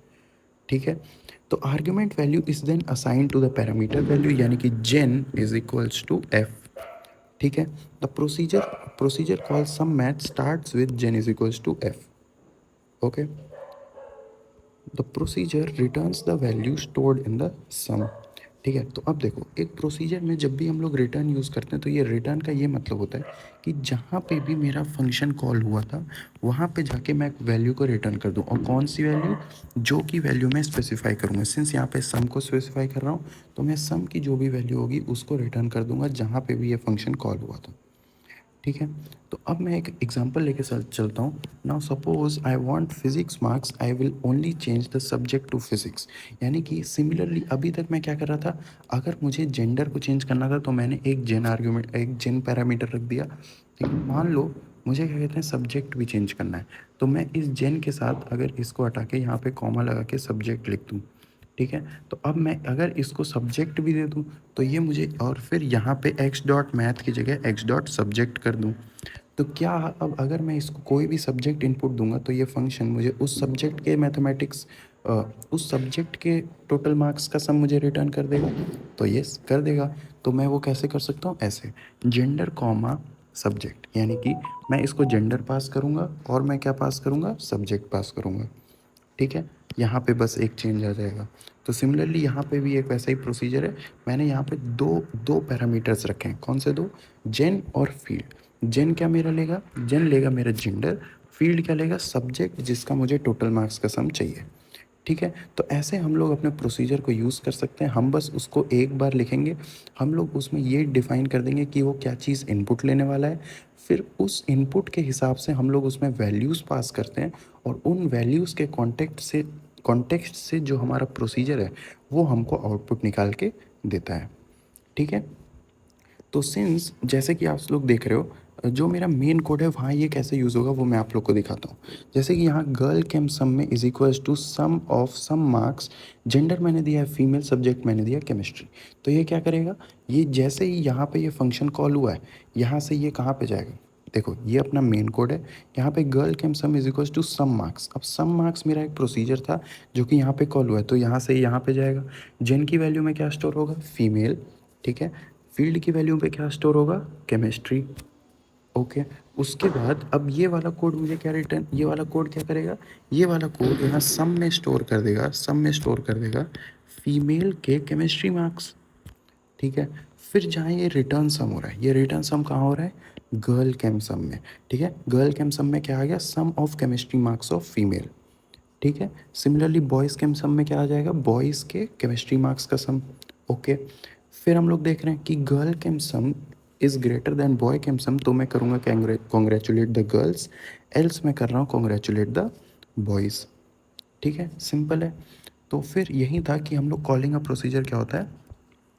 ठीक है। तो argument value is then assign to the parameter value, यानी कि gen is equals to F, ठीक है। The procedure call sum math starts with gen is equals to F, okay. The procedure returns the value stored in the sum, ठीक है। तो अब देखो, एक प्रोसीजर में जब भी हम लोग रिटर्न यूज़ करते हैं तो ये रिटर्न का ये मतलब होता है कि जहाँ पे भी मेरा फंक्शन कॉल हुआ था वहाँ पे जाके मैं एक वैल्यू को रिटर्न कर दूँ, और कौन सी वैल्यू, जो कि वैल्यू मैं स्पेसिफाई करूँगा। सिंस यहाँ पे सम को स्पेसिफाई कर रहा हूँ तो मैं सम की जो भी वैल्यू होगी उसको रिटर्न कर दूंगा जहाँ पे भी ये फंक्शन कॉल हुआ था, ठीक है। तो अब मैं एक एग्जांपल लेके चलता हूँ। Now suppose I want physics marks, I will only change the subject to physics. यानी कि सिमिलरली अभी तक मैं क्या कर रहा था, अगर मुझे जेंडर को चेंज करना था तो मैंने एक जेन पैरामीटर रख दिया, लेकिन मान लो मुझे क्या कहते हैं, सब्जेक्ट भी चेंज करना है, तो मैं इस जेन के साथ अगर इसको हटा के यहाँ पे कॉमा लगा के सब्जेक्ट लिख दूँ, ठीक है। तो अब मैं अगर इसको सब्जेक्ट भी दे दूँ तो ये मुझे, और फिर यहाँ पे एक्स डॉट मैथ की जगह एक्स डॉट सब्जेक्ट कर दूँ, तो क्या, अब अगर मैं इसको कोई भी सब्जेक्ट इनपुट दूंगा तो ये फंक्शन मुझे उस सब्जेक्ट के मैथमेटिक्स, उस सब्जेक्ट के टोटल मार्क्स का सम मुझे रिटर्न कर देगा, तो ये कर देगा। तो मैं वो कैसे कर सकता हूँ, ऐसे जेंडर कॉमा सब्जेक्ट, यानी कि मैं इसको जेंडर पास करूँगा और मैं क्या पास करूँगा, सब्जेक्ट पास करूँगा, ठीक है। यहाँ पे बस एक चेंज आ जाएगा। तो सिमिलरली यहाँ पे भी एक वैसा ही प्रोसीजर है। मैंने यहाँ पे दो दो पैरामीटर्स रखे हैं, कौन से दो, जेन और फील्ड। जेन क्या मेरा लेगा, जेन लेगा मेरा जेंडर, फील्ड क्या लेगा, सब्जेक्ट, जिसका मुझे टोटल मार्क्स का सम चाहिए, ठीक है। तो ऐसे हम लोग अपने प्रोसीजर को यूज़ कर सकते हैं। हम बस उसको एक बार लिखेंगे, हम लोग उसमें ये डिफ़ाइन कर देंगे कि वो क्या चीज़ इनपुट लेने वाला है, फिर उस इनपुट के हिसाब से हम लोग उसमें वैल्यूज़ पास करते हैं, और उन वैल्यूज़ के कॉन्टेक्स्ट से जो हमारा प्रोसीजर है वो हमको आउटपुट निकाल के देता है, ठीक है। तो सिंस जैसे कि आप लोग देख रहे हो, जो मेरा मेन कोड है वहाँ ये कैसे यूज़ होगा वो मैं आप लोग को दिखाता हूँ। जैसे कि यहाँ गर्ल केम सम में is equals to sum of sum marks, gender मैंने दिया है फीमेल, सब्जेक्ट मैंने दिया केमिस्ट्री। तो ये क्या करेगा, ये जैसे ही यहाँ पे ये फंक्शन कॉल हुआ है, यहाँ से ये कहाँ पे जाएगा, देखो ये अपना मेन कोड है, यहाँ पे girl chem sum is equals to sum marks. अब सम मार्क्स मेरा एक प्रोसीजर था जो कि यहाँ पे कॉल हुआ है, तो यहाँ से यहाँ पे जाएगा। जेन की वैल्यू में क्या स्टोर होगा, फीमेल, ठीक है। फील्ड की वैल्यू पे क्या स्टोर होगा, केमिस्ट्री, ओके। उसके बाद अब ये वाला कोड मुझे क्या रिटर्न, ये वाला कोड क्या करेगा, ये वाला कोड यहाँ सम में स्टोर कर देगा, सम में स्टोर कर देगा फीमेल के केमिस्ट्री मार्क्स, ठीक है। फिर जहाँ ये रिटर्न सम हो रहा है, ये रिटर्न सम कहाँ हो रहा है, गर्ल केम सम में, ठीक है। गर्ल केम सम में क्या आ गया, sum of chemistry marks of female, ठीक है। सिमिलरली बॉयज़ के सम में क्या आ जाएगा, बॉयज़ के केमिस्ट्री मार्क्स का सम, ओके। फिर हम लोग देख रहे हैं कि girl chem sum is greater than boy chem sum, तो मैं करूँगा कॉन्ग्रेचुलेट द गर्ल्स, एल्स मैं कर रहा हूँ कॉन्ग्रेचुलेट द बॉयज़, ठीक है, सिंपल है। तो फिर यही था कि हम लोग कॉलिंग अ प्रोसीजर क्या होता है,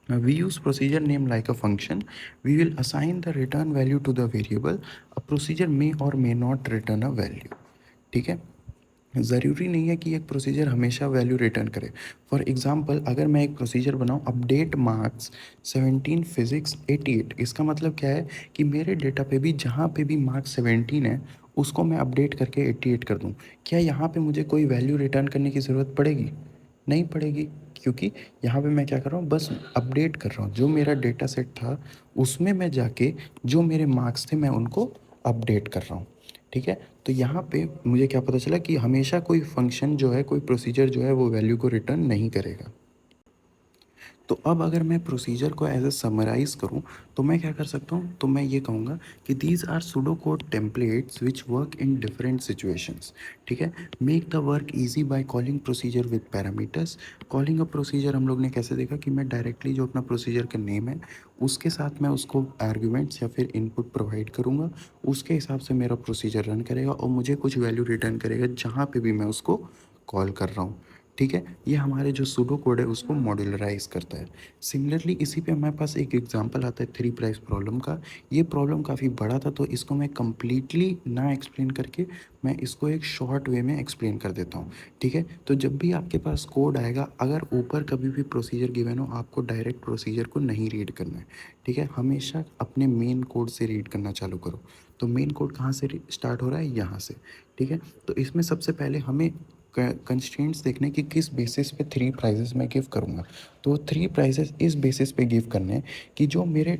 we use procedure name like a function, we will assign the return value to the variable, a procedure may or may not return a value, ठीक है। ज़रूरी नहीं है कि एक प्रोसीजर हमेशा वैल्यू रिटर्न करे। फॉर एग्जांपल अगर मैं एक प्रोसीजर बनाऊँ, अपडेट मार्क्स 17 फिज़िक्स 88, इसका मतलब क्या है कि मेरे डेटा पे भी जहाँ पे भी मार्क्स 17 है उसको मैं अपडेट करके 88 कर दूँ। क्या यहाँ पे मुझे कोई वैल्यू रिटर्न करने की ज़रूरत पड़ेगी, नहीं पड़ेगी, क्योंकि यहाँ पे मैं क्या कर रहा हूँ, बस अपडेट कर रहा हूँ। जो मेरा डेटा सेट था उसमें मैं जाके जो मेरे मार्क्स थे मैं उनको अपडेट कर रहा हूँ, ठीक है। तो यहाँ पे मुझे क्या पता चला कि हमेशा कोई फंक्शन जो है, कोई प्रोसीजर जो है वो वैल्यू को रिटर्न नहीं करेगा। तो अब अगर मैं प्रोसीजर को एज ए समराइज़ करूँ तो मैं क्या कर सकता हूँ, तो मैं ये कहूँगा कि these are pseudo code templates which work in different situations, ठीक है। Make the work easy by calling procedure with parameters. Calling a procedure हम लोग ने कैसे देखा कि मैं डायरेक्टली जो अपना प्रोसीजर का नेम है उसके साथ मैं उसको आर्ग्यूमेंट्स या फिर इनपुट प्रोवाइड करूँगा, उसके हिसाब से मेरा प्रोसीजर रन करेगा और मुझे कुछ वैल्यू रिटर्न करेगा जहाँ पे भी मैं उसको कॉल कर रहा हूँ, ठीक है, ये हमारे जो सूडो कोड है उसको मॉड्यूलराइज करता है। सिमिलरली इसी पे हमारे पास एक एग्जांपल आता है थ्री प्राइस प्रॉब्लम का। ये प्रॉब्लम काफ़ी बड़ा था तो इसको मैं कंप्लीटली ना एक्सप्लेन करके मैं इसको एक शॉर्ट वे में एक्सप्लेन कर देता हूँ। ठीक है, तो जब भी आपके पास कोड आएगा, अगर ऊपर कभी भी प्रोसीजर गिवन हो, आपको डायरेक्ट प्रोसीजर को नहीं रीड करना है। ठीक है, हमेशा अपने मेन कोड से रीड करना चालू करो। तो मेन कोड कहाँ से स्टार्ट हो रहा है? यहाँ से। ठीक है, तो इसमें सबसे पहले हमें कंस्ट्रेंट्स देखने कि किस बेसिस पे थ्री प्राइजेस मैं गिव करूँगा। तो थ्री प्राइजेस इस बेसिस पे गिव करने हैं कि जो मेरे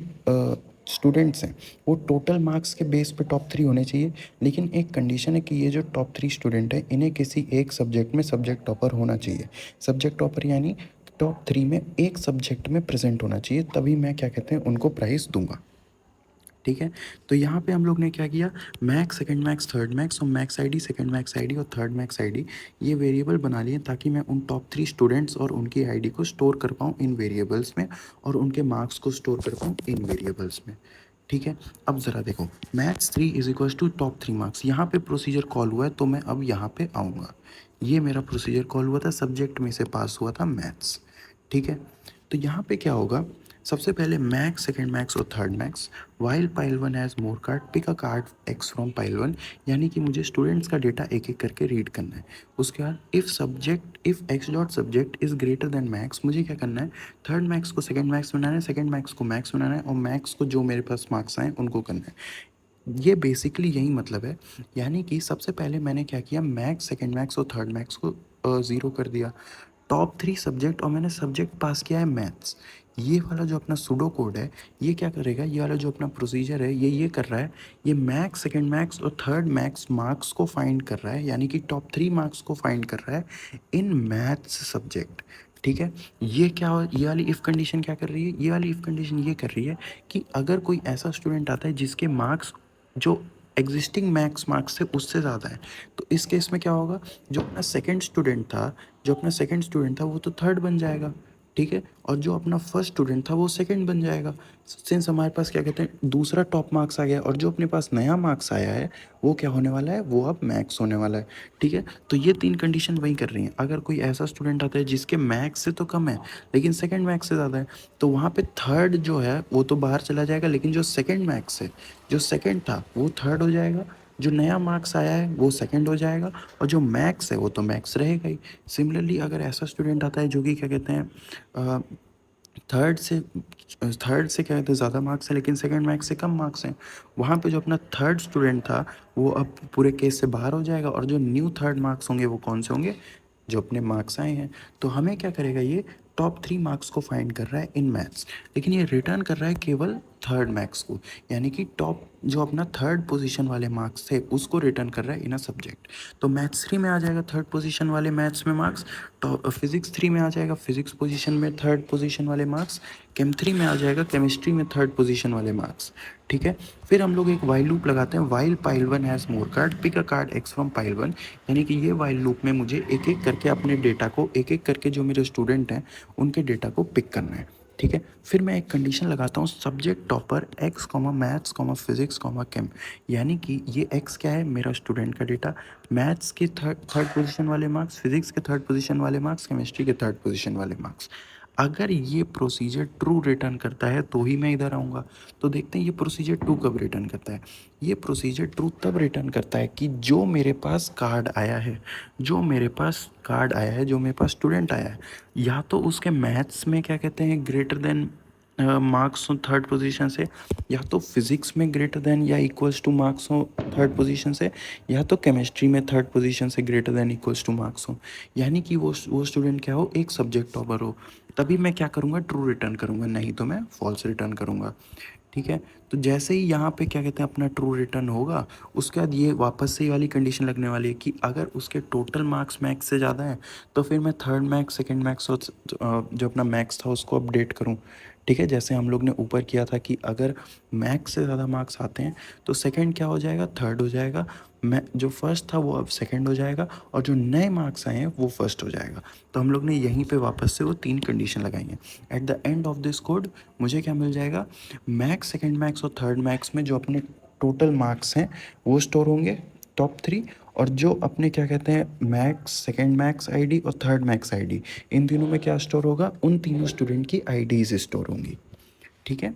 स्टूडेंट्स हैं वो टोटल मार्क्स के बेस पे टॉप थ्री होने चाहिए, लेकिन एक कंडीशन है कि ये जो टॉप थ्री स्टूडेंट है इन्हें किसी एक सब्जेक्ट में सब्जेक्ट टॉपर होना चाहिए। सब्जेक्ट टॉपर यानी टॉप थ्री में एक सब्जेक्ट में प्रेजेंट होना चाहिए, तभी मैं क्या कहते हैं उनको प्राइज़ दूंगा। ठीक है, तो यहाँ पे हम लोग ने क्या किया, max, second max, third max और max ID, second max ID और थर्ड मैक्स आईडी ये वेरिएबल बना लिए ताकि मैं उन टॉप थ्री स्टूडेंट्स और उनकी आईडी को स्टोर कर पाऊँ इन वेरिएबल्स में और उनके मार्क्स को स्टोर कर पाऊँ इन वेरिएबल्स में। ठीक है, अब ज़रा देखो, maths 3 is equals to top three marks, यहाँ पे प्रोसीजर कॉल हुआ है तो मैं अब यहाँ पे आऊँगा। ये मेरा प्रोसीजर कॉल हुआ था, सब्जेक्ट में से पास हुआ था मैथ्स। ठीक है, तो यहाँ पे क्या होगा, सबसे पहले मैक्स, सेकंड मैक्स और third max, while pile one has more card, pick a card X from pile one, यानी कि मुझे स्टूडेंट्स का डेटा एक एक करके रीड करना है। उसके बाद if X dot subject is greater then max, मुझे क्या करना है, थर्ड मैक्स को सेकंड मैक्स बनाना है, सेकंड मैक्स को मैक्स बनाना है और मैक्स को जो मेरे पास मार्क्स आए उनको करना है। ये बेसिकली यही मतलब है, यानी कि सबसे पहले मैंने क्या किया, मैक्स, सेकंड मैक्स और थर्ड मैक्स को ज़ीरो कर दिया, टॉप थ्री सब्जेक्ट, और मैंने सब्जेक्ट पास किया है मैथ्स। ये वाला जो अपना सूडो कोड है ये क्या करेगा, ये वाला जो अपना प्रोसीजर है ये कर रहा है, ये मैक्स, सेकंड मैक्स और थर्ड मैक्स मार्क्स को फाइंड कर रहा है, यानी कि टॉप थ्री मार्क्स को फाइंड कर रहा है इन मैथ्स सब्जेक्ट। ठीक है, ये वाली इफ़ कंडीशन क्या कर रही है, ये वाली इफ़ कंडीशन ये कर रही है कि अगर कोई ऐसा स्टूडेंट आता है जिसके मार्क्स जो एग्जिस्टिंग मैक्स मार्क्स थे उससे ज़्यादा है, तो इस केस में क्या होगा, जो अपना सेकंड स्टूडेंट था वो तो थर्ड बन जाएगा। ठीक है, और जो अपना फर्स्ट स्टूडेंट था वो सेकंड बन जाएगा। सिंस हमारे पास क्या कहते हैं दूसरा टॉप मार्क्स आ गया और जो अपने पास नया मार्क्स आया है वो क्या होने वाला है, वो अब मैक्स होने वाला है। ठीक है, तो ये तीन कंडीशन वही कर रही हैं। अगर कोई ऐसा स्टूडेंट आता है जिसके मैक्स से तो कम है लेकिन सेकंड मैक्स से ज़्यादा है, तो वहाँ पे थर्ड जो है वो तो बाहर चला जाएगा, लेकिन जो सेकंड मैक्स है, जो सेकंड था वो थर्ड हो जाएगा, जो नया मार्क्स आया है वो सेकंड हो जाएगा और जो मैक्स है वो तो मैक्स रहेगा ही। सिमिलरली अगर ऐसा स्टूडेंट आता है जो कि क्या कहते हैं थर्ड से क्या कहते हैं ज़्यादा मार्क्स है लेकिन सेकंड मैक्स से कम मार्क्स हैं, वहाँ पे जो अपना थर्ड स्टूडेंट था वो अब पूरे केस से बाहर हो जाएगा और जो न्यू थर्ड मार्क्स होंगे वो कौन से होंगे, जो अपने मार्क्स आए हैं। तो हमें क्या करेगा, ये टॉप थ्री मार्क्स को फाइंड कर रहा है इन मैथ्स, लेकिन ये रिटर्न कर रहा है केवल थर्ड मैक्स को, यानी कि टॉप जो अपना थर्ड पोजीशन वाले मार्क्स थे उसको रिटर्न कर रहा है इन अ सब्जेक्ट। तो मैथ्स थ्री में आ जाएगा थर्ड पोजीशन वाले मैथ्स में मार्क्स, तो फिजिक्स थ्री में आ जाएगा फिजिक्स पोजीशन में थर्ड पोजीशन वाले मार्क्स, केम थ्री में आ जाएगा केमिस्ट्री में थर्ड पोजीशन वाले मार्क्स। ठीक है, फिर हम लोग एक वाइल लूप लगाते हैं, while pile one has more card, pick a card X from pile one, यानी कि ये वाइल लूप में मुझे एक एक करके अपने डेटा को, एक एक करके जो मेरे स्टूडेंट हैं उनके डेटा को पिक करना है। ठीक है, फिर मैं एक कंडीशन लगाता हूँ, subject topper X comma maths comma physics comma chem, यानी कि ये एक्स क्या है, मेरा स्टूडेंट का डेटा, मैथ्स के थर्ड पोजीशन वाले मार्क्स, फिजिक्स के थर्ड पोजीशन वाले मार्क्स, केमिस्ट्री के थर्ड पोजीशन वाले मार्क्स। अगर ये प्रोसीजर ट्रू रिटर्न करता है तो ही मैं इधर आऊँगा। तो देखते हैं ये प्रोसीजर ट्रू कब रिटर्न करता है। ये प्रोसीजर ट्रू तब रिटर्न करता है कि जो मेरे पास कार्ड आया है, जो मेरे पास स्टूडेंट आया है, या तो उसके मैथ्स में क्या कहते हैं ग्रेटर देन मार्क्स हो थर्ड पोजीशन से, या तो फिजिक्स में ग्रेटर देन या इक्वल्स टू मार्क्स हो थर्ड पोजीशन से, या तो केमिस्ट्री में थर्ड पोजीशन से greater than equals two marks हो, यानी कि वो स्टूडेंट क्या हो, एक सब्जेक्ट टॉपर हो। तभी मैं क्या करूँगा, ट्रू रिटर्न करूँगा, नहीं तो मैं फॉल्स रिटर्न करूँगा। ठीक है, तो जैसे ही यहाँ पे क्या कहते हैं अपना ट्रू रिटर्न होगा, उसके बाद ये वापस से ये वाली कंडीशन लगने वाली है कि अगर उसके टोटल मार्क्स मैक्स से ज़्यादा हैं तो फिर मैं थर्ड मैक्स, सेकंड मैक्स और जो अपना मैक्स था उसको अपडेट करूँ। ठीक है, जैसे हम लोग ने ऊपर किया था कि अगर मैक्स से ज़्यादा मार्क्स आते हैं तो सेकंड क्या हो जाएगा, थर्ड हो जाएगा, मैं जो फर्स्ट था वो अब सेकंड हो जाएगा और जो नए मार्क्स आए हैं वो फर्स्ट हो जाएगा। तो हम लोग ने यहीं पे वापस से वो तीन कंडीशन लगाई हैं। Eight the end of this code मुझे क्या मिल जाएगा, मैक्स, सेकंड मैक्स और थर्ड मैक्स में जो अपने टोटल मार्क्स हैं वो स्टोर होंगे, टॉप 3, और जो अपने क्या कहते हैं मैक्स, सेकंड मैक्स आईडी और थर्ड मैक्स आईडी, इन तीनों में क्या स्टोर होगा, उन तीनों स्टूडेंट की आईडीज स्टोर होंगी, ठीक है।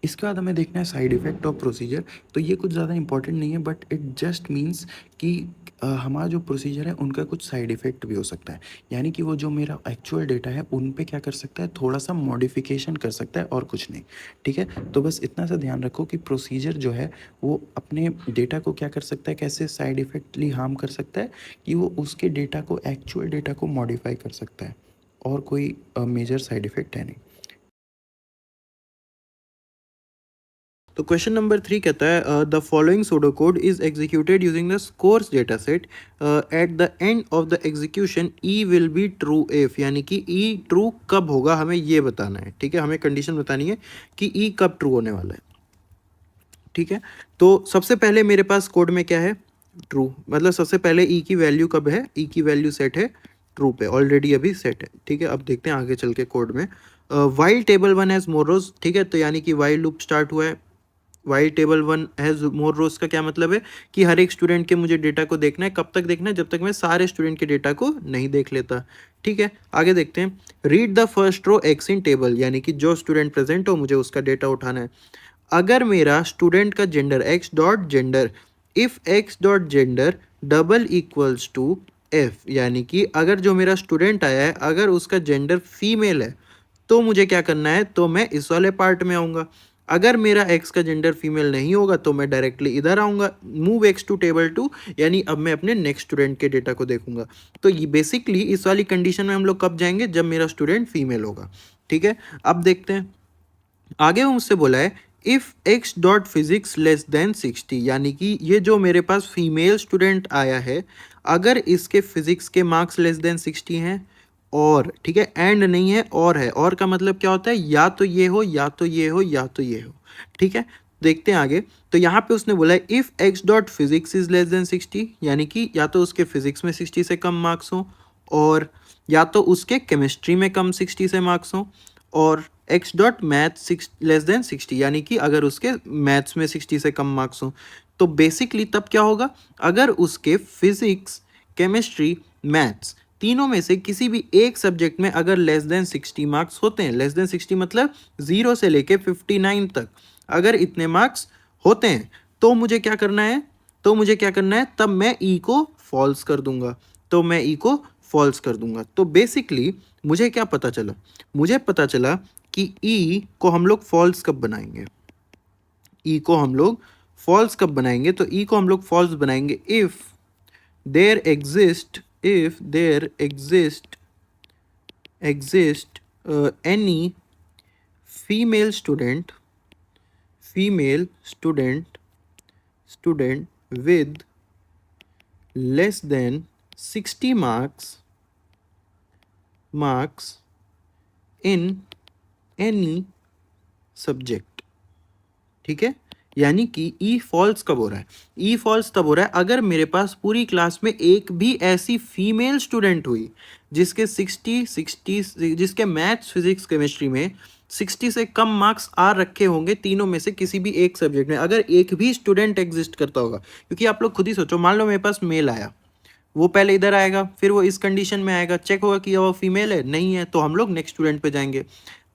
इसके बाद हमें देखना है साइड इफ़ेक्ट ऑफ प्रोसीजर। तो ये कुछ ज़्यादा इंपॉर्टेंट नहीं है, बट इट जस्ट मीन्स कि हमारा जो प्रोसीजर है उनका कुछ साइड इफ़ेक्ट भी हो सकता है, यानी कि वो जो मेरा एक्चुअल डेटा है उन पे क्या कर सकता है, थोड़ा सा मॉडिफिकेशन कर सकता है और कुछ नहीं, ठीक है। तो बस इतना सा ध्यान रखो कि प्रोसीजर जो है वो अपने डेटा को क्या कर सकता है, कैसे साइड इफ़ेक्टली हार्म कर सकता है, कि वो उसके डेटा को, एक्चुअल डेटा को मॉडिफाई कर सकता है, और कोई मेजर साइड इफ़ेक्ट है नहीं। तो क्वेश्चन नंबर 3 कहता है the following pseudo code is executed using the scores data set, eight the end of the execution E will be true if, यानी कि ई ट्रू कब होगा हमें ये बताना है, ठीक है। हमें कंडीशन बतानी है कि ई कब ट्रू होने वाला है, ठीक है। तो सबसे पहले मेरे पास कोड में क्या है, ट्रू, मतलब सबसे पहले ई की वैल्यू कब है, ई की वैल्यू सेट है ट्रू पे, ऑलरेडी अभी सेट है, ठीक है। अब देखते हैं आगे चल के कोड में, while table one has more rows, ठीक है। तो यानी कि वाइल लूप स्टार्ट हुआ है, while table one has more rows का क्या मतलब है कि हर एक स्टूडेंट के मुझे डेटा को देखना है, कब तक देखना है, जब तक मैं सारे स्टूडेंट के डेटा को नहीं देख लेता, ठीक है। आगे देखते हैं, read the first row X in table, यानी कि जो स्टूडेंट प्रेजेंट हो मुझे उसका डेटा उठाना है। अगर मेरा स्टूडेंट का gender X dot gender, if X dot gender double equals to F, यानी कि अगर जो मेरा स्टूडेंट आया है अगर उसका जेंडर फीमेल है तो मुझे क्या करना है, तो मैं इस वाले पार्ट में आऊँगा। अगर मेरा एक्स का जेंडर फीमेल नहीं होगा तो मैं डायरेक्टली इधर आऊँगा, move X to table two, यानी अब मैं अपने नेक्स्ट स्टूडेंट के डेटा को देखूंगा। तो ये बेसिकली इस वाली कंडीशन में हम लोग कब जाएंगे, जब मेरा स्टूडेंट फीमेल होगा, ठीक है। अब देखते हैं आगे, वो मुझसे बोला है if X dot physics less than 60, यानी कि ये जो मेरे पास फीमेल स्टूडेंट आया है अगर इसके फिजिक्स के मार्क्स लेस देन 60 हैं, और ठीक है, एंड नहीं है और है, और का मतलब क्या होता है, या तो ये हो या तो ये हो या तो ये हो, ठीक है। देखते हैं आगे, तो यहाँ पे उसने बोला है if X dot physics is less than 60, यानी कि या तो उसके फिजिक्स में 60 से कम मार्क्स हो, और या तो उसके केमिस्ट्री में कम 60 से मार्क्स हो, और x dot math less than 60, यानी कि अगर उसके मैथ्स में 60 से कम मार्क्स हो। तो बेसिकली तब क्या होगा, अगर उसके फिजिक्स, केमिस्ट्री, मैथ्स तीनों में से किसी भी एक सब्जेक्ट में अगर लेस देन 60 मार्क्स होते हैं, लेस देन 60 मतलब 0 से लेके 59 तक अगर इतने मार्क्स होते हैं, तो मुझे क्या करना है, तब मैं ई को फॉल्स कर दूंगा, तो बेसिकली मुझे क्या पता चला, मुझे पता चला कि ई को हम लोग फॉल्स कब बनाएंगे, तो ई को हम लोग फॉल्स बनाएंगे if there exist any female student with less than 60 marks in any subject, ठीक है। यानी कि ई फॉल्स कब हो रहा है, ई फॉल्स तब हो रहा है अगर मेरे पास पूरी क्लास में एक भी ऐसी फीमेल स्टूडेंट हुई जिसके 60 जिसके मैथ्स, फिजिक्स, केमिस्ट्री में 60 से कम मार्क्स आ रखे होंगे तीनों में से किसी भी एक सब्जेक्ट में, अगर एक भी स्टूडेंट एग्जिस्ट करता होगा। क्योंकि आप लोग खुद ही सोचो, मान लो मेरे पास मेल आया, वो पहले इधर आएगा, फिर वो इस कंडीशन में आएगा, चेक होगा कि वो फीमेल है, नहीं है तो हम लोग नेक्स्ट स्टूडेंट पे जाएंगे।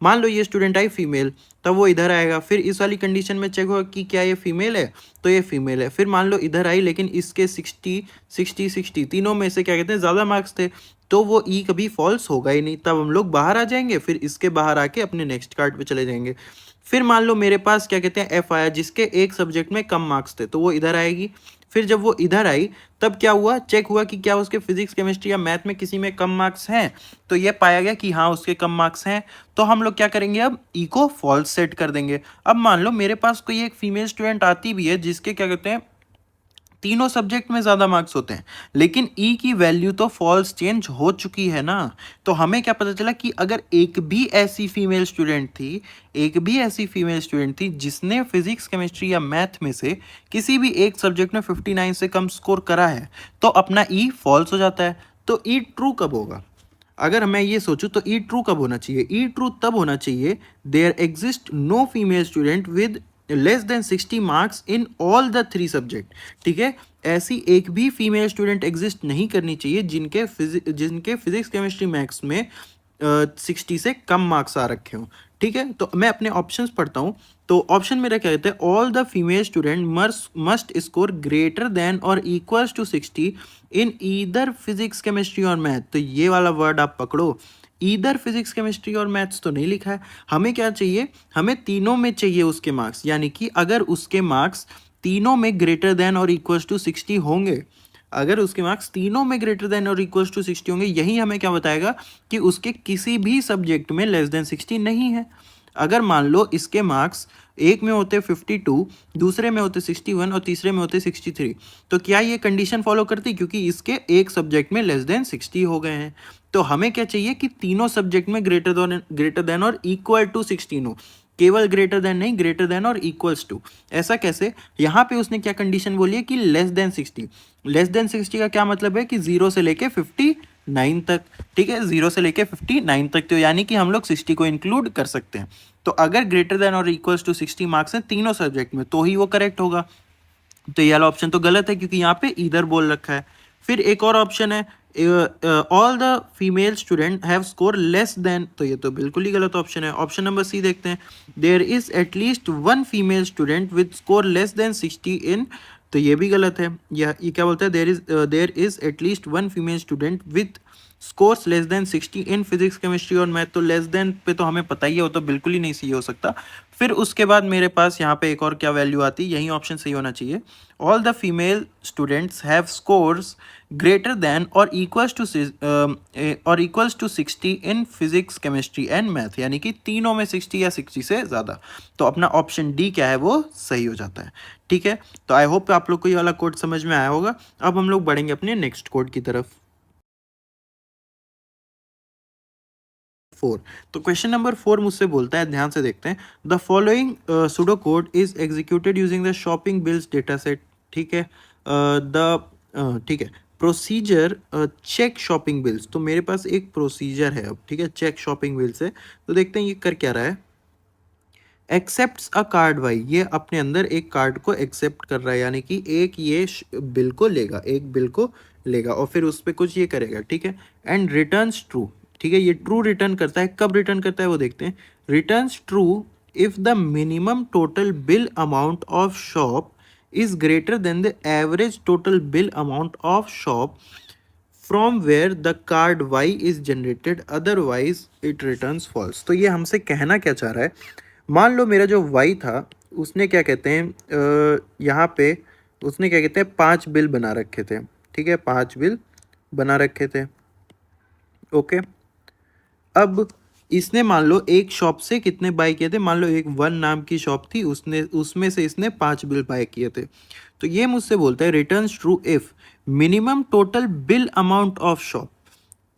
मान लो ये स्टूडेंट आई फीमेल, तब वो इधर आएगा, फिर इस वाली कंडीशन में चेक होगा कि क्या ये फीमेल है, तो ये फीमेल है। फिर मान लो इधर आई लेकिन इसके 60 तीनों में से क्या कहते हैं ज़्यादा मार्क्स थे, तो वो ई कभी फॉल्स होगा ही नहीं, तब हम लोग बाहर आ जाएंगे, फिर इसके बाहर आके अपने नेक्स्ट कार्ड पे चले जाएंगे। फिर मान लो मेरे पास क्या कहते हैं एफ आया जिसके एक सब्जेक्ट में कम मार्क्स थे, तो वो इधर आएगी। फिर जब वो इधर आई तब क्या हुआ, चेक हुआ कि क्या उसके फिजिक्स, केमिस्ट्री या मैथ में किसी में कम मार्क्स हैं, तो ये पाया गया कि हाँ उसके कम मार्क्स हैं, तो हम लोग क्या करेंगे, अब ई को फॉल्स सेट कर देंगे। अब मान लो मेरे पास कोई एक फीमेल स्टूडेंट आती भी है जिसके क्या कहते हैं तीनों सब्जेक्ट में ज़्यादा मार्क्स होते हैं, लेकिन ई की वैल्यू तो फॉल्स चेंज हो चुकी है ना। तो हमें क्या पता चला कि अगर एक भी ऐसी फीमेल स्टूडेंट थी जिसने फिजिक्स, केमिस्ट्री या मैथ में से किसी भी एक सब्जेक्ट में 59 से कम स्कोर करा है, तो अपना ई फॉल्स हो जाता है। तो ई ट्रू कब होगा, अगर मैं ये सोचूं तो ई ट्रू कब होना चाहिए, ई ट्रू तब होना चाहिए there exist no female student with less than 60 marks in all the 3 subject, ठीक है। ऐसी एक भी फीमेल स्टूडेंट एग्जिस्ट नहीं करनी चाहिए जिनके फिजिक्स केमिस्ट्री मैथ्स में 60 से कम मार्क्स आ रखे हों, ठीक है। तो मैं अपने ऑप्शंस पढ़ता हूँ। तो ऑप्शन मेरा क्या कहता है, all the female student must score greater than or equals to 60 in either physics chemistry और मैथ। तो ये वाला वर्ड आप पकड़ो, either physics chemistry or maths तो नहीं लिखा है। हमें क्या चाहिए, हमें तीनों में चाहिए उसके मार्क्स, यानी कि अगर उसके मार्क्स तीनों में greater than or equals to 60 होंगे, अगर उसके मार्क्स तीनों में greater than or equals to 60 होंगे, यही हमें क्या बताएगा कि उसके किसी भी सब्जेक्ट में लेस देन 60 नहीं है। अगर मान लो इसके मार्क्स एक में होते 52, दूसरे में होते 61 और तीसरे में होते 63, तो क्या ये कंडीशन फॉलो करती, क्योंकि इसके एक सब्जेक्ट में लेस देन 60 हो गए हैं। तो हमें क्या चाहिए कि तीनों सब्जेक्ट में ग्रेटर देन और इक्वल टू 16 हो, केवल ग्रेटर देन नहीं, greater than or equals to. ऐसा कैसे, यहाँ पे उसने क्या कंडीशन बोली है कि लेस देन 60। लेस देन 60 का क्या मतलब है कि 0 से लेके 59 तक, ठीक है, 0 से लेके 59 तक, तो यानी कि हम लोग 60 को इंक्लूड कर सकते हैं। तो अगर greater than or equals to 60 marks हैं तीनों सब्जेक्ट में, तो ही वो करेक्ट होगा। तो ये वाला ऑप्शन तो गलत है, क्योंकि यहाँ पे इधर बोल रखा है। फिर एक और ऑप्शन है, all the female student have score less then, तो ये तो बिल्कुल ही गलत ऑप्शन है। ऑप्शन नंबर सी देखते हैं, there is at least one female student with score less than 60 in, तो ये भी गलत है। ये क्या बोलता है, there is at least one female student with scores less than 60 in physics chemistry और मैथ। तो लेस देन पे तो हमें पता ही है, वो तो बिल्कुल ही नहीं सही हो सकता। फिर उसके बाद मेरे पास यहाँ पे एक और क्या वैल्यू आती है, यही ऑप्शन सही होना चाहिए, all the female students have scores greater than or equals to 60 in physics chemistry and math, यानी कि तीनों में 60 या 60 से ज़्यादा। तो अपना ऑप्शन डी क्या है, वो सही हो जाता है, ठीक है। तो आई होप आप लोग को ये वाला कोड समझ में आया होगा। अब हम लोग बढ़ेंगे अपने नेक्स्ट कोड की तरफ। 4, तो क्वेश्चन नंबर 4 मुझसे बोलता है, ध्यान से देखते हैं, the following pseudo code is executed using the shopping bills data set, ठीक है। ठीक है, प्रोसीजर चेक शॉपिंग बिल्स, तो मेरे पास एक प्रोसीजर है अब, ठीक है, चेक शॉपिंग बिल्स है। तो देखते हैं ये कर क्या रहा है, एक्सेप्ट अ कार्ड वाई, ये अपने अंदर एक कार्ड को एक्सेप्ट कर रहा है, यानी कि एक ये बिल को लेगा, एक बिल को लेगा और फिर उस पर कुछ ये करेगा, ठीक है। एंड रिटर्न्स ट्रू, ठीक है, ये ट्रू रिटर्न करता है। कब रिटर्न करता है वो देखते हैं, returns true if the minimum total bill amount of shop is greater than the average total bill amount of shop from where the card Y is generated, otherwise it returns false. तो ये हमसे कहना क्या चाह रहा है, मान लो मेरा जो वाई था उसने क्या कहते हैं, यहाँ पे उसने क्या कहते हैं 5 बिल बना रखे थे, ठीक है, 5 बिल बना रखे थे, ओके। अब इसने मान लो एक शॉप से कितने बाय किए थे, मान लो एक वन नाम की शॉप थी, उसने उसमें से इसने 5 बिल बाय किए थे। तो ये मुझसे बोलता है returns true if minimum total bill amount of shop,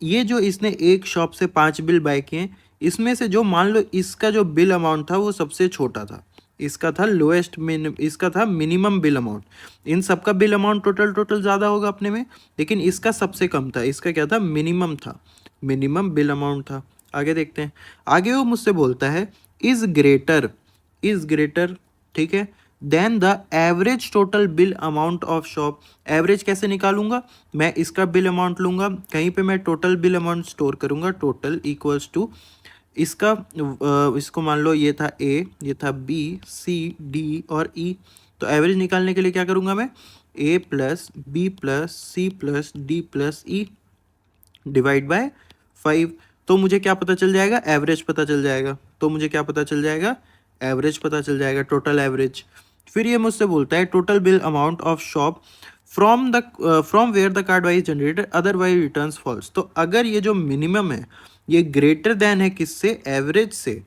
ये जो इसने एक शॉप से 5 बिल बाय किए, इसमें से जो मान लो इसका जो बिल अमाउंट था वो सबसे छोटा था, इसका था लोएस्ट इसका था मिनिमम बिल अमाउंट। इन सबका बिल अमाउंट टोटल ज़्यादा होगा अपने में, लेकिन इसका सबसे कम था, इसका क्या था, मिनिमम था, मिनिमम बिल अमाउंट था। आगे देखते हैं, आगे वो मुझसे बोलता है इज ग्रेटर, ठीक है, then the average total bill amount of shop. Average कैसे निकालूंगा, मैं इसका बिल अमाउंट लूंगा, कहीं पे मैं टोटल बिल अमाउंट स्टोर करूंगा, टोटल इक्वल्स टू इसका इसको मान लो ये था ए, ये था बी, सी, डी और ई। तो एवरेज निकालने के लिए क्या करूंगा मैं, A plus B plus C plus D plus E divide by 5। तो मुझे क्या पता चल जाएगा, एवरेज पता चल जाएगा। तो मुझे क्या पता चल जाएगा, एवरेज पता चल जाएगा, टोटल एवरेज। फिर ये मुझसे बोलता है total bill amount of shop from where the card was generated, otherwise returns false. तो अगर ये जो मिनिमम है ये ग्रेटर देन है किससे, एवरेज से,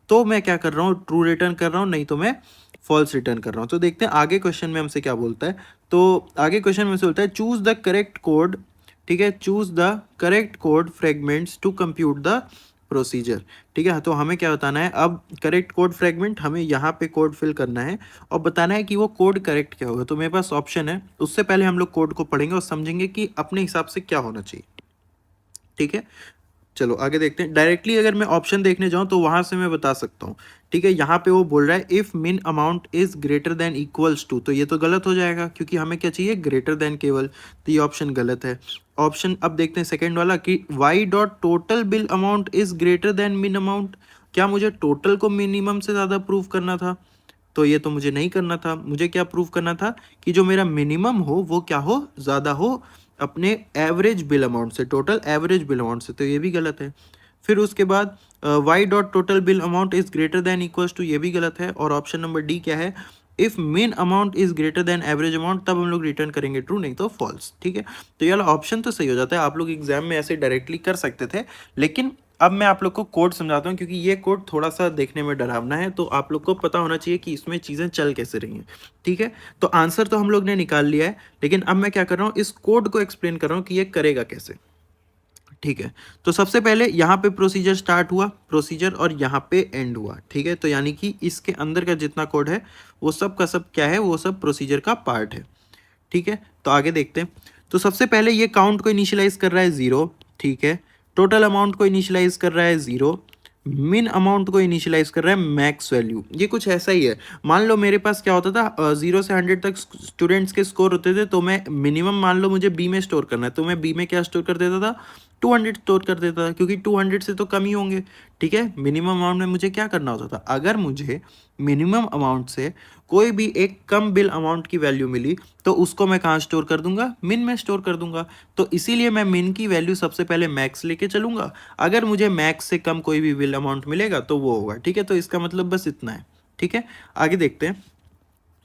तो मैं क्या कर रहा हूँ, ट्रू रिटर्न कर रहा हूँ, नहीं तो मैं फॉल्स रिटर्न कर रहा हूँ। तो देखते हैं आगे क्वेश्चन में हमसे क्या बोलता है। तो आगे क्वेश्चन में हमसे बोलता है चूज द करेक्ट कोड, ठीक है, choose the correct code fragments to compute the procedure, ठीक है। तो हमें क्या बताना है, अब करेक्ट कोड फ्रेगमेंट, हमें यहाँ पे कोड फिल करना है और बताना है कि वो कोड करेक्ट क्या होगा। तो मेरे पास ऑप्शन है, उससे पहले हम लोग कोड को पढ़ेंगे और समझेंगे कि अपने हिसाब से क्या होना चाहिए, ठीक है। चलो आगे देखते हैं। डायरेक्टली अगर मैं ऑप्शन देखने जाऊं तो वहां से मैं बता सकता हूँ, ठीक है। यहाँ पे वो बोल रहा है if min amount is greater than equals to, तो ये तो गलत हो जाएगा क्योंकि हमें क्या चाहिए, ग्रेटर देन केवल, तो ये ऑप्शन गलत है। ऑप्शन अब देखते हैं सेकंड वाला कि Y dot total bill amount is greater than min amount, क्या मुझे टोटल को मिनिमम से ज़्यादा प्रूव करना था? तो ये तो मुझे नहीं करना था, मुझे क्या प्रूव करना था कि जो मेरा मिनिमम हो वो क्या हो, ज़्यादा हो अपने एवरेज बिल अमाउंट से, टोटल एवरेज बिल अमाउंट से, तो ये भी गलत है। फिर उसके बाद Y dot total bill amount is greater than equals to, ये भी गलत है। और ऑप्शन नंबर डी क्या है, if main amount is greater than average amount, तब हम लोग रिटर्न करेंगे ट्रू, नहीं तो फॉल्स, ठीक है। तो ये वाला ऑप्शन तो सही हो जाता है, आप लोग एग्जाम में ऐसे डायरेक्टली कर सकते थे। लेकिन अब मैं आप लोग को कोड समझाता हूँ क्योंकि ये कोड थोड़ा सा देखने में डरावना है, तो आप लोग को पता होना चाहिए कि इसमें चीज़ें चल कैसे रही हैं, ठीक है। तो आंसर तो हम लोग ने निकाल लिया है, लेकिन अब मैं क्या कर रहा हूँ, इस कोड को एक्सप्लेन कर रहा हूँ कि ये करेगा कैसे, ठीक है। तो सबसे पहले यहाँ पे प्रोसीजर स्टार्ट हुआ, प्रोसीजर, और यहाँ पे एंड हुआ, ठीक है। तो यानी कि इसके अंदर का जितना कोड है वो सब का सब क्या है, वो सब प्रोसीजर का पार्ट है, ठीक है। तो आगे देखते हैं। तो सबसे पहले ये काउंट को इनिशियलाइज कर रहा है 0, ठीक है। टोटल अमाउंट को इनिशियलाइज कर रहा है 0, मिन अमाउंट को इनिशियलाइज कर रहा है मैक्स वैल्यू। ये कुछ ऐसा ही है, मान लो मेरे पास क्या होता था, 0 से 100 तक स्टूडेंट्स के स्कोर होते थे, तो मैं मिनिमम मान लो मुझे बी में स्टोर करना है, तो मैं बी में क्या स्टोर कर देता था, 200 स्टोर कर देता था, क्योंकि 200 से तो कम ही होंगे, ठीक है। मिनिमम अमाउंट में मुझे क्या करना होता था, अगर मुझे मिनिमम अमाउंट से कोई भी एक कम बिल अमाउंट की वैल्यू मिली तो उसको मैं कहाँ स्टोर कर दूंगा, मिन में स्टोर कर दूंगा। तो इसीलिए मैं मिन की वैल्यू सबसे पहले मैक्स लेके चलूंगा, अगर मुझे मैक्स से कम कोई भी बिल अमाउंट मिलेगा तो वो होगा, ठीक है। तो इसका मतलब बस इतना है, ठीक है। आगे देखते हैं।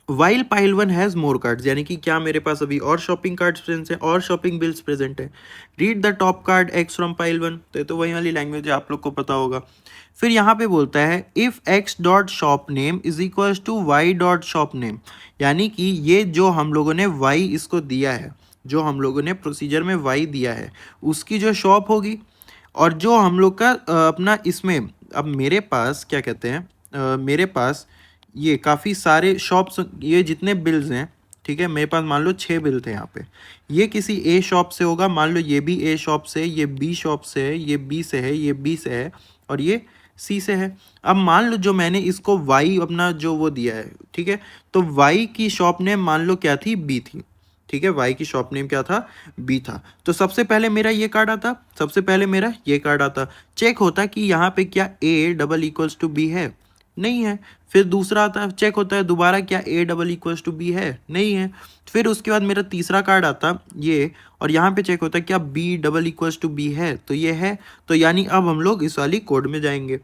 While pile one has more cards, यानी कि क्या मेरे पास अभी और शॉपिंग कार्ड्स प्रेजेंट हैं, और शॉपिंग बिल्स प्रेजेंट हैं। Read the top card X from pile one, तो ये तो वही वाली लैंग्वेज है, आप लोग को पता होगा। फिर यहाँ पे बोलता है if X dot shop name is equal to Y dot shop name, यानी कि ये जो हम लोगों ने वाई इसको दिया है, जो हम लोगों ने प्रोसीजर में वाई दिया है, उसकी जो शॉप होगी, और जो हम लोग का अपना इसमें, अब मेरे पास क्या कहते हैं, मेरे पास ये काफ़ी सारे शॉप्स, ये जितने बिल्स हैं, ठीक है, मेरे पास मान लो 6 बिल थे यहाँ पे, ये किसी ए शॉप से होगा, मान लो ये भी ए शॉप से, ये बी शॉप से है, ये बी से है, ये बी से है, और ये सी से है। अब मान लो जो मैंने इसको वाई अपना जो वो दिया है, ठीक है, तो वाई की शॉप नेम मान लो क्या थी, बी थी, ठीक है। वाई की शॉप नेम क्या था, बी था। तो सबसे पहले मेरा ये कार्ड आता, सबसे पहले मेरा ये कार्ड आता, चेक होता कि यहाँ पे क्या A double equals to B है, नहीं है। फिर दूसरा आता है, चेक होता है दोबारा क्या A double equals to B है, नहीं है। फिर उसके बाद मेरा तीसरा कार्ड आता ये, और यहाँ पे चेक होता है क्या B double equals to B है, तो ये है। तो यानी अब हम लोग इस वाली कोड में जाएंगे,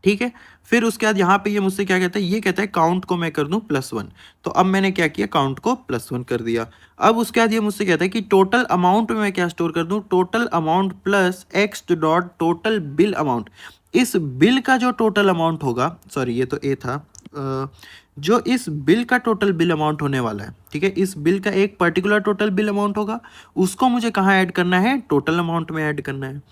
ठीक है। फिर उसके बाद यहाँ पे ये मुझसे क्या कहता है, ये कहता है काउंट को मैं कर दूं +1, तो अब मैंने क्या किया, काउंट को +1 कर दिया। अब उसके बाद ये मुझसे कहता है कि टोटल अमाउंट में मैं क्या स्टोर कर दूं, total amount plus X dot total bill amount. इस बिल का जो टोटल अमाउंट होगा, सॉरी ये तो ए था, जो इस बिल का टोटल बिल अमाउंट होने वाला है, ठीक है, इस बिल का एक पर्टिकुलर टोटल बिल अमाउंट होगा, उसको मुझे कहाँ ऐड करना है, टोटल अमाउंट में ऐड करना है,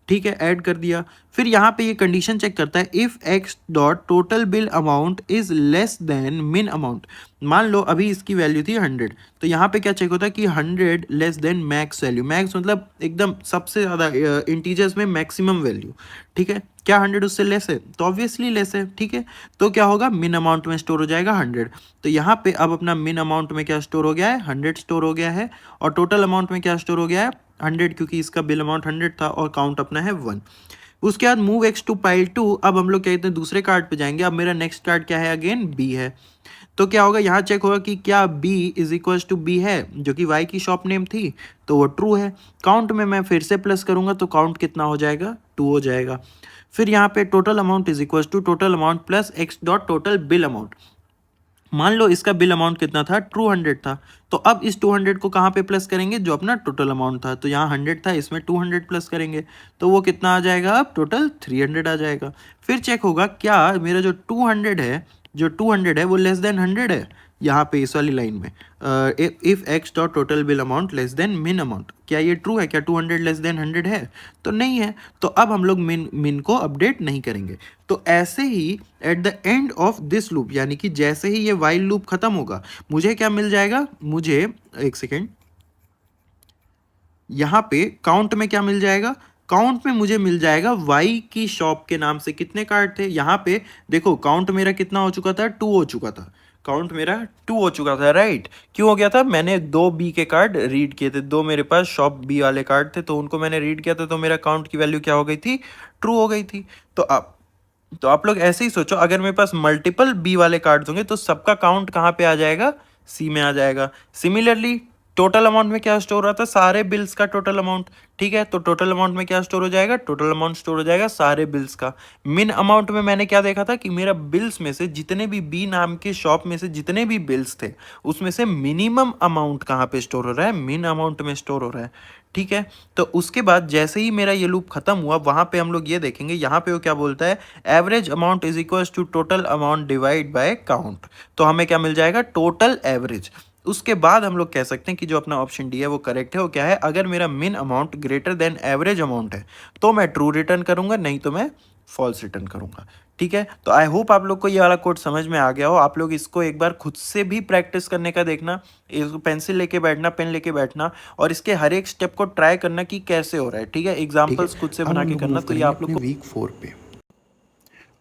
ठीक है। ऐड कर दिया। फिर यहाँ पे ये कंडीशन चेक करता है if X dot total bill amount is less then min amount, मान लो अभी इसकी वैल्यू थी 100, तो यहाँ पे क्या चेक होता है कि 100 less than max value, max मतलब एकदम सबसे ज़्यादा इंटीजर्स में मैक्सिमम वैल्यू, ठीक है। क्या 100 उससे लेस है, तो ऑब्वियसली लेस है, ठीक है। तो क्या होगा, मिन अमाउंट में स्टोर हो जाएगा 100, तो यहाँ पे अब अपना मिन अमाउंट में क्या स्टोर हो गया है, 100 स्टोर हो गया है, और टोटल अमाउंट में क्या स्टोर हो गया है, 100, क्योंकि इसका बिल अमाउंट 100 था, और काउंट अपना है 1। उसके बाद मूव एक्स टू पाइल 2, अब हम लोग क्या कहते हैं, दूसरे कार्ड पे जाएंगे। अब मेरा नेक्स्ट कार्ड क्या है, अगेन बी है, तो क्या होगा, यहाँ चेक होगा कि क्या B is equal to B है, जो कि वाई की शॉप नेम थी, तो वो ट्रू है। काउंट में मैं फिर से प्लस करूंगा, तो काउंट कितना हो जाएगा, 2 हो जाएगा। फिर यहाँ पे total amount is equal to total amount plus X dot total bill amount, मान लो इसका बिल अमाउंट कितना था, 200 था, तो अब इस 200 को कहाँ पे प्लस करेंगे, जो अपना टोटल अमाउंट था, तो यहाँ 100 था, इसमें 200 प्लस करेंगे, तो वो कितना आ जाएगा, अब टोटल 300 आ जाएगा। फिर चेक होगा क्या मेरा जो 200 है, जो 200 है वो लेस देन 100 है, यहाँ पे इस वाली लाइन में, if X dot total bill amount less than min amount, क्या ये ट्रू है, क्या 200 लेस देन 100 है, तो नहीं है। तो अब हम लोग मिन को अपडेट नहीं करेंगे। तो ऐसे ही at the end of this loop, यानी कि जैसे ही ये वाइल लूप खत्म होगा, मुझे क्या मिल जाएगा, मुझे एक सेकेंड, यहाँ पे काउंट में क्या मिल जाएगा, काउंट में मुझे मिल जाएगा वाई की शॉप के नाम से कितने कार्ड थे। यहाँ पे देखो काउंट मेरा कितना हो चुका था, 2 हो चुका था। काउंट मेरा 2 हो चुका था, राइट। क्यों हो गया था, मैंने 2 बी के कार्ड रीड किए थे, 2 मेरे पास शॉप बी वाले कार्ड थे, तो उनको मैंने रीड किया था, तो मेरा काउंट की वैल्यू क्या हो गई थी, ट्रू हो गई थी। तो आप लोग ऐसे ही सोचो, अगर मेरे पास मल्टीपल बी वाले कार्ड्स होंगे तो सबका काउंट कहाँ पे आ जाएगा, सी में आ जाएगा। सिमिलरली टोटल अमाउंट में क्या स्टोर हो रहा था, सारे बिल्स का टोटल अमाउंट। ठीक है, तो टोटल अमाउंट में क्या स्टोर हो जाएगा, टोटल अमाउंट स्टोर हो जाएगा सारे बिल्स का। मिन अमाउंट में मैंने क्या देखा था कि मेरा बिल्स में से जितने भी बी नाम के शॉप में से जितने भी बिल्स थे उसमें से मिनिमम अमाउंट कहाँ पे स्टोर हो रहा है, मिन अमाउंट में स्टोर हो रहा है। ठीक है, तो उसके बाद जैसे ही मेरा ये लूप खत्म हुआ वहां पे हम लोग ये देखेंगे, यहाँ पे वो क्या बोलता है, average amount is equal to total amount divide by count. तो हमें क्या मिल जाएगा, टोटल एवरेज। उसके बाद हम लोग कह सकते हैं कि जो अपना ऑप्शन डी है वो करेक्ट है। वो क्या है, अगर मेरा मिन amount greater than average amount है तो मैं ट्रू रिटर्न करूंगा, नहीं तो मैं फॉल्स रिटर्न करूंगा। ठीक है, तो आई होप आप लोग को ये वाला कोड समझ में आ गया हो। आप लोग इसको एक बार खुद से भी प्रैक्टिस करने का देखना, इसको पेंसिल लेके बैठना, पेन लेके बैठना, और इसके हर एक स्टेप को ट्राई करना कि कैसे हो रहा है। ठीक है, ठीक है, एग्जाम्पल्स खुद से अब बना हम के लोग करना, मूव तो ये करेंगे आप लोग अपने को। वीक 4 पे।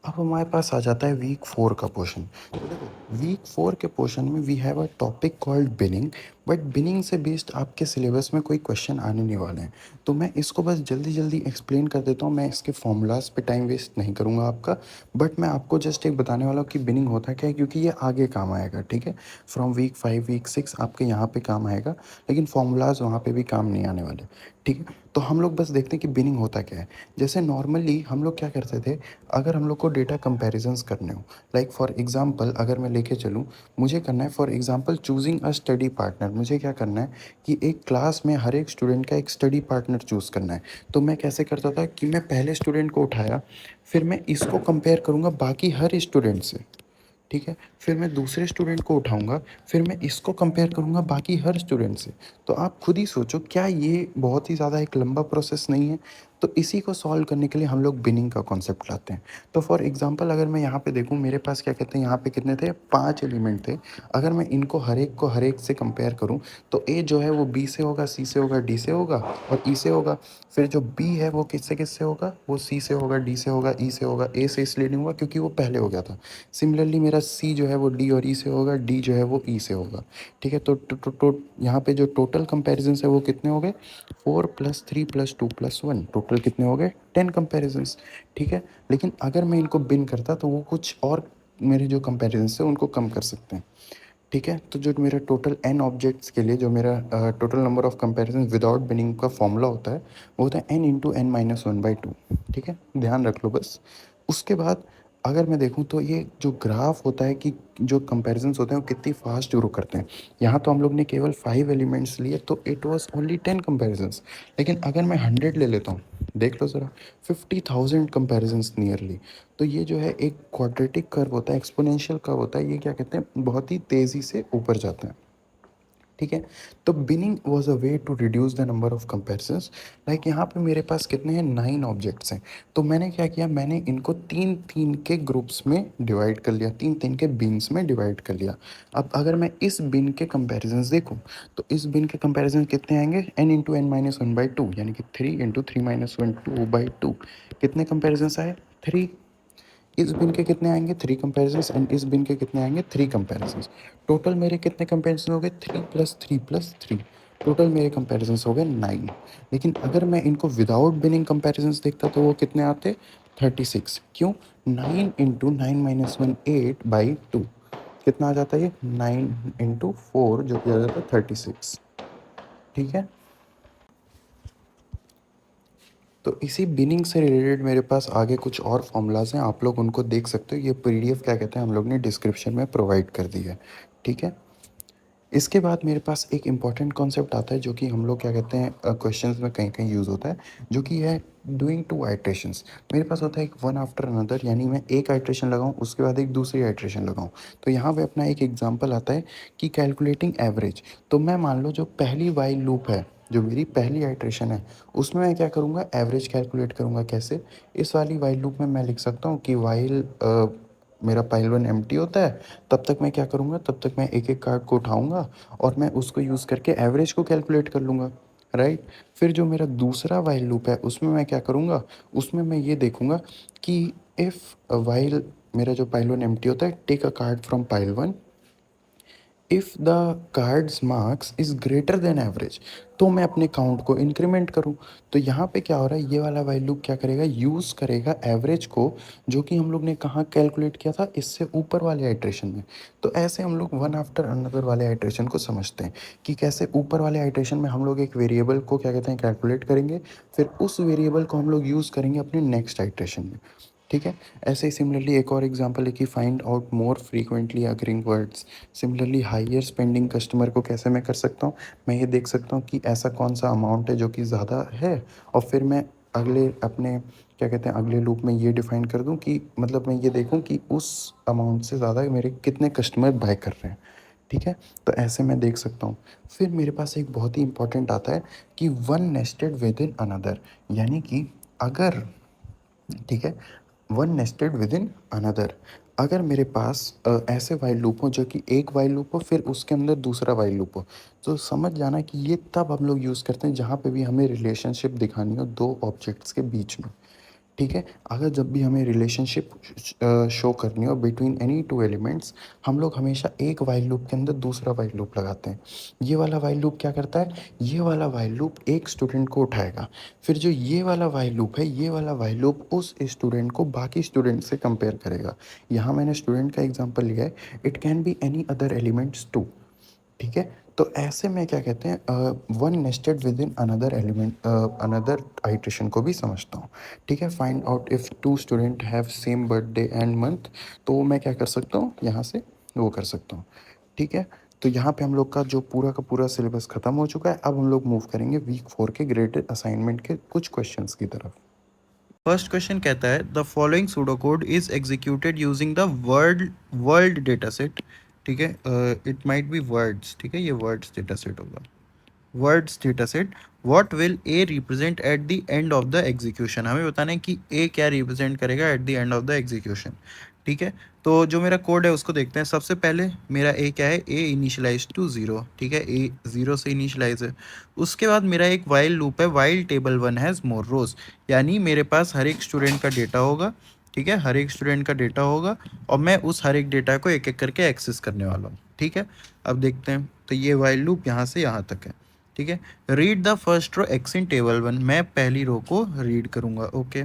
अब हमारे पास आ जाता है वीक 4 का पोर्शन। तो देखो वीक 4 के पोर्शन में we have a topic called binning. But binning से बेस्ड आपके सिलेबस में कोई क्वेश्चन आने नहीं वाले हैं, तो मैं इसको बस जल्दी जल्दी एक्सप्लेन कर देता हूँ। मैं इसके फॉर्मूलाज पे टाइम वेस्ट नहीं करूँगा आपका, बट मैं आपको जस्ट एक बताने वाला हूँ कि बिनिंग होता क्या है, क्योंकि ये आगे काम आएगा। ठीक है, फ्रॉम वीक 5 वीक 6 आपके यहाँ पे काम आएगा, लेकिन फॉर्मूलाज वहाँ पे भी काम नहीं आने वाले। ठीक है, तो हम लोग बस देखते हैं कि बिनिंग होता क्या है। जैसे नॉर्मली हम लोग क्या करते थे, अगर हम लोग को डेटा कंपैरिजंस करने हो, लाइक फॉर एग्जांपल अगर मैं लेके चलूँ, मुझे करना है for example choosing a study partner. मुझे क्या करना है कि एक क्लास में हर एक स्टूडेंट का एक स्टडी पार्टनर चूज़ करना है। तो मैं कैसे करता था कि मैं पहले स्टूडेंट को उठाया, फिर मैं इसको कंपेयर करूँगा बाकी हर स्टूडेंट से। ठीक है, फिर मैं दूसरे स्टूडेंट को उठाऊंगा, फिर मैं इसको कंपेयर करूंगा बाकी हर स्टूडेंट से। तो आप खुद ही सोचो, क्या ये बहुत ही ज़्यादा एक लंबा प्रोसेस नहीं है। तो इसी को सॉल्व करने के लिए हम लोग बिनिंग का कॉन्सेप्ट लाते हैं। तो फॉर एग्जांपल अगर मैं यहाँ पे देखूँ, मेरे पास क्या कहते हैं, यहाँ पे कितने थे, 5 एलिमेंट थे। अगर मैं इनको हर एक से कंपेयर करूँ, तो ए जो है वो बी से होगा, सी से होगा, डी से होगा और ई से होगा। फिर जो बी है वो किससे किससे होगा, वो सी से होगा, डी से होगा, ई से होगा। ए से इसलिए नहीं हुआ क्योंकि वो पहले हो गया था। सिमिलरली मेरा सी जो है वो डी और ई से होगा, डी जो है वो ई से होगा। ठीक है, तो यहाँ पे जो टोटल कंपैरिजन है वो कितने हो गए, 4 + 3 + 2 + 1, टोटल कितने हो गए, 10 कंपैरिजन्स। ठीक है, लेकिन अगर मैं इनको बिन करता तो वो कुछ और मेरे जो कंपैरिजन है उनको कम कर सकते हैं। ठीक है, तो जो मेरा टोटल एन ऑब्जेक्ट्स के लिए जो मेरा total number of comparison without binning का फॉर्मूला होता है, वो होता है n × n - 1/2। ठीक है, ध्यान रख लो बस। उसके बाद अगर मैं देखूं तो ये जो ग्राफ होता है कि जो कंपैरिजन्स होते हैं वो कितनी फास्ट ग्रो करते हैं। यहाँ तो हम लोग ने केवल 5 एलिमेंट्स लिए, तो इट वाज ओनली 10 कंपैरिजन्स। लेकिन अगर मैं 100 ले लेता हूँ, देख लो ज़रा, 50,000 कंपैरिजन्स नियरली। तो ये जो है एक क्वाड्रेटिक कर्व होता है, एक्सपोनेंशियल कर्व होता है। ये क्या कहते हैं, बहुत ही तेज़ी से ऊपर जाता है। ठीक है, तो binning was a way to reduce the number of comparisons. Like यहाँ पे मेरे पास कितने हैं, 9 ऑब्जेक्ट्स हैं। तो मैंने क्या किया, मैंने इनको 3 3 के ग्रुप्स में डिवाइड कर लिया, 3 3 के बिन्स में डिवाइड कर लिया। अब अगर मैं इस बिन के कंपेरिजन्स देखूँ, तो इस बिन के कंपेरिजन कितने आएंगे, n × n - 1/2, यानी कि 3 × 3 - 1/2/2। कितने कंपेरिजन्स आए, 3। इस बिन के कितने आएंगे, 3 कंपेरिजन्स, एंड इस बिन के कितने आएंगे, 3 कंपेरिजन्स। टोटल मेरे कितने कंपेरिजन हो गए, 3 + 3 + 3। टोटल मेरे कंपेरिजन्स हो गए 9। लेकिन अगर मैं इनको विदाउट बिनिंग कंपेरिजन्स देखता तो वो कितने आते, 36। क्यों, 9 × 9 - 1 8/2। कितना आ जाता है ये, 9 × 4 जो कि आ जाता है 36। ठीक है, तो इसी बिनिंग से रिलेटेड मेरे पास आगे कुछ और फॉर्मूलाज हैं, आप लोग उनको देख सकते हो। ये पीडीएफ क्या कहते हैं, हम लोग ने डिस्क्रिप्शन में प्रोवाइड कर दी है। ठीक है, इसके बाद मेरे पास एक इम्पॉर्टेंट कॉन्सेप्ट आता है जो कि हम लोग क्या कहते हैं, क्वेश्चंस में कहीं कहीं यूज़ होता है, जो कि है डूइंग 2 आइट्रेशंस। मेरे पास होता है एक वन आफ्टर अनदर, यानी मैं एक आइट्रेशन लगाऊं उसके बाद एक दूसरी आइट्रेशन लगाऊं। तो यहाँ पे अपना एक एग्जांपल आता है कि कैलकुलेटिंग एवरेज। तो मैं मान लो जो पहली वाइल लूप है, जो मेरी पहली आइट्रेशन है, उसमें मैं क्या करूँगा, एवरेज कैलकुलेट करूँगा। कैसे, इस वाली वाइल लूप में मैं लिख सकता हूँ कि वाइल मेरा पाइल वन एम्प्टी होता है, तब तक मैं क्या करूँगा, तब तक मैं एक एक कार्ड को उठाऊँगा और मैं उसको यूज़ करके एवरेज को कैलकुलेट कर लूँगा। राइट। फिर जो मेरा दूसरा वाइल लूप है उसमें मैं क्या करूँगा, उसमें मैं ये देखूँगा कि इफ़ वाइल मेरा जो पाइल वन एम्प्टी होता है, take a card from pile one, if the cards marks is greater than average, तो मैं अपने काउंट को इंक्रीमेंट करूँ। तो यहाँ पे क्या हो रहा है, ये वाला वाइल लूप क्या करेगा, यूज़ करेगा एवरेज को, जो कि हम लोग ने कहाँ कैलकुलेट किया था, इससे ऊपर वाले आइट्रेशन में। तो ऐसे हम लोग वन आफ्टर अनदर वाले आइट्रेशन को समझते हैं कि कैसे ऊपर वाले आइट्रेशन में हम लोग एक वेरिएबल को क्या कहते हैं कैलकुलेट करेंगे, फिर उस वेरिएबल को हम लोग यूज़ करेंगे अपने नेक्स्ट आइट्रेशन में। ठीक है। ऐसे ही सिमिलरली एक और एग्जांपल है कि find out more frequently occurring words. Similarly higher spending customer को कैसे मैं कर सकता हूँ, मैं ये देख सकता हूँ कि ऐसा कौन सा अमाउंट है जो कि ज़्यादा है, और फिर मैं अगले अपने क्या कहते हैं अगले लूप में ये डिफाइन कर दूँ कि मतलब मैं ये देखूँ कि उस अमाउंट से ज़्यादा मेरे कितने कस्टमर बाय कर रहे हैं। ठीक है। तो ऐसे मैं देख सकता हूँ। फिर मेरे पास एक बहुत ही इंपॉर्टेंट आता है कि one nested within another, यानी कि अगर, ठीक है, one nested within another, अगर मेरे पास ऐसे वाइल लूप हो जो कि एक वाइल लूप हो फिर उसके अंदर दूसरा वाइल लूप हो, तो समझ जाना कि ये तब हम लोग यूज़ करते हैं जहाँ पे भी हमें रिलेशनशिप दिखानी हो दो ऑब्जेक्ट्स के बीच में। ठीक है। अगर जब भी हमें रिलेशनशिप शो करनी हो बिटवीन एनी टू एलिमेंट्स, हम लोग हमेशा एक वाइल लूप के अंदर दूसरा वाइल लूप लगाते हैं। ये वाला वाइल लूप क्या करता है, ये वाला वाइल लूप एक स्टूडेंट को उठाएगा, फिर जो ये वाला वाइल लूप है, ये वाला वाइल लूप उस स्टूडेंट को बाकी स्टूडेंट से कंपेयर करेगा। यहाँ मैंने स्टूडेंट का एग्जांपल लिया है, it can be any other elements too. ठीक है। तो ऐसे में क्या कहते हैं one nested within another element another iteration को भी समझता हूँ। ठीक है। Find out if two student have same birthday and month, तो मैं क्या कर सकता हूँ यहाँ से वो कर सकता हूँ। ठीक है। तो यहाँ पे हम लोग का जो पूरा का पूरा सिलेबस ख़त्म हो चुका है। अब हम लोग मूव करेंगे वीक 4 के ग्रेडेड असाइनमेंट के कुछ क्वेश्चंस की तरफ। फर्स्ट क्वेश्चन कहता है the following pseudo code is executed using the world data set. ठीक है, इट माइट बी वर्ड्स। ठीक है, ये वर्ड्स डेटा सेट होगा। Words data set, what will A represent at the end of the execution. हमें बताना है कि ए क्या रिप्रेजेंट करेगा eight the end of the execution. ठीक है, तो जो मेरा कोड है उसको देखते हैं। सबसे पहले मेरा ए क्या है, ए इनिशियलाइज टू ज़ीरो। ठीक है, ए ज़ीरो से इनिशियलाइज है। उसके बाद मेरा एक वाइल लूप है, while table one has more rows, यानी मेरे पास हर एक स्टूडेंट का डेटा होगा। ठीक है, हर एक स्टूडेंट का डेटा होगा और मैं उस हर एक डेटा को एक एक करके एक्सेस करने वाला हूँ। ठीक है, अब देखते हैं। तो ये वाइल लूप यहाँ से यहाँ तक है। ठीक है, read the first row X in table one, मैं पहली रो को रीड करूँगा। Okay,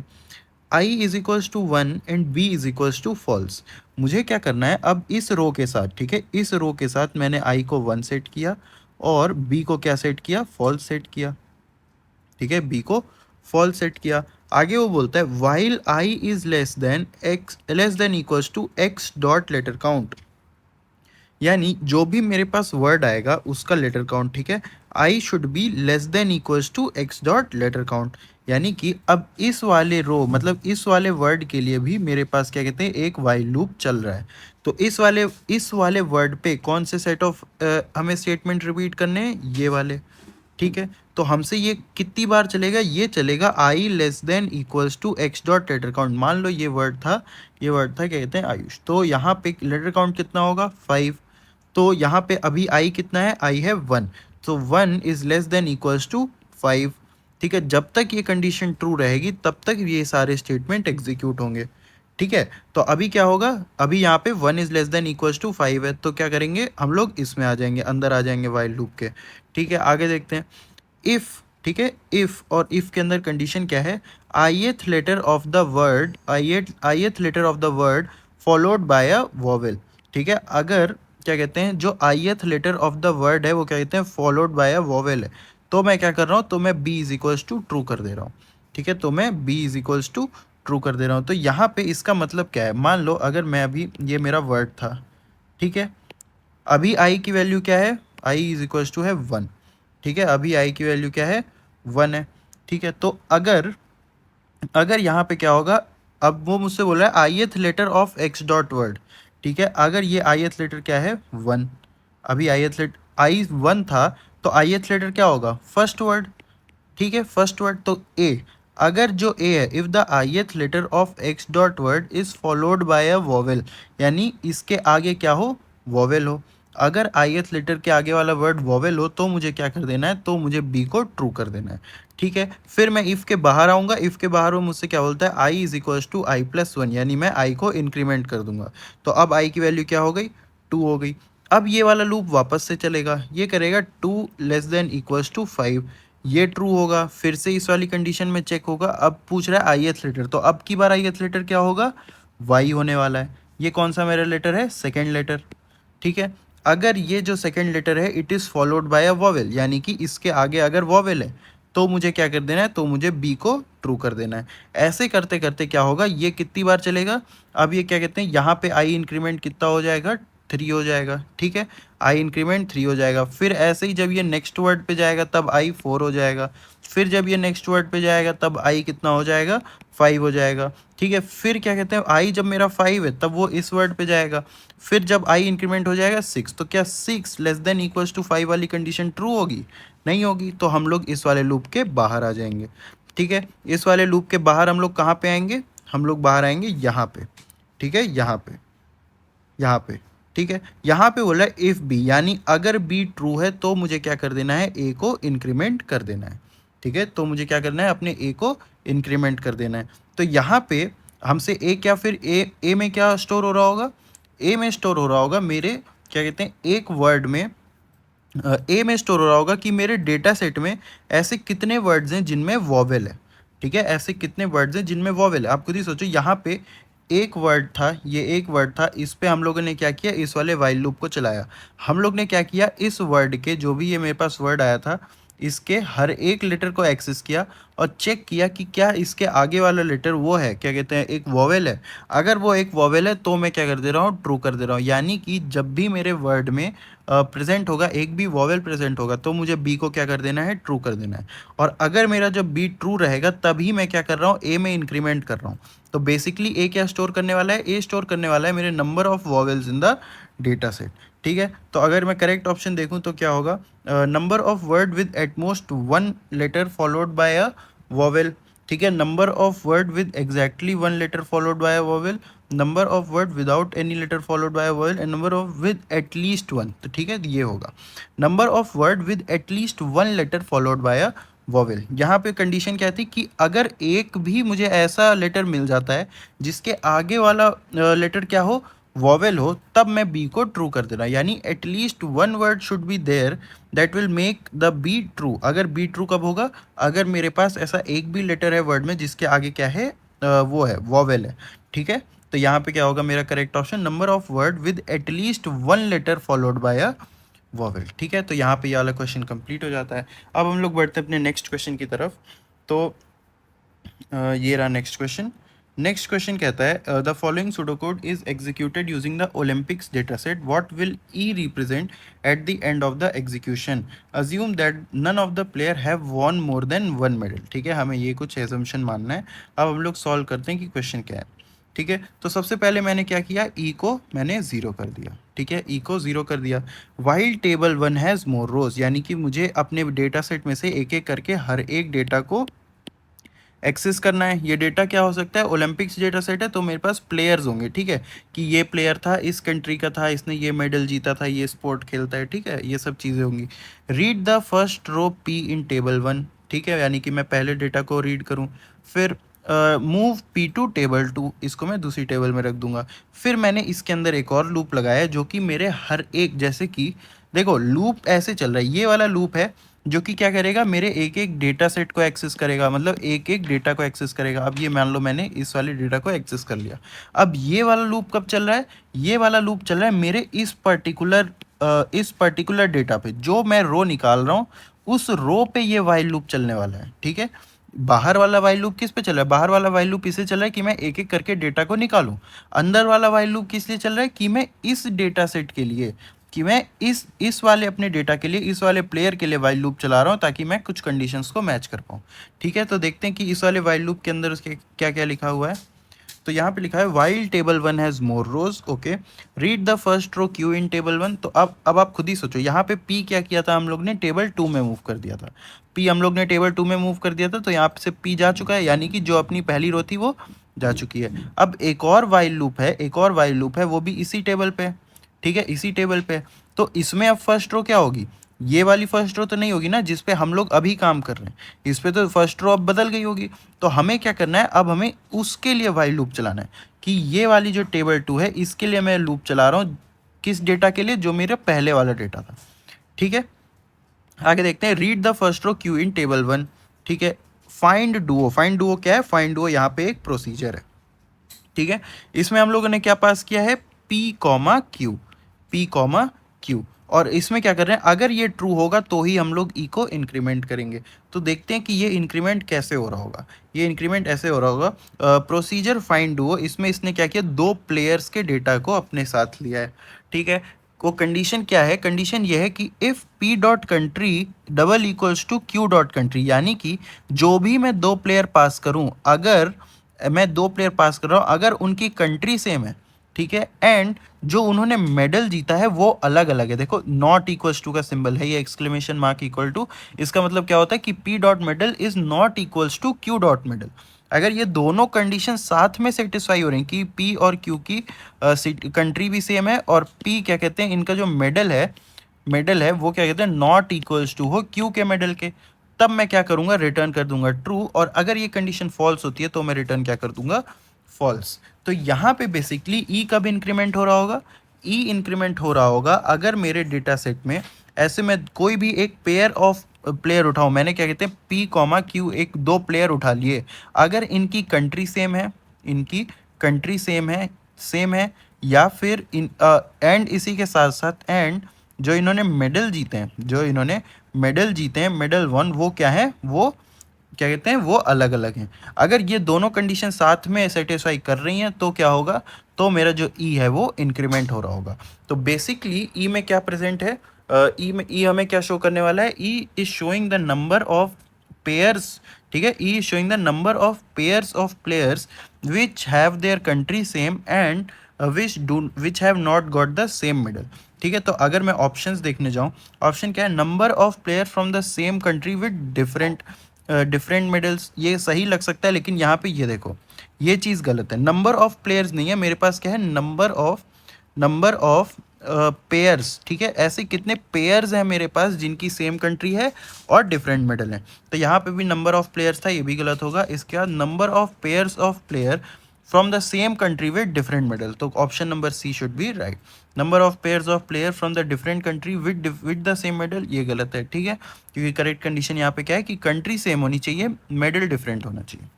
I is equals to one and B is equals to false. मुझे क्या करना है अब इस रो के साथ। ठीक है, इस रो के साथ मैंने आई को वन सेट किया और बी को क्या सेट किया, फॉल्स सेट किया। ठीक है, बी को फॉल्स सेट किया। आगे वो बोलता है while I is less than equals to X dot letter count, यानी जो भी मेरे पास वर्ड आएगा उसका लेटर काउंट। ठीक है, I should be less than equals to X dot letter count, यानी कि अब इस वाले रो मतलब इस वाले वर्ड के लिए भी मेरे पास क्या कहते हैं एक वाइल लूप चल रहा है। तो इस वाले वर्ड पे कौन से सेट ऑफ हमें स्टेटमेंट रिपीट करने हैं, ये वाले। ठीक है, तो हमसे ये कितनी बार चलेगा, ये चलेगा I less than equals to X dot letter count. मान लो ये वर्ड था, ये वर्ड था क्या कहते हैं आयुष, तो यहाँ पे लेटर काउंट कितना होगा 5। तो यहाँ पे अभी आई कितना है, आई है 1, तो 1 is less than equals to 5। ठीक है, जब तक ये कंडीशन ट्रू रहेगी तब तक ये सारे स्टेटमेंट एग्जीक्यूट होंगे। ठीक है, तो अभी क्या होगा, अभी यहाँ पे 1 is less than equals to 5 है, तो क्या करेंगे हम लोग इसमें आ जाएंगे, अंदर आ जाएंगे वाइल लूप के। ठीक है, आगे देखते हैं इफ़। ठीक है, इफ़, और इफ़ के अंदर कंडीशन क्या है, ith letter of the word, ith letter of the word followed by a vowel. ठीक है, अगर क्या कहते हैं जो ith letter of the word है वो क्या कहते हैं फॉलोड बाय अ वॉवेल है, तो मैं क्या कर रहा हूँ, तो मैं B is equals to true कर दे रहा हूँ। ठीक है, तो मैं B is equals to true कर दे रहा हूँ। तो यहाँ पे इसका मतलब क्या है, मान लो अगर मैं अभी ये मेरा वर्ड था। ठीक है, अभी आई की वैल्यू क्या है, आई इज इक्वल्स टू है 1। ठीक है, अभी आई की वैल्यू क्या है, 1 है। ठीक है, तो अगर अगर यहाँ पे क्या होगा, अब वो मुझसे बोल रहा है ith letter of X dot word. ठीक है, अगर ये आईएथ लेटर क्या है 1, अभी आईएथ लेटर आई 1 था, तो आईएथ लेटर क्या होगा फर्स्ट वर्ड। ठीक है, फर्स्ट वर्ड तो ए, अगर जो ए है if the ith letter of X dot word is followed by a vowel, यानी इसके आगे क्या हो, वॉवेल हो। अगर ith लेटर के आगे वाला वर्ड वॉवेल हो तो मुझे क्या कर देना है, तो मुझे बी को ट्रू कर देना है, ठीक है। फिर मैं इफ़ के बाहर आऊँगा, इफ़ के बाहर वो मुझसे क्या बोलता है, I is equals to I plus one, यानी मैं आई को इंक्रीमेंट कर दूंगा। तो अब आई की वैल्यू क्या हो गई, 2 हो गई। अब ये वाला लूप वापस से चलेगा, ये करेगा 2 लेस देन इक्वल्स टू 5, ये ट्रू होगा। फिर से इस वाली कंडीशन में चेक होगा, अब पूछ रहा है ith लेटर, तो अब की बार ith लेटर क्या होगा, y होने वाला है। ये कौन सा मेरा लेटर है, सेकेंड लेटर, ठीक है। अगर ये जो सेकेंड लेटर है it is followed by a vowel, यानी कि इसके आगे अगर वॉवेल है तो मुझे क्या कर देना है, तो मुझे बी को ट्रू कर देना है। ऐसे करते करते क्या होगा, ये कितनी बार चलेगा, अब ये क्या कहते हैं, यहाँ पे आई इंक्रीमेंट कितना हो जाएगा, 3 हो जाएगा, ठीक है। आई इंक्रीमेंट 3 हो जाएगा। फिर ऐसे ही जब ये नेक्स्ट वर्ड पे जाएगा तब आई 4 हो जाएगा। फिर जब ये नेक्स्ट वर्ड पे जाएगा तब आई कितना हो जाएगा, 5 हो जाएगा, ठीक है। फिर क्या कहते हैं, आई जब मेरा 5 है तब वो इस वर्ड पे जाएगा। फिर जब आई इंक्रीमेंट हो जाएगा 6, तो क्या 6 लेस देन इक्वल्स टू 5 वाली कंडीशन ट्रू होगी, नहीं होगी। तो हम लोग इस वाले लूप के बाहर आ जाएंगे, ठीक है। इस वाले लूप के बाहर हम लोग कहाँ पे आएंगे, हम लोग बाहर आएंगे यहाँ पे, ठीक है, यहाँ पे, यहाँ पे, ठीक है। यहाँ पे बोला इफ़ बी, यानी अगर बी ट्रू है तो मुझे क्या कर देना है, ए को इंक्रीमेंट कर देना है, ठीक है। तो मुझे क्या करना है, अपने ए को इंक्रीमेंट कर देना है। तो यहाँ पे हमसे ए क्या, फिर ए में क्या स्टोर हो रहा होगा, ए में स्टोर हो रहा होगा मेरे, क्या कहते हैं, एक वर्ड में ए में स्टोर हो रहा होगा कि मेरे डेटा सेट में ऐसे कितने वर्ड्स हैं जिनमें वॉवेल है, ठीक है। ऐसे कितने वर्ड्स हैं जिनमें वॉवेल है। आप खुद ही सोचो, यहाँ पे एक वर्ड था, ये एक वर्ड था, इस पे हम लोगों ने क्या किया, इस वाले वाइल लूप को चलाया। हम लोग ने क्या किया, इस वर्ड के जो भी ये मेरे पास वर्ड आया था इसके हर एक लेटर को एक्सेस किया और चेक किया कि क्या इसके आगे वाला लेटर वो है, क्या कहते हैं, एक वॉवेल है। अगर वो एक वॉवेल है तो मैं क्या कर दे रहा हूँ, ट्रू कर दे रहा हूँ। यानी कि जब भी मेरे वर्ड में प्रेजेंट होगा, एक भी वॉवेल प्रेजेंट होगा, तो मुझे बी को क्या कर देना है, ट्रू कर देना है। और अगर मेरा जब बी ट्रू रहेगा तभी मैं क्या कर रहा हूँ, ए में इंक्रीमेंट कर रहा हूँ। तो बेसिकली ए क्या स्टोर करने वाला है, ए स्टोर करने वाला है मेरे number of vowels in the data set, ठीक है। तो अगर मैं करेक्ट ऑप्शन देखूँ तो क्या होगा, number of word with at most 1 letter followed by a vowel, ठीक है। Number of word with exactly 1 letter followed by a vowel, number of word without any letter followed by a vowel, and number of with at least 1। तो ठीक है, ये होगा number of word with at least 1 letter followed by a vowel. यहाँ पे condition क्या थी कि अगर एक भी मुझे ऐसा लेटर मिल जाता है जिसके आगे वाला लेटर क्या हो, वॉवेल हो, तब मैं बी को ट्रू कर देना। यानी at least 1 word should be there that will make the B true. अगर बी ट्रू कब होगा, अगर मेरे पास ऐसा एक भी लेटर है वर्ड में जिसके आगे क्या है, वो है, वॉवेल है, ठीक है। तो यहाँ पे क्या होगा मेरा correct option, number of word with at least 1 letter followed by a vowel, ठीक है। तो यहाँ पे ये वाला क्वेश्चन कंप्लीट हो जाता है। अब हम लोग बढ़ते हैं अपने नेक्स्ट क्वेश्चन की तरफ। तो ये रहा नेक्स्ट क्वेश्चन। नेक्स्ट क्वेश्चन कहता है, the following pseudocode is executed using the Olympics data set, what will E represent at the end of the execution, assume that none of the player have won more than 1 medal, ठीक है। हमें ये कुछ assumption मानना है। अब हम लोग सॉल्व करते हैं कि क्वेश्चन क्या है, ठीक है। तो सबसे पहले मैंने क्या किया, ई को मैंने 0 कर दिया, ठीक है, ई को 0 कर दिया। While table 1 has more rows, यानी कि मुझे अपने डेटा सेट में से एक एक करके हर एक डेटा को एक्सेस करना है। ये डेटा क्या हो सकता है, ओलंपिक्स डेटा सेट है तो मेरे पास प्लेयर्स होंगे, ठीक है, कि ये प्लेयर था, इस कंट्री का था, इसने ये मेडल जीता था, ये स्पोर्ट खेलता है, ठीक है, ये सब चीज़ें होंगी। Read the first row P in table 1, ठीक है, यानी कि मैं पहले डेटा को रीड करूँ। फिर मूव पी टू टेबल 2, इसको मैं दूसरी टेबल में रख दूंगा। फिर मैंने इसके अंदर एक और लूप लगाया जो कि मेरे हर एक, जैसे कि देखो लूप ऐसे चल रहा है, ये वाला लूप है जो कि क्या करेगा, मेरे एक एक डेटा सेट को एक्सेस करेगा, मतलब एक एक डेटा को एक्सेस करेगा। अब ये मान लो मैंने इस वाले डेटा को एक्सेस कर लिया। अब ये वाला लूप कब चल रहा है, ये वाला लूप चल रहा है मेरे इस पर्टिकुलर डेटा पे, जो मैं रो निकाल रहा हूँ उस रो पे ये वाइल लूप चलने वाला है, ठीक है। बाहर वाला वाइल लूप किस पे चल रहा है, बाहर वाला वाइल लूप इसे चल रहा है कि मैं एक एक करके डेटा को निकालूं। अंदर वाला वाइल लूप किस लिए चल रहा है, कि मैं इस डेटा सेट के लिए, कि मैं इस वाले अपने डेटा के लिए, इस वाले प्लेयर के लिए वाइल लूप चला रहा हूँ ताकि मैं कुछ कंडीशंस को मैच कर पाऊँ, ठीक है। तो देखते हैं कि इस वाले वाइल लूप के अंदर उसके क्या क्या लिखा हुआ है। तो यहाँ पे लिखा है while table 1 has more rows, okay, read the first row Q in table 1। तो अब आप खुद ही सोचो, यहाँ पे पी क्या किया था, हम लोग ने टेबल 2 में मूव कर दिया था। पी हम लोग ने टेबल 2 में मूव कर दिया था, तो यहाँ से पी जा चुका है, यानी कि जो अपनी पहली रो थी वो जा चुकी है। अब एक और वाइल लूप है, एक और वाइल लूप है, वो भी इसी टेबल पे, ठीक है, इसी टेबल पे। तो इसमें अब फर्स्ट रो क्या होगी, ये वाली फर्स्ट रो तो नहीं होगी ना जिस पे हम लोग अभी काम कर रहे हैं, इस पे तो फर्स्ट रो अब बदल गई होगी। तो हमें क्या करना है, अब हमें उसके लिए वाइल लूप चलाना है कि ये वाली जो टेबल 2 है इसके लिए मैं लूप चला रहा हूँ, किस डेटा के लिए, जो मेरा पहले वाला डेटा था। ठीक है, आगे देखते हैं, read the first row Q in table 1। ठीक है, फाइंड डुओ, फाइंड डुओ क्या है, फाइंड डुओ यहाँ पे एक प्रोसीजर है। ठीक है, इसमें हम लोगों ने क्या पास किया है, P comma Q, P comma Q, और इसमें क्या कर रहे हैं, अगर ये ट्रू होगा तो ही हम लोग ई को इंक्रीमेंट करेंगे। तो देखते हैं कि ये इंक्रीमेंट कैसे हो रहा होगा। ये इंक्रीमेंट ऐसे हो रहा होगा, प्रोसीजर फाइंड डुओ, इसमें इसने क्या किया, दो प्लेयर्स के डेटा को अपने साथ लिया है। ठीक है, को कंडीशन क्या है, कंडीशन ये है कि if P dot country double equals to Q dot country, यानी कि जो भी मैं दो प्लेयर पास करूं, अगर मैं दो प्लेयर पास कर रहा हूँ अगर उनकी कंट्री सेम है, ठीक है, एंड जो उन्होंने मेडल जीता है वो अलग अलग है। देखो नॉट इक्वल्स टू का सिंबल है ये, एक्सक्लेमेशन मार्क इक्वल टू, इसका मतलब क्या होता है कि P dot medal is not equals to Q dot medal. अगर ये दोनों कंडीशन साथ में सेटिस्फाई हो रही हैं कि पी और क्यू की कंट्री भी सेम है और पी क्या कहते हैं, इनका जो मेडल है वो क्या कहते हैं, नॉट इक्वल्स टू हो क्यू के मेडल के, तब मैं क्या करूंगा, रिटर्न कर दूंगा ट्रू। और अगर ये कंडीशन फॉल्स होती है तो मैं रिटर्न क्या कर दूंगा, फॉल्स। तो यहाँ पे बेसिकली ई कब इंक्रीमेंट हो रहा होगा, ई इंक्रीमेंट हो रहा होगा अगर मेरे डेटा सेट में ऐसे में कोई भी एक पेयर ऑफ प्लेयर उठाऊं, मैंने क्या कहते हैं पी कॉमा क्यू, एक दो प्लेयर उठा लिए, अगर इनकी कंट्री सेम है, इनकी कंट्री सेम है या फिर इन एंड इसी के साथ साथ एंड जो इन्होंने मेडल जीते हैं, मेडल 1 वो क्या है, वो क्या कहते हैं, वो अलग अलग हैं। अगर ये दोनों कंडीशन साथ में सेटिस्फाई कर रही हैं तो क्या होगा, तो मेरा जो ई है वो इंक्रीमेंट हो रहा होगा। तो बेसिकली ई में क्या प्रेजेंट है, ई हमें क्या शो करने वाला है, E is showing the number of pairs. ठीक है, E is showing the number of pairs of players which have their country same and which have not got the same medal. ठीक है, तो अगर मैं ऑप्शंस देखने जाऊं, ऑप्शन क्या है, number of player from the same country with different medals, ये सही लग सकता है, लेकिन यहाँ पे ये देखो ये चीज़ गलत है, नंबर ऑफ प्लेयर्स नहीं है मेरे पास, क्या है, नंबर ऑफ पेयर्स। ठीक है, ऐसे कितने पेयर्स हैं मेरे पास जिनकी सेम कंट्री है और डिफरेंट मेडल है, तो यहाँ पे भी नंबर ऑफ प्लेयर्स था, ये भी गलत होगा। इसके बाद number of pairs of player from the same country with different medal, तो option number C should be right. Number of pairs of player from the different country with the same medal, ये गलत है। ठीक है, क्योंकि correct condition यहाँ पे क्या है कि कंट्री सेम होनी चाहिए, मेडल डिफरेंट होना चाहिए।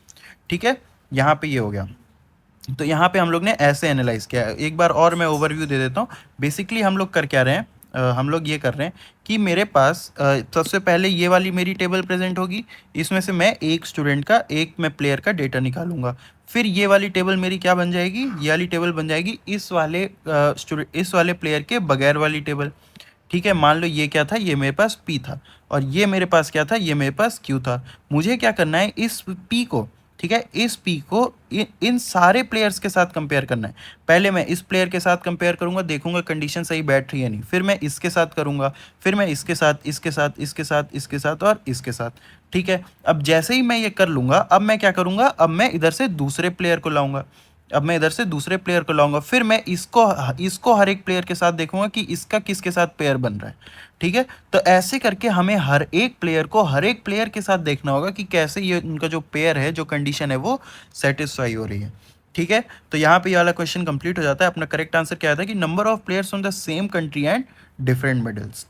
ठीक है, यहाँ पे ये हो गया। तो यहाँ पे हम लोग ने ऐसे एनालाइज किया है। एक बार और मैं ओवरव्यू दे देता हूँ। बेसिकली हम लोग कर क्या रहे हैं, हम लोग ये कर रहे हैं कि मेरे पास सबसे पहले ये वाली मेरी टेबल प्रेजेंट होगी, इसमें से मैं एक स्टूडेंट का, एक मैं प्लेयर का डेटा निकालूंगा। फिर ये वाली टेबल मेरी क्या बन जाएगी, ये वाली टेबल बन जाएगी इस वाले प्लेयर के बगैर वाली टेबल। ठीक है, मान लो ये क्या था, ये मेरे पास P था, और ये मेरे पास क्या था, ये मेरे पास Q था। मुझे क्या करना है, इस P को, ठीक है, इस P को इन सारे प्लेयर्स के साथ कंपेयर करना है। पहले मैं इस प्लेयर के साथ कंपेयर करूंगा, देखूंगा कंडीशन सही बैठ रही है नहीं, फिर मैं इसके साथ करूंगा, फिर मैं इसके साथ, इसके साथ, इसके साथ, इसके साथ और इसके साथ। ठीक है, अब जैसे ही मैं ये कर लूंगा, अब मैं क्या करूंगा, अब मैं इधर से दूसरे प्लेयर को लाऊंगा, फिर मैं इसको हर एक प्लेयर के साथ देखूंगा कि इसका किसके साथ पेयर बन रहा है। ठीक है, तो ऐसे करके हमें हर एक प्लेयर के साथ देखना होगा कि कैसे ये उनका जो पेयर है, जो कंडीशन है वो सेटिस्फाई हो रही है। ठीक है, तो यहाँ पे ये वाला क्वेश्चन कंप्लीट हो जाता है। अपना करेक्ट आंसर क्या आता है कि number of players from the same country and different medals.